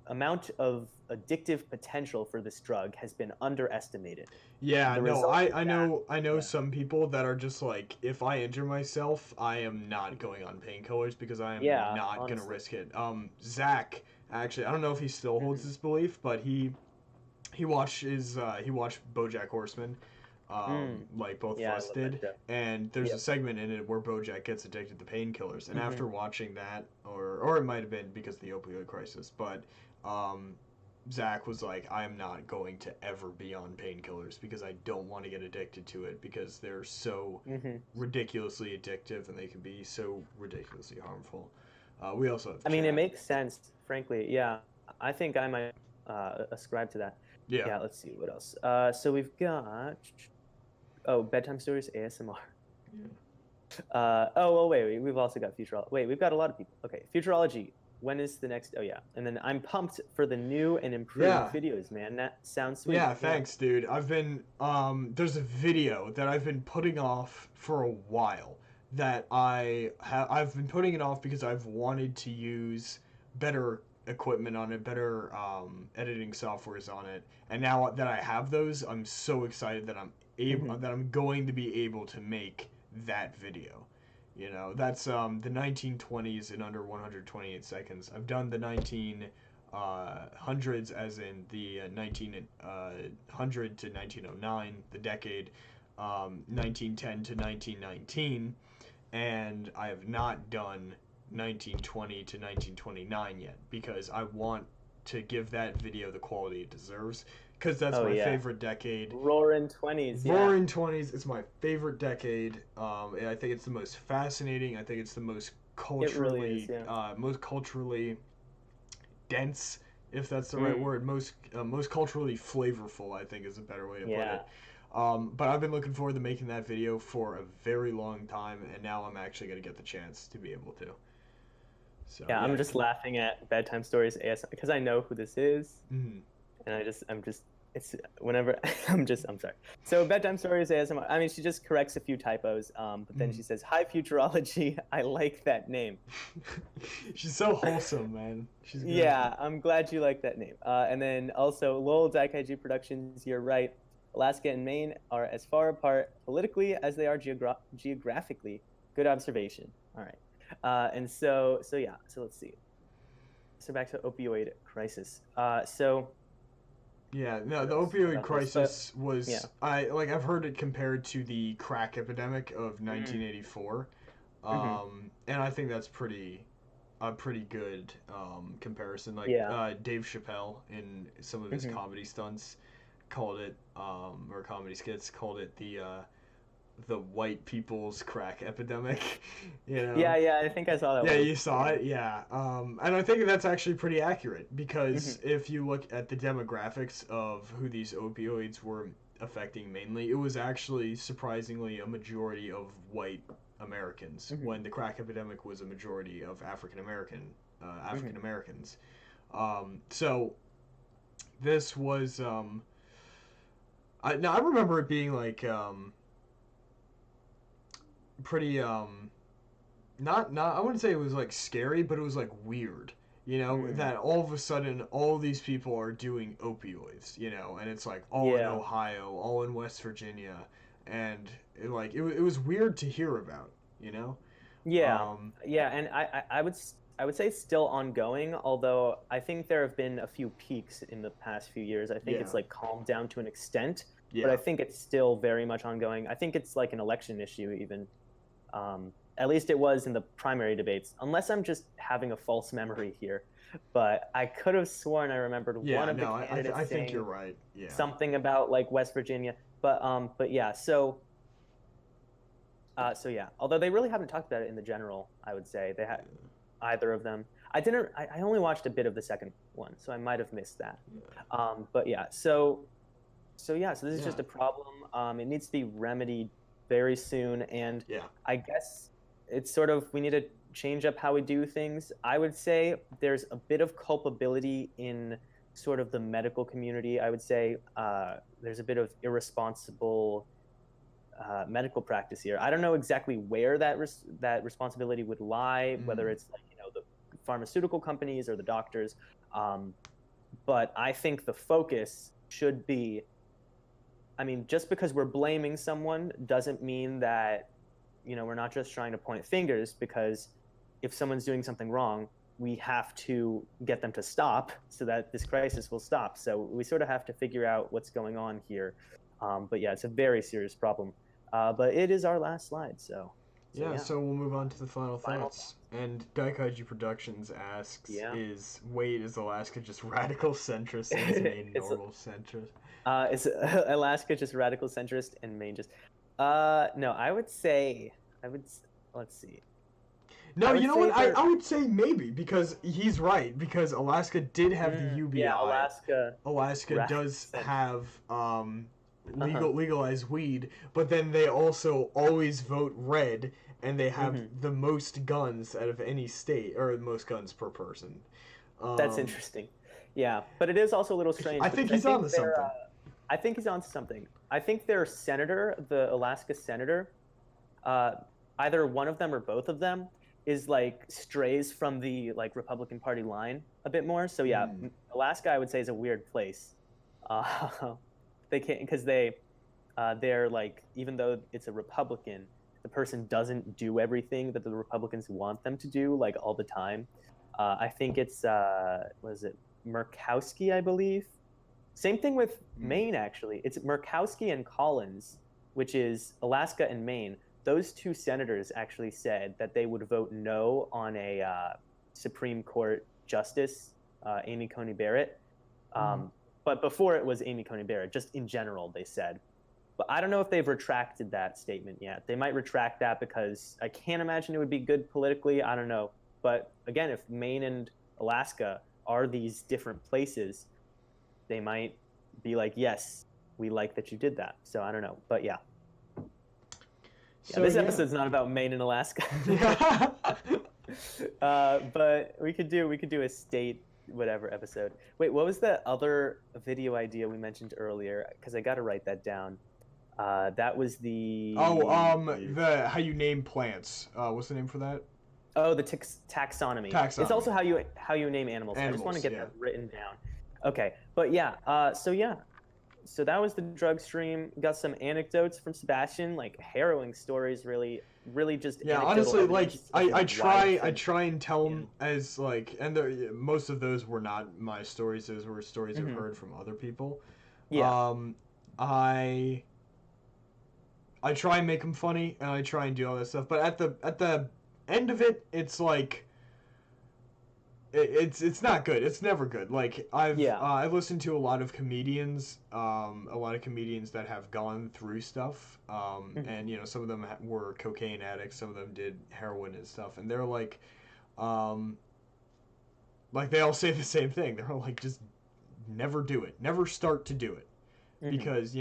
amount of addictive potential for this drug has been underestimated. Yeah, no, I know some people that are just like, if I injure myself, I am not going on painkillers because I am not going to risk it. Zach, actually, I don't know if he still holds this belief, but he watched BoJack Horseman, like both of us did, and there's a segment in it where BoJack gets addicted to painkillers, and after watching that, or it might have been because of the opioid crisis, but Zach was like, I am not going to ever be on painkillers because I don't want to get addicted to it because they're so ridiculously addictive and they can be so ridiculously harmful. We also have it makes sense, frankly. Yeah, I think I might ascribe to that. Yeah, let's see what else. So we've got bedtime stories, ASMR. Wait, we've also got futurology. Wait, we've got a lot of people. Okay, futurology. When is the next? Oh yeah, and then I'm pumped for the new and improved videos, man. That sounds sweet. Yeah, thanks, dude. I've been there's a video that I've been putting off for a while that I've been putting it off because I've wanted to use better equipment on it, better editing softwares on it, and now that I have those, I'm so excited that I'm going to be able to make that video. That's the 1920s in under 128 seconds. I've done the 1900s, as in the 1900 to 1909, the decade, 1910 to 1919, and I have not done 1920 to 1929 yet because I want to give that video the quality it deserves. Because that's my favorite decade. Roaring 20s. Roaring 20s is my favorite decade. I think it's the most fascinating. I think it's the most culturally, most culturally dense, if that's the right word. Most culturally flavorful, I think, is a better way to put it. But I've been looking forward to making that video for a very long time, and now I'm actually going to get the chance to be able to. So, I'm just laughing at bedtime stories ASMR because I know who this is. And I'm just it's whenever I'm sorry. So bedtime stories ASMR. I mean, she just corrects a few typos, but then she says, "Hi futurology, I like that name." She's so wholesome, man. She's good. Yeah, I'm glad you like that name. And then also, lol, Daikaiju Productions, you're right. Alaska and Maine are as far apart politically as they are geographically. Good observation. All right. And so let's see. So back to opioid crisis. Yeah, no, the opioid crisis was I've heard it compared to the crack epidemic of 1984, and I think that's a pretty good comparison. Like Dave Chappelle in some of his comedy stunts called it, or comedy skits called it the white people's crack epidemic, you know? Yeah, I think I saw that one. Yeah, you saw it? Yeah. And I think that's actually pretty accurate because if you look at the demographics of who these opioids were affecting mainly, it was actually surprisingly a majority of white Americans when the crack epidemic was a majority of African Americans. So this was, I remember it being like, pretty not I wouldn't say it was like scary, but it was like weird, you know, that all of a sudden all these people are doing opioids, you know, and it's like all in Ohio, all in West Virginia, and it was weird to hear about, you know. And I would say still ongoing, although I think there have been a few peaks in the past few years. I think it's like calmed down to an extent, but I think it's still very much ongoing. I think it's like an election issue even. At least it was in the primary debates, unless I'm just having a false memory here. But I could have sworn I remembered one of the candidates I think you're right. Yeah. Something about like West Virginia. But yeah, so yeah. Although they really haven't talked about it in the general, I would say they had either of them. I only watched a bit of the second one, so I might have missed that. But yeah, so this is just a problem. It needs to be remedied very soon, and I guess it's sort of, we need to change up how we do things. I would say there's a bit of culpability in sort of the medical community. I would say there's a bit of irresponsible medical practice here. I don't know exactly where that responsibility would lie, whether it's like, you know, the pharmaceutical companies or the doctors, but I think the focus should be, I mean, just because we're blaming someone doesn't mean that, you know, we're not just trying to point fingers, because if someone's doing something wrong, we have to get them to stop so that this crisis will stop. So we sort of have to figure out what's going on here. But yeah, it's a very serious problem. But it is our last slide, so we'll move on to the final thoughts. And Daikaiju Productions asks, is Alaska just radical centrist and is Maine normal centrist? Is Alaska just radical centrist and Maine just... no, I would say... let's see. No, you know what? I would say maybe, because he's right, because Alaska did have the UBI. Yeah, Alaska does have legalized weed, but then they also always vote red, and they have the most guns out of any state, or the most guns per person. That's interesting. Yeah, but it is also a little strange. I think he's onto something. I think he's onto something. I think their senator, the Alaska senator, either one of them or both of them, is like strays from the like Republican Party line a bit more. So yeah, Alaska I would say is a weird place. They can't, because they're like, even though it's a Republican, the person doesn't do everything that the Republicans want them to do like all the time. I think it's was it Murkowski, I believe. Same thing with Maine, actually. It's Murkowski and Collins, which is Alaska and Maine. Those two senators actually said that they would vote no on a Supreme Court justice, Amy Coney Barrett. But before it was Amy Coney Barrett, just in general, they said. But I don't know if they've retracted that statement yet. They might retract that because I can't imagine it would be good politically. I don't know. But again, if Maine and Alaska are these different places, they might be like, yes, we like that you did that. So I don't know. But yeah. So, this episode's not about Maine and Alaska. But we could do a state whatever episode. Wait, what was the other video idea we mentioned earlier? Because I got to write that down. That was the how you name plants. What's the name for that? Oh, the taxonomy. It's also how you name animals. I just want to get that written down. Okay, but yeah. So that was the drug stream. Got some anecdotes from Sebastian, like harrowing stories. Really just honestly, like I try and tell them as like, and most of those were not my stories. Those were stories I've heard from other people. I try and make them funny, and I try and do all that stuff. But at the end of it, it's like it's not good. It's never good. Like I've listened to a lot of comedians, that have gone through stuff, and some of them were cocaine addicts, some of them did heroin and stuff, and they're like they all say the same thing. They're all like, just never do it, never start to do it, because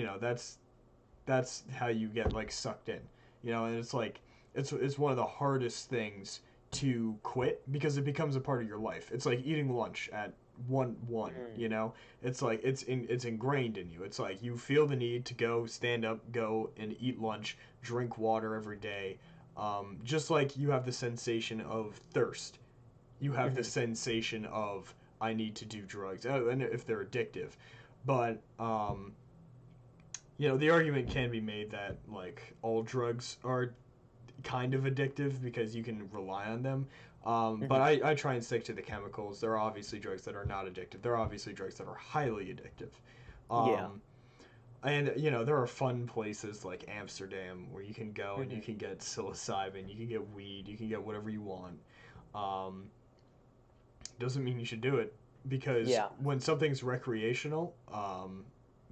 that's how you get like sucked in, and it's like it's one of the hardest things to quit because it becomes a part of your life. It's like eating lunch at 1:00, it's like it's ingrained in you. It's like you feel the need to stand up, go and eat lunch, drink water every day. Just like you have the sensation of thirst, you have the sensation of I need to do drugs, and if they're addictive. But the argument can be made that like all drugs are kind of addictive because you can rely on them. But I try and stick to the chemicals. There are obviously drugs that are not addictive. There are obviously drugs that are highly addictive. And, there are fun places like Amsterdam where you can go and you can get psilocybin, you can get weed, you can get whatever you want. Doesn't mean you should do it, because when something's recreational,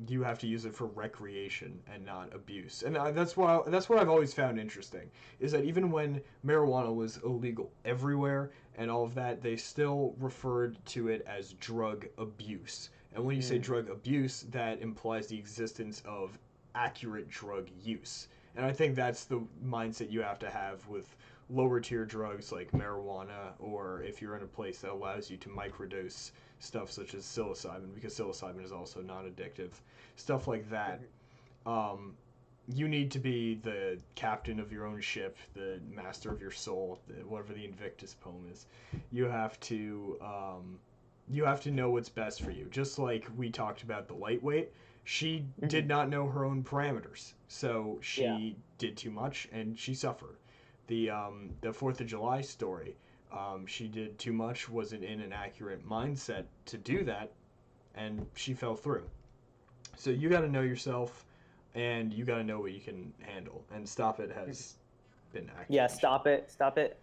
you have to use it for recreation and not abuse. And that's what I've always found interesting, is that even when marijuana was illegal everywhere and all of that, they still referred to it as drug abuse. And when you say drug abuse, that implies the existence of accurate drug use. And I think that's the mindset you have to have with lower tier drugs like marijuana, or if you're in a place that allows you to microdose stuff such as psilocybin, because psilocybin is also non-addictive, stuff like that. You need to be the captain of your own ship, the master of your soul, whatever the Invictus poem is. You have to know what's best for you. Just like we talked about the lightweight, she did not know her own parameters, so she did too much and she suffered. The 4th of July story, she did too much, wasn't in an accurate mindset to do that, and she fell through. So you got to know yourself, and you got to know what you can handle. And Stop It has been accurate. Yeah, Stop It. Stop It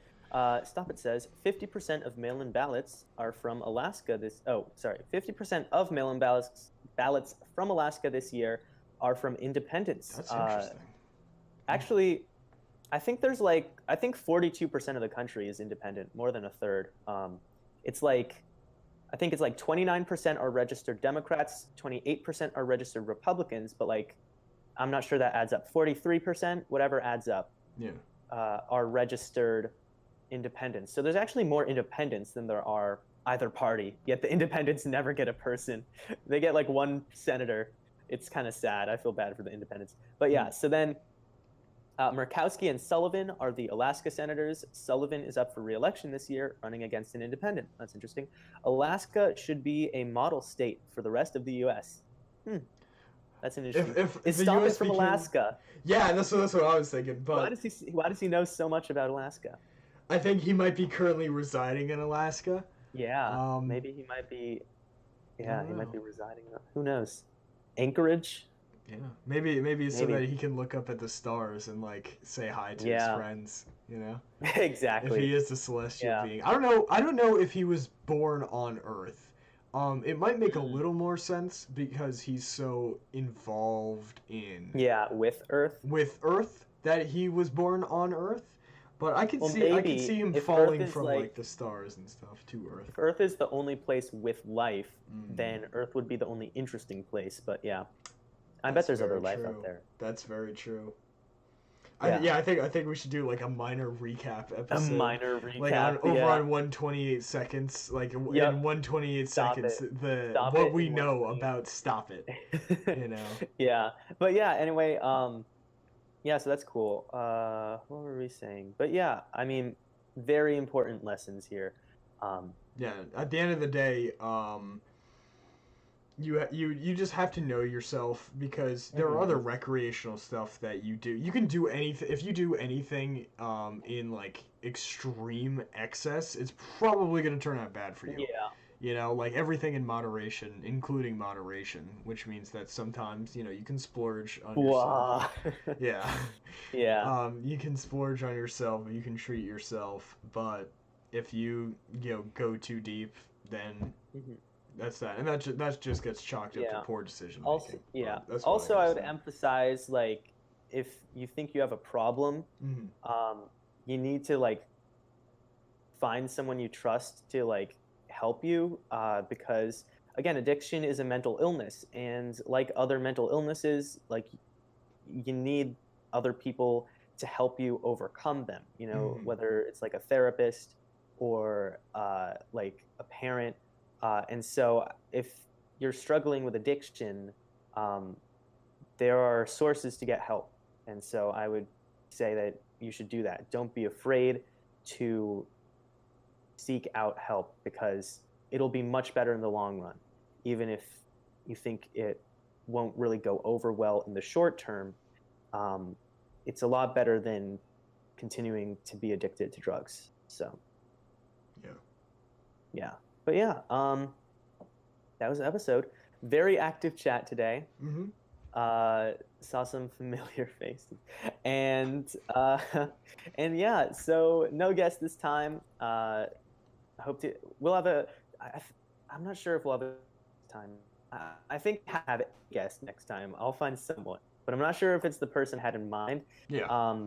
says 50% of mail-in ballots are from Alaska 50% of mail-in ballots from Alaska this year are from independents. That's interesting. Actually, I think 42% of the country is independent, more than a third. It's like 29% are registered Democrats, 28% are registered Republicans, but like, I'm not sure that adds up. 43%, whatever adds up, are registered independents. So there's actually more independents than there are either party, yet the independents never get a person. They get like one senator. It's kind of sad. I feel bad for the independents. But yeah, so then Murkowski and Sullivan are the Alaska senators. Sullivan is up for re-election this year, running against an independent. That's interesting. Alaska should be a model state for the rest of the U.S. That's an issue. Is Stop It from Alaska? Yeah, that's what I was thinking. But why does he know so much about Alaska? I think he might be currently residing in Alaska. Yeah, maybe he might be. Yeah, he might be residing. Who knows? Anchorage. Yeah, maybe so that he can look up at the stars and like say hi to his friends, Exactly. If he is the celestial being. I don't know if he was born on Earth. It might make a little more sense because he's so involved in with Earth that he was born on Earth. But I could see him falling from like the stars and stuff to Earth. If Earth is the only place with life, then Earth would be the only interesting place. But yeah. I bet there's other life out there. That's very true. I think we should do like a minor recap episode. A minor recap, like over on 128 seconds. Like in 128 seconds, what we know about Stop It. You know. Yeah, but yeah. Anyway, yeah. So that's cool. What were we saying? But yeah, I mean, very important lessons here. Yeah. At the end of the day, you just have to know yourself, because there are other recreational stuff that you do. You can do anything. If you do anything in like extreme excess, it's probably going to turn out bad for you. Yeah. You know, like everything in moderation, including moderation, which means that sometimes, you know, you can splurge on yourself. Yeah. Yeah. You can splurge on yourself, you can treat yourself, but if you go too deep, then that's that, and that just gets chalked up to poor decision making. Also, I would emphasize, like, if you think you have a problem, you need to like find someone you trust to like help you, because again, addiction is a mental illness, and like other mental illnesses, like you need other people to help you overcome them. You know, whether it's like a therapist or like a parent. And so if you're struggling with addiction, there are sources to get help. And so I would say that you should do that. Don't be afraid to seek out help, because it'll be much better in the long run. Even if you think it won't really go over well in the short term, it's a lot better than continuing to be addicted to drugs. So, yeah. But yeah, that was the episode. Very active chat today. Saw some familiar faces, and yeah. So no guest this time. We'll have a. I'm not sure if we'll have a time. I think have a guest next time. I'll find someone, but I'm not sure if it's the person I had in mind. Yeah.